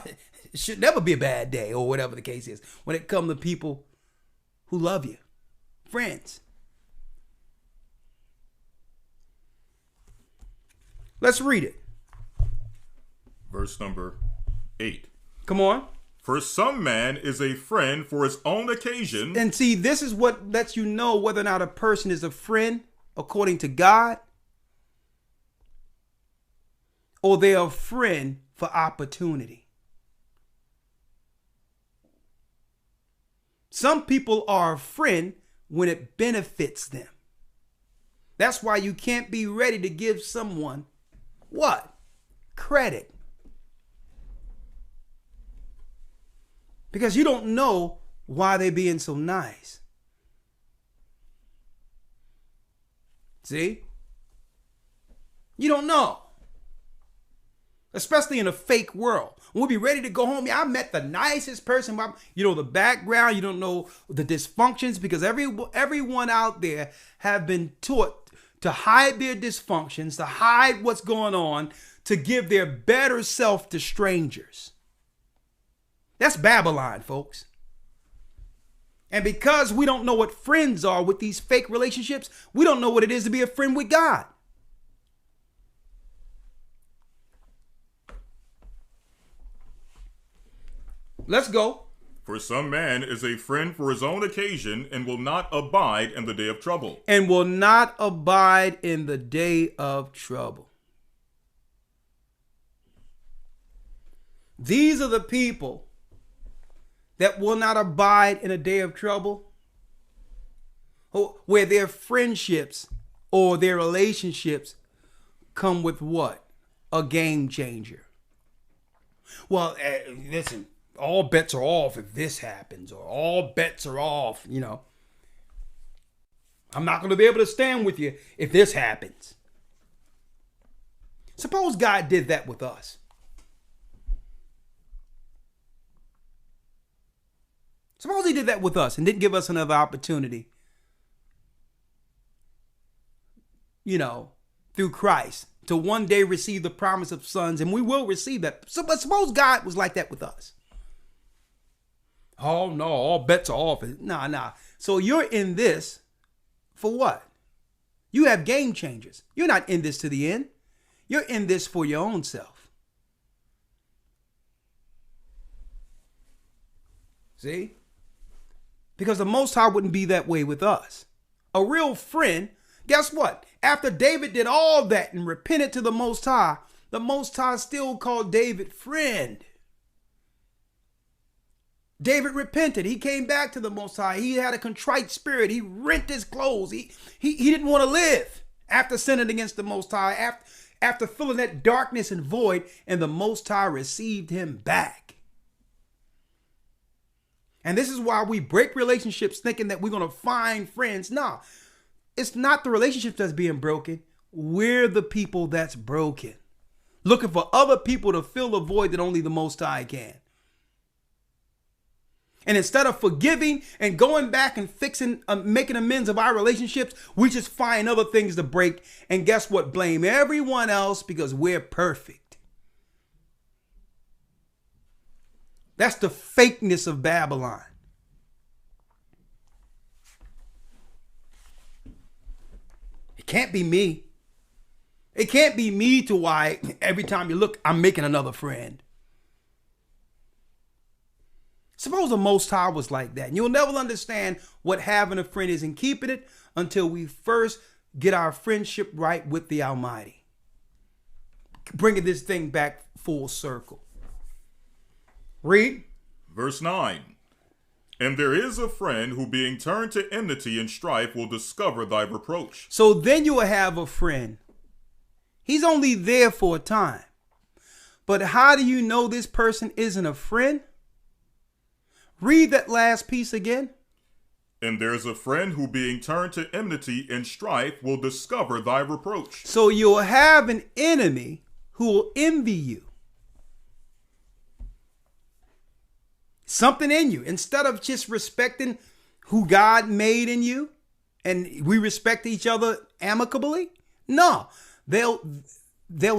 it should never be a bad day or whatever the case is when it comes to people who love you. Friends. Let's read it. Verse number 8. Come on. For some man is a friend for his own occasion. And see, this is what lets you know whether or not a person is a friend according to God, or they're a friend for opportunity. Some people are a friend when it benefits them. That's why you can't be ready to give someone what? Credit. Because you don't know why they're being so nice. See? You don't know. Especially in a fake world. We'll be ready to go home. Yeah, I met the nicest person. You know the background. You don't know the dysfunctions because everyone out there have been taught to hide their dysfunctions, to hide what's going on, to give their better self to strangers. That's Babylon, folks. And because we don't know what friends are with these fake relationships, we don't know what it is to be a friend with God. Let's go. For some man is a friend for his own occasion and will not abide in the day of trouble. And will not abide in the day of trouble. These are the people that will not abide in a day of trouble, where their friendships or their relationships come with what? A game changer. Well, listen, all bets are off if this happens, or all bets are off, you know. I'm not going to be able to stand with you if this happens. Suppose God did that with us. Suppose he did that with us and didn't give us another opportunity, you know, through Christ to one day receive the promise of sons, and we will receive that. But suppose God was like that with us. Oh, no, all bets are off. Nah. So you're in this for what? You have game changers. You're not in this to the end. You're in this for your own self. See? Because the Most High wouldn't be that way with us. A real friend, guess what? After David did all that and repented to the Most High still called David friend. David repented. He came back to the Most High. He had a contrite spirit. He rent his clothes. He didn't want to live after sinning against the Most High, after feeling that darkness and void, and the Most High received him back. And this is why we break relationships thinking that we're going to find friends. No, it's not the relationship that's being broken. We're the people that's broken. Looking for other people to fill the void that only the Most High can. And instead of forgiving and going back and fixing, making amends of our relationships, we just find other things to break. And guess what? Blame everyone else because we're perfect. That's the fakeness of Babylon. It can't be me. It can't be me to why every time you look, I'm making another friend. Suppose the Most High was like that. And you'll never understand what having a friend is and keeping it until we first get our friendship right with the Almighty. Bringing this thing back full circle. Read. Verse 9. And there is a friend who being turned to enmity and strife will discover thy reproach. So then you will have a friend. He's only there for a time. But how do you know this person isn't a friend? Read that last piece again. And there's a friend who being turned to enmity and strife will discover thy reproach. So you'll have an enemy who will envy you. Something in you. Instead of just respecting who God made in you and we respect each other amicably. No, they'll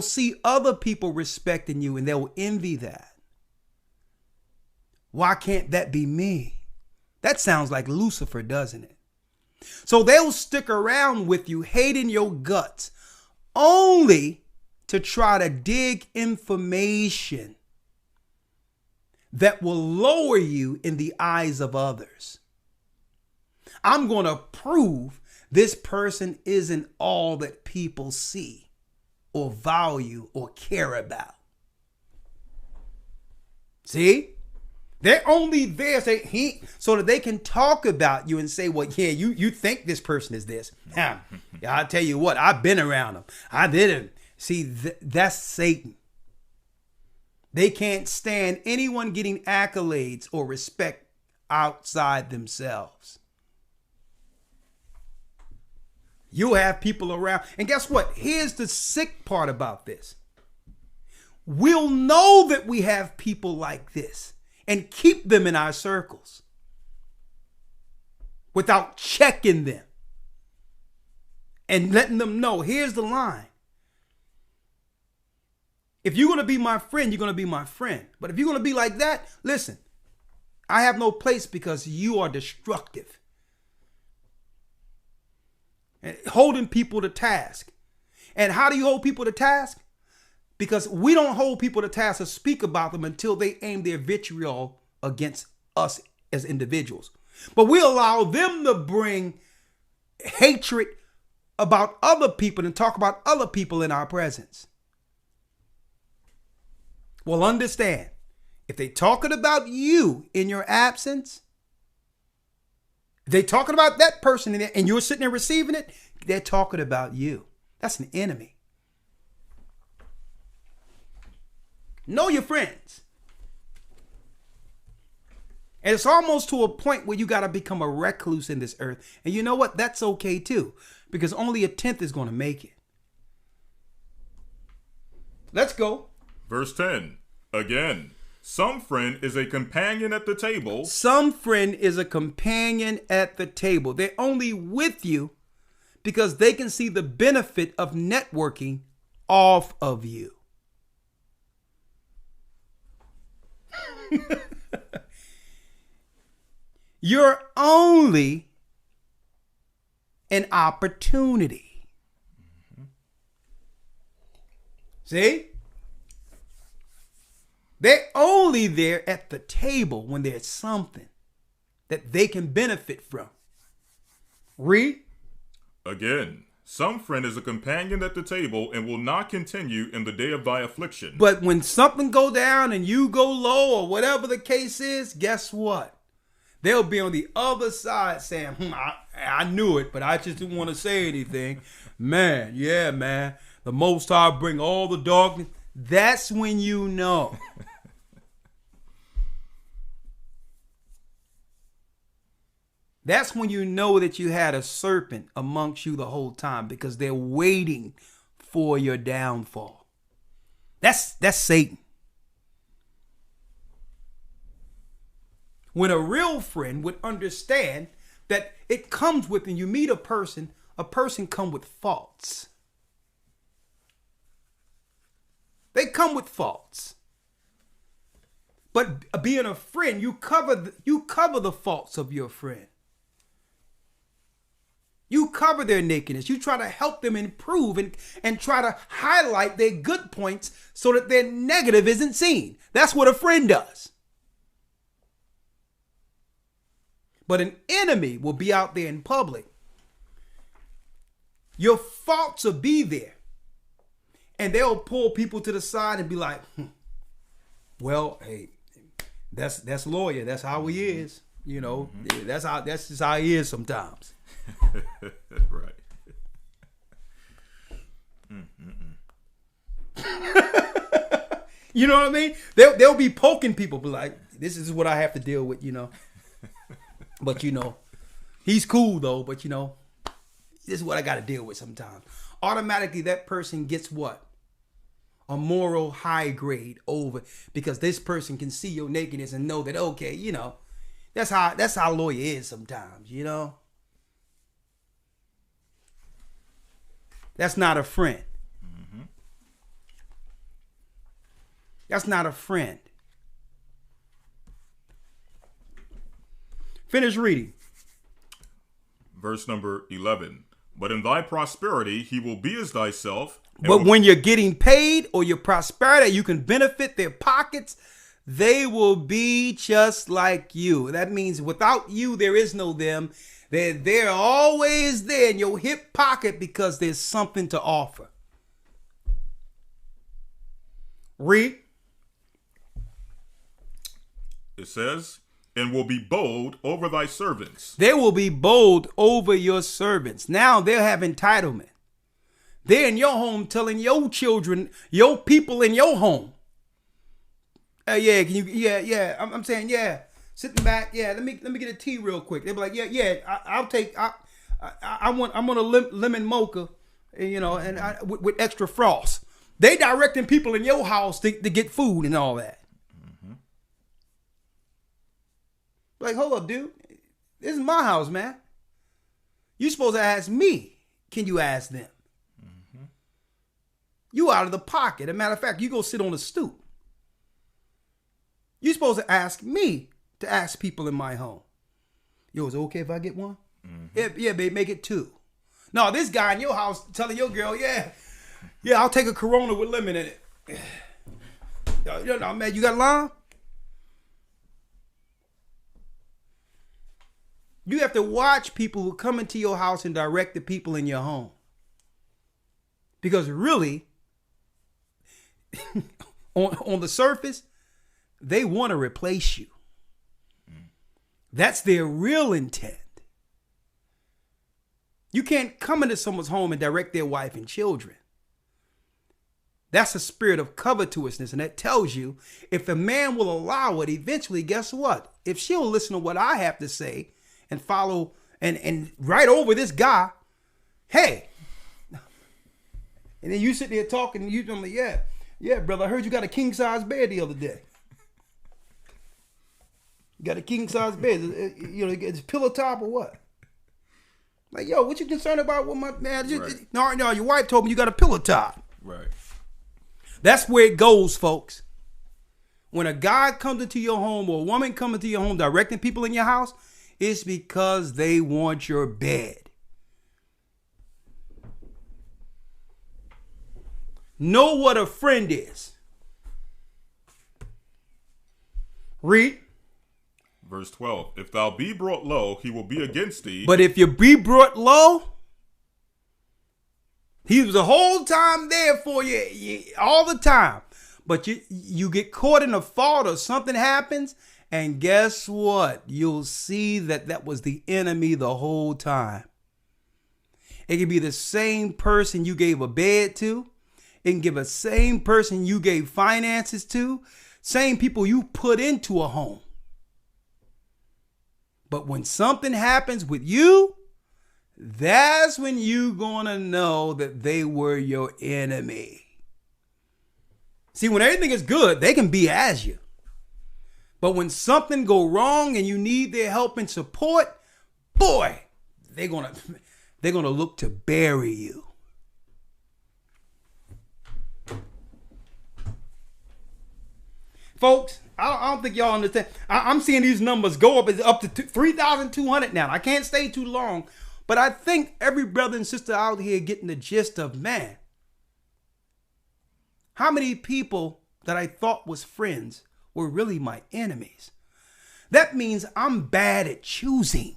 see other people respecting you and they'll envy that. Why can't that be me? That sounds like Lucifer, doesn't it? So they'll stick around with you, hating your guts, only to try to dig information that will lower you in the eyes of others. I'm going to prove this person isn't all that people see or value or care about. See? They're only there so that they can talk about you and say, well, yeah, you think this person is this. Yeah, I'll tell you what, I've been around them. I didn't. See, that's Satan. They can't stand anyone getting accolades or respect outside themselves. You have people around. And guess what? Here's the sick part about this. We'll know that we have people like this and keep them in our circles without checking them and letting them know, here's the line. If you're going to be my friend, you're going to be my friend. But if you're going to be like that, listen, I have no place because you are destructive. And holding people to task. And how do you hold people to task? Because we don't hold people to task or speak about them until they aim their vitriol against us as individuals. But we allow them to bring hatred about other people and talk about other people in our presence. Well, understand, if they're talking about you in your absence, if they're talking about that person and you're sitting there receiving it, they're talking about you. That's an enemy. Know your friends. And it's almost to a point where you got to become a recluse in this earth. And you know what? That's okay too. Because only 1/10 is going to make it. Let's go. Verse 10. Again, some friend is a companion at the table. Some friend is a companion at the table. They're only with you because they can see the benefit of networking off of you. You're only an opportunity. See? They're only there at the table when there's something that they can benefit from. Read. Again, some friend is a companion at the table and will not continue in the day of thy affliction. But when something go down and you go low or whatever the case is, guess what? They'll be on the other side saying, I knew it, but I just didn't want to say anything. Man, yeah, man. The Most High bring all the darkness. That's when you know. That's when you know that you had a serpent amongst you the whole time, because they're waiting for your downfall. That's Satan. When a real friend would understand that it comes with, and you meet a person come with faults. They come with faults. But being a friend, you cover the faults of your friend. You cover their nakedness. You try to help them improve and try to highlight their good points so that their negative isn't seen. That's what a friend does. But an enemy will be out there in public. Your faults will be there. And they'll pull people to the side and be like, well, hey, that's lawyer. That's how he is. You know, that's just how he is sometimes. Right. You know what I mean? They'll be poking people, be like, this is what I have to deal with, you know. But, you know, he's cool, though. But, you know, this is what I got to deal with sometimes. Automatically, that person gets what? A moral high grade over, because this person can see your nakedness and know that, okay, you know, that's how lawyer is sometimes, you know. That's not a friend. Mm-hmm. That's not a friend. Finish reading. Verse number 11. But in thy prosperity he will be as thyself. But when you're getting paid or your prosperity, you can benefit their pockets, they will be just like you. That means without you, there is no them. They're always there in your hip pocket because there's something to offer. Read. It says, and will be bold over thy servants. They will be bold over your servants. Now they'll have entitlement. They're in your home telling your children, your people in your home. Yeah, can you? Yeah. I'm saying, yeah. Sitting back, yeah. Let me get a tea real quick. They'll be like, yeah. I'll take. I want a lemon mocha, you know, and with extra frost. They directing people in your house to get food and all that. Mm-hmm. Like, hold up, dude. This is my house, man. You supposed to ask me. Can you ask them? Mm-hmm. You out of the pocket. As a matter of fact, you go sit on the stoop. You supposed to ask me to ask people in my home. Yo, is it okay if I get one? Mm-hmm. Yeah, babe, make it 2. No, this guy in your house telling your girl, yeah, I'll take a Corona with lemon in it. You know, man, you got lime? You have to watch people who come into your house and direct the people in your home. Because really, on the surface, they want to replace you. That's their real intent. You can't come into someone's home and direct their wife and children. That's a spirit of covetousness, and that tells you if a man will allow it, eventually, guess what? If she'll listen to what I have to say and follow and right over this guy, hey. And then you sit there talking and you're like, yeah, brother, I heard you got a king-size bed the other day. You got a king-size bed. You know, it's pillow top or what? Like, yo, what you concerned about with my man? Right. No, your wife told me you got a pillow top. Right. That's where it goes, folks. When a guy comes into your home or a woman comes into your home directing people in your house, it's because they want your bed. Know what a friend is. Read. Verse 12. If thou be brought low, he will be against thee. But if you be brought low, he was the whole time there for you, all the time. But you get caught in a fault or something happens, and guess what? You'll see that was the enemy the whole time. It can be the same person you gave a bed to. It can give a same person you gave finances to. Same people you put into a home. But when something happens with you, that's when you gonna know that they were your enemy. See, when everything is good, they can be as you. But when something go wrong and you need their help and support, boy, they're gonna look to bury you. Folks, I don't think y'all understand. I'm seeing these numbers go up to 3,200 now. I can't stay too long, but I think every brother and sister out here getting the gist of, man, how many people that I thought was friends were really my enemies? That means I'm bad at choosing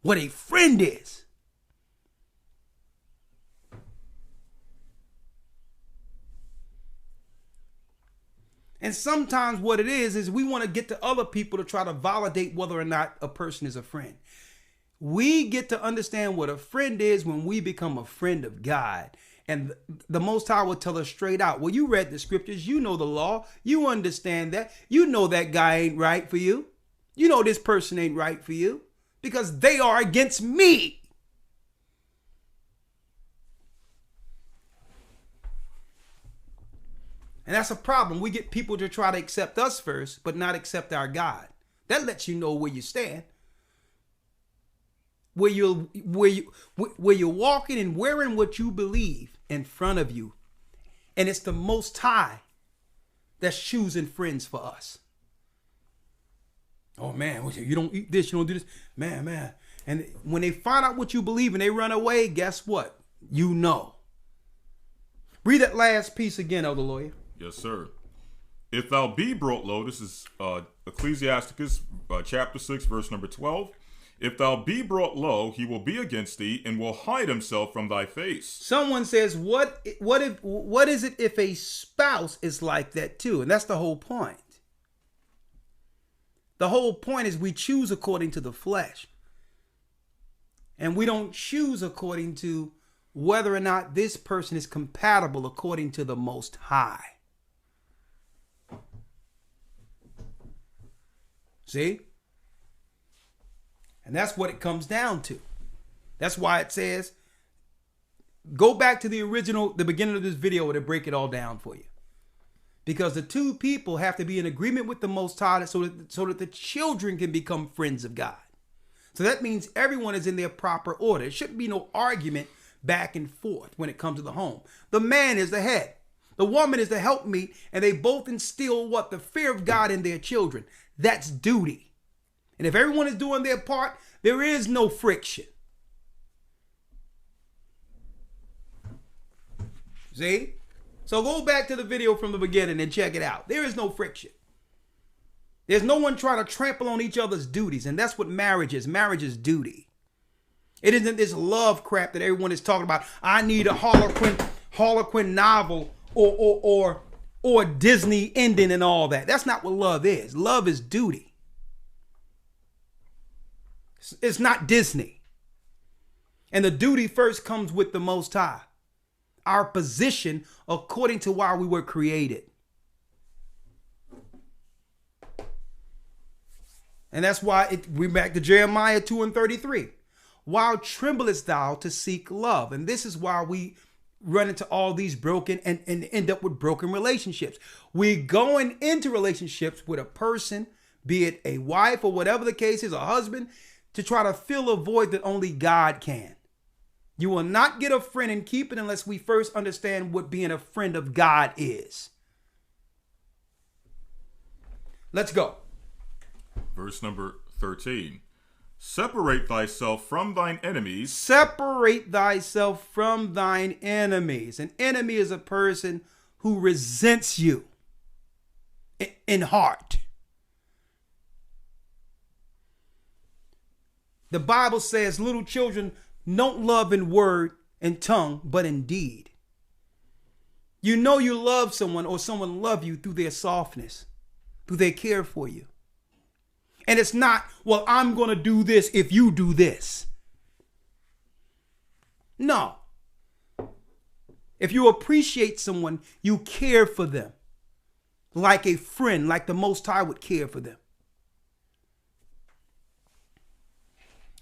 what a friend is. And sometimes what it is we want to get to other people to try to validate whether or not a person is a friend. We get to understand what a friend is when we become a friend of God. And the Most High will tell us straight out, well, you read the scriptures, you know the law, you understand that, you know that guy ain't right for you. You know this person ain't right for you because they are against me. And that's a problem. We get people to try to accept us first, but not accept our God. That lets you know where you stand. Where you're walking and wearing what you believe in front of you. And it's the Most High that's choosing friends for us. Oh man, you don't eat this, you don't do this. Man. And when they find out what you believe and they run away, guess what? You know. Read that last piece again, Elder Lawyer. Yes, sir. If thou be brought low, this is Ecclesiasticus chapter 6, verse number 12. If thou be brought low, he will be against thee and will hide himself from thy face. Someone says, what is it if a spouse is like that too? And that's the whole point. The whole point is we choose according to the flesh. And we don't choose according to whether or not this person is compatible according to the Most High. See? And that's what it comes down to. That's why it says, go back to the beginning of this video to break it all down for you. Because the two people have to be in agreement with the Most High so that the children can become friends of God. So that means everyone is in their proper order. There shouldn't be no argument back and forth when it comes to the home. The man is the head. The woman is the helpmeet, and they both instill what? The fear of God in their children. That's duty. And if everyone is doing their part, there is no friction. See? So go back to the video from the beginning and check it out. There is no friction. There's no one trying to trample on each other's duties. And that's what marriage is. Marriage is duty. It isn't this love crap that everyone is talking about. I need a Harlequin novel or Disney ending and all that. That's not what love is. Love is duty. It's not Disney. And the duty first comes with the Most High. Our position according to why we were created. And that's why we're back to Jeremiah 2:33. While tremblest thou to seek love. And this is why we run into all these broken and end up with broken relationships. We're going into relationships with a person, be it a wife or whatever the case is, a husband, to try to fill a void that only God can. You will not get a friend and keep it unless we first understand what being a friend of God is. Let's go. Verse number 13. Separate thyself from thine enemies. Separate thyself from thine enemies. An enemy is a person who resents you in heart. The Bible says little children don't love in word and tongue, but in deed. You know you love someone or someone love you through their softness, through their care for you. And it's not, well, I'm going to do this if you do this. No. If you appreciate someone, you care for them like a friend, like the Most High would care for them.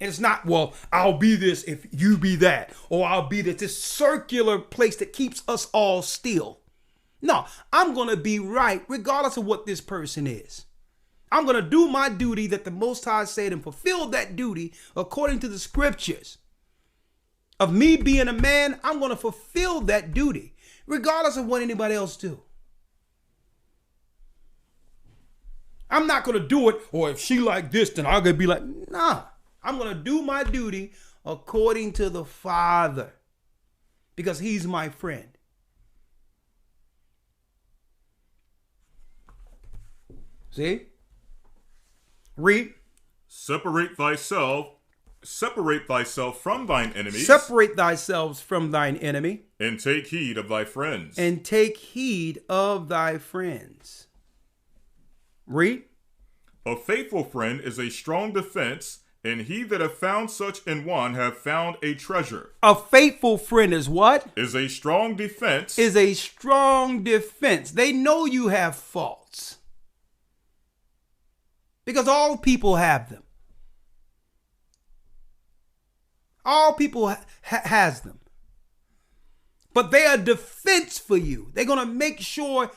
And it's not, well, I'll be this if you be that, or I'll be this circular place that keeps us all still. No, I'm going to be right regardless of what this person is. I'm going to do my duty that the Most High said and fulfill that duty according to the scriptures. Of me being a man, I'm going to fulfill that duty regardless of what anybody else do. I'm not going to do it, or if she like this, then I'm going to be like, nah. I'm going to do my duty according to the Father because he's my friend. See? Read. Separate thyself from thine enemies. Separate thyself from thine enemy. And take heed of thy friends. And take heed of thy friends. Read. A faithful friend is a strong defense, and he that hath found such in one have found a treasure. A faithful friend is what? Is a strong defense. Is a strong defense. They know you have faults. Because all people have them. All people has them. But they are defense for you. They're going to make sure,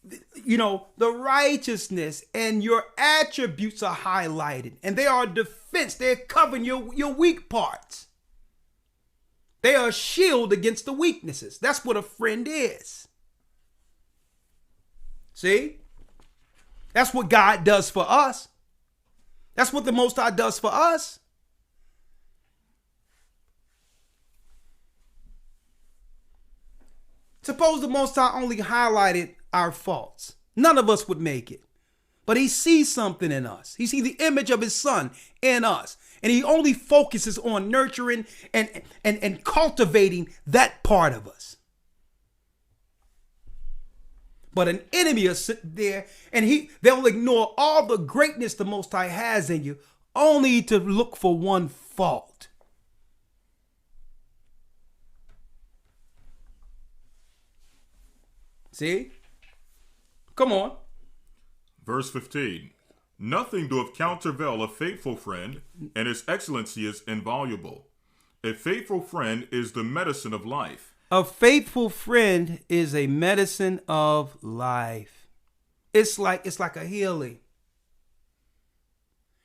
the righteousness and your attributes are highlighted. And they are a defense. They're covering your weak parts. They are a shield against the weaknesses. That's what a friend is. See? That's what God does for us. That's what the Most High does for us. Suppose the Most High only highlighted our faults. None of us would make it. But he sees something in us. He sees the image of his son in us. And he only focuses on nurturing and cultivating that part of us. But an enemy will sit there and they'll ignore all the greatness the Most High has in you, only to look for one fault. See? Come on. Verse 15. Nothing doeth countervail a faithful friend, and his excellency is invaluable. A faithful friend is the medicine of life. A faithful friend is a medicine of life. It's like a healing.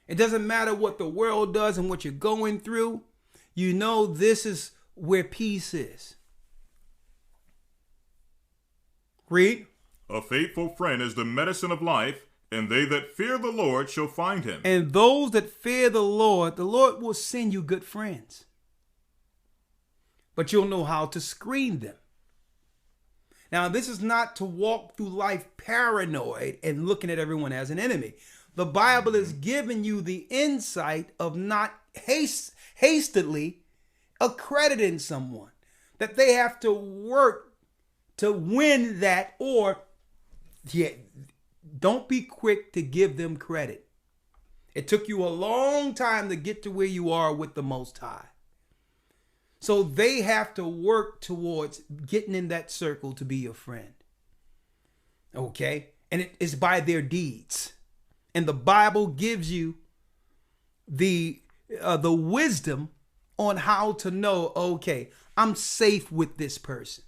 It doesn't matter what the world does and what you're going through. You know this is where peace is. Read. A faithful friend is the medicine of life, and they that fear the Lord shall find him. And those that fear the Lord will send you good friends. But you'll know how to screen them. Now, this is not to walk through life paranoid and looking at everyone as an enemy. The Bible is giving you the insight of not hastily accrediting someone. That they have to work to win that, or don't be quick to give them credit. It took you a long time to get to where you are with the Most High. So they have to work towards getting in that circle to be your friend. Okay? And it is by their deeds. And the Bible gives you the wisdom on how to know, okay, I'm safe with this person.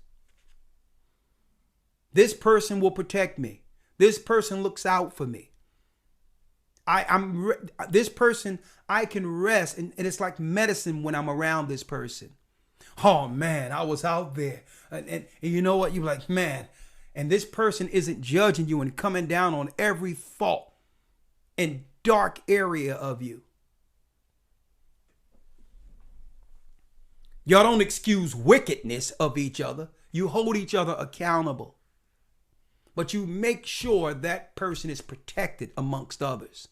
This person will protect me. This person looks out for me. This person, I can rest, and it's like medicine when I'm around this person. Oh man, I was out there, and you know what? You're like, man, and this person isn't judging you and coming down on every fault and dark area of you. Y'all don't excuse wickedness of each other. You hold each other accountable. But you make sure that person is protected amongst others.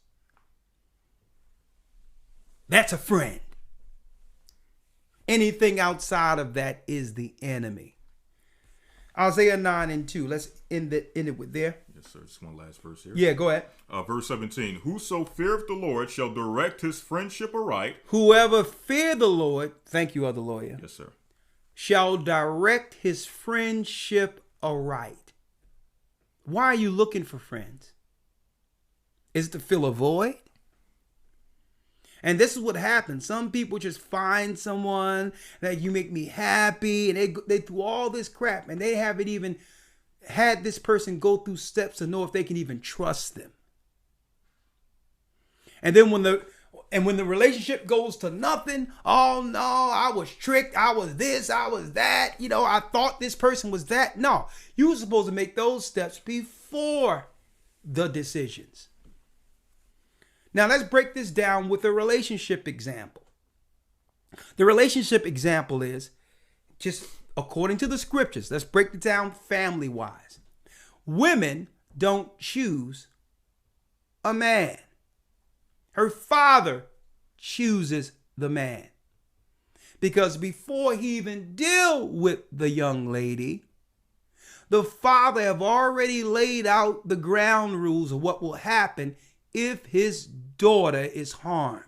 That's a friend. Anything outside of that is the enemy. Isaiah 9:2. Let's end it with there. Yes, sir. Just one last verse here. Yeah, go ahead. Verse 17. Whoso feareth the Lord shall direct his friendship aright. Whoever fear the Lord, thank you, other lawyer. Yes, sir. Shall direct his friendship aright. Why are you looking for friends? Is it to fill a void? And this is what happens. Some people just find someone that you make me happy, and they do all this crap, and they haven't even had this person go through steps to know if they can even trust them. And then when the relationship goes to nothing, oh no, I was tricked, I was this, I was that, I thought this person was that. No, you were supposed to make those steps before the decisions. Now let's break this down with a relationship example. The relationship example is just according to the scriptures. Let's break it down family-wise. Women don't choose a man. Her father chooses the man. Because before he even deal with the young lady, the father have already laid out the ground rules of what will happen if his daughter is harmed.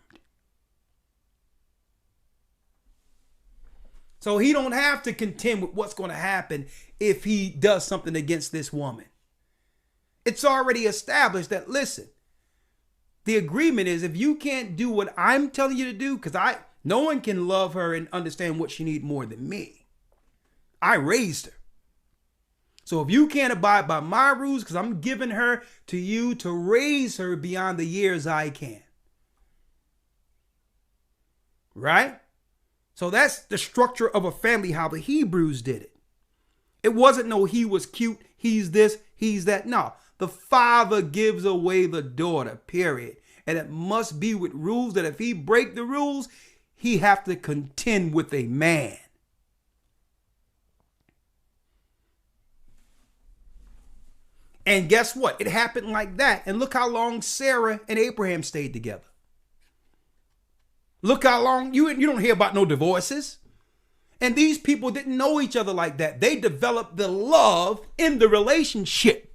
So he don't have to contend with what's going to happen if he does something against this woman. It's already established that, listen, the agreement is if you can't do what I'm telling you to do, because no one can love her and understand what she needs more than me. I raised her. So if you can't abide by my rules, because I'm giving her to you to raise her beyond the years I can. Right? So that's the structure of a family, how the Hebrews did it. It wasn't no he was cute, he's this, he's that. No, the father gives away the daughter, period. And it must be with rules that if he break the rules, he have to contend with a man. And guess what? It happened like that. And look how long Sarah and Abraham stayed together. Look how long, you don't hear about no divorces. And these people didn't know each other like that. They developed the love in the relationship.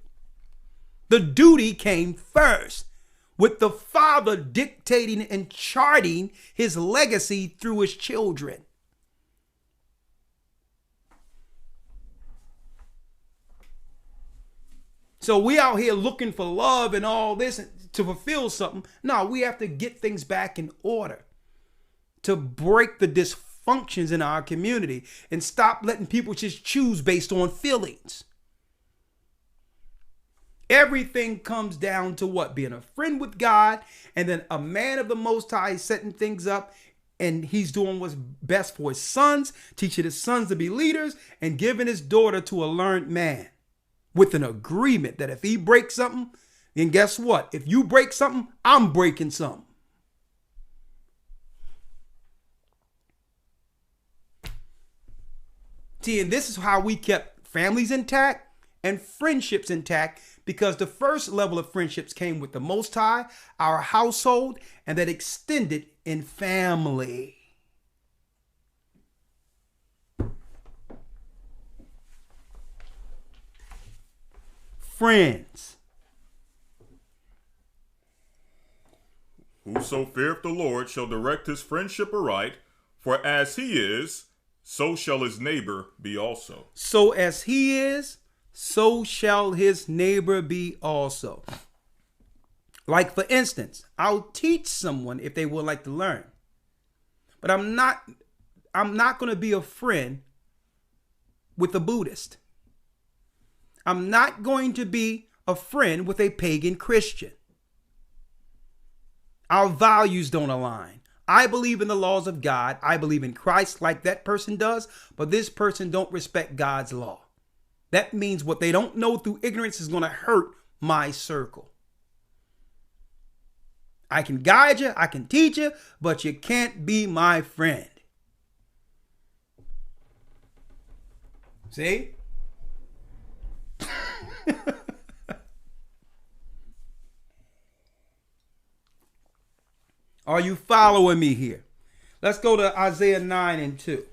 The duty came first, with the father dictating and charting his legacy through his children. So we out here looking for love and all this to fulfill something. No, we have to get things back in order to break the dysfunctions in our community and stop letting people just choose based on feelings. Everything comes down to what? Being a friend with God, and then a man of the Most High setting things up, and he's doing what's best for his sons, teaching his sons to be leaders, and giving his daughter to a learned man with an agreement that if he breaks something, then guess what? If you break something, I'm breaking something. See, and this is how we kept families intact and friendships intact, because the first level of friendships came with the Most High, our household, and that extended in family. Friends. Whoso feareth the Lord shall direct his friendship aright, for as he is, so shall his neighbor be also. So as he is, so shall his neighbor be also. Like, for instance, I'll teach someone if they would like to learn. But I'm not going to be a friend with a Buddhist. I'm not going to be a friend with a pagan Christian. Our values don't align. I believe in the laws of God. I believe in Christ like that person does, but this person don't respect God's law. That means what they don't know through ignorance is going to hurt my circle. I can guide you, I can teach you, but you can't be my friend. See? Are you following me here? Let's go to Isaiah 9 and 2.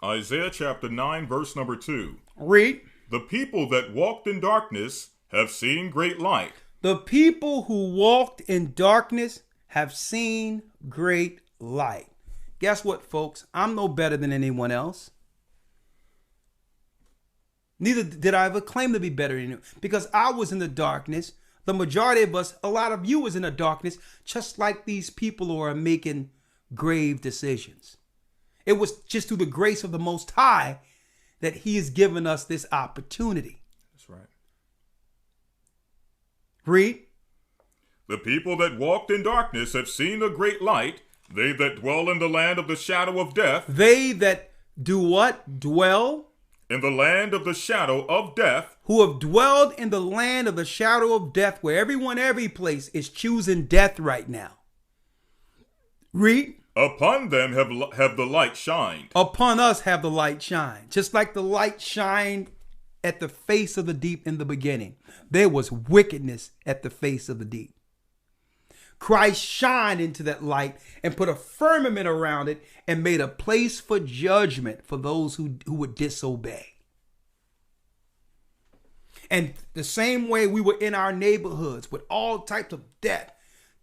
Isaiah chapter 9, verse number 2. Read. The people that walked in darkness have seen great light. The people who walked in darkness have seen great light. Guess what, folks? I'm no better than anyone else. Neither did I ever claim to be better than you, because I was in the darkness. The majority of us, a lot of you was in the darkness, just like these people who are making grave decisions. It was just through the grace of the Most High that he has given us this opportunity. That's right. Read. The people that walked in darkness have seen a great light. They that dwell in the land of the shadow of death. They that do what? Dwell. In the land of the shadow of death. Who have dwelled in the land of the shadow of death, where everyone, every place is choosing death right now. Read. Upon them have the light shined. Upon us have the light shined. Just like the light shined at the face of the deep in the beginning. There was wickedness at the face of the deep. Christ shined into that light and put a firmament around it and made a place for judgment for those who would disobey. And the same way we were in our neighborhoods with all types of death.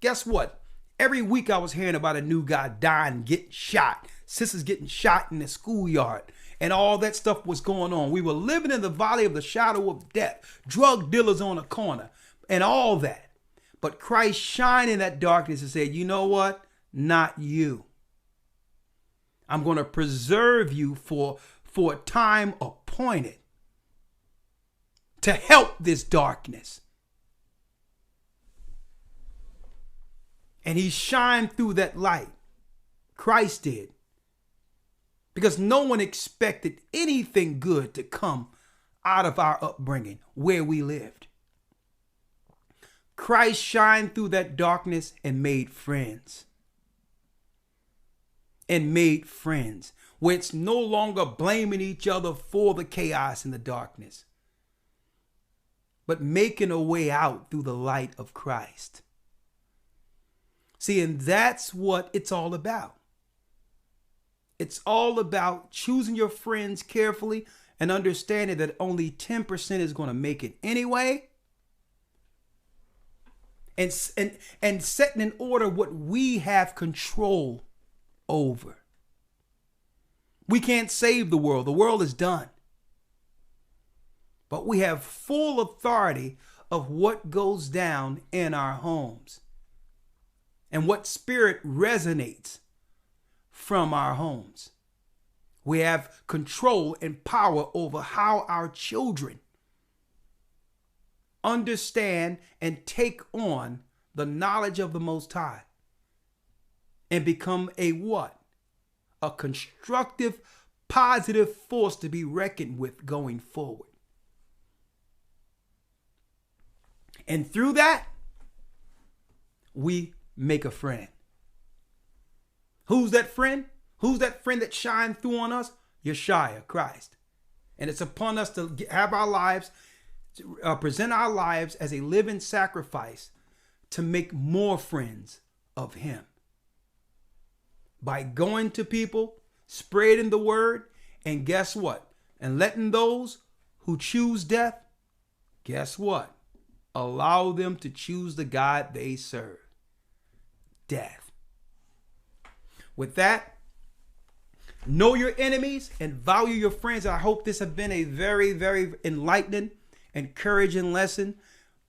Guess what? Every week I was hearing about a new guy dying, getting shot, sisters getting shot in the schoolyard, and all that stuff was going on. We were living in the valley of the shadow of death, drug dealers on the corner, and all that. But Christ shined in that darkness and said, you know what? Not you. I'm going to preserve you for a time appointed to help this darkness. And he shined through that light. Christ did. Because no one expected anything good to come out of our upbringing, where we lived. Christ shined through that darkness and made friends. And made friends. Where it's no longer blaming each other for the chaos and the darkness, but making a way out through the light of Christ. See, and that's what it's all about. It's all about choosing your friends carefully and understanding that only 10% is going to make it anyway. And setting in order what we have control over. We can't save the world. The world is done. But we have full authority of what goes down in our homes and what spirit resonates from our homes. We have control and power over how our children understand and take on the knowledge of the Most High and become a what? A constructive, positive force to be reckoned with going forward. And through that, we make a friend. Who's that friend? Who's that friend that shined through on us? Yeshua, Christ. And it's upon us to have our lives, present our lives as a living sacrifice to make more friends of him. By going to people, spreading the word, and guess what? And letting those who choose death, guess what? Allow them to choose the God they serve. Death. With that, know your enemies and value your friends. I hope this has been a very, very enlightening, encouraging lesson.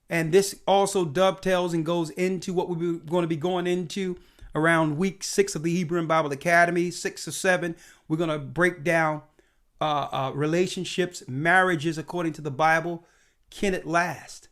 And this also dovetails and goes into what we're going to be going into around week 6 of the Hebrew and Bible Academy, 6 or 7. We're going to break down relationships, marriages according to the Bible. Can it last?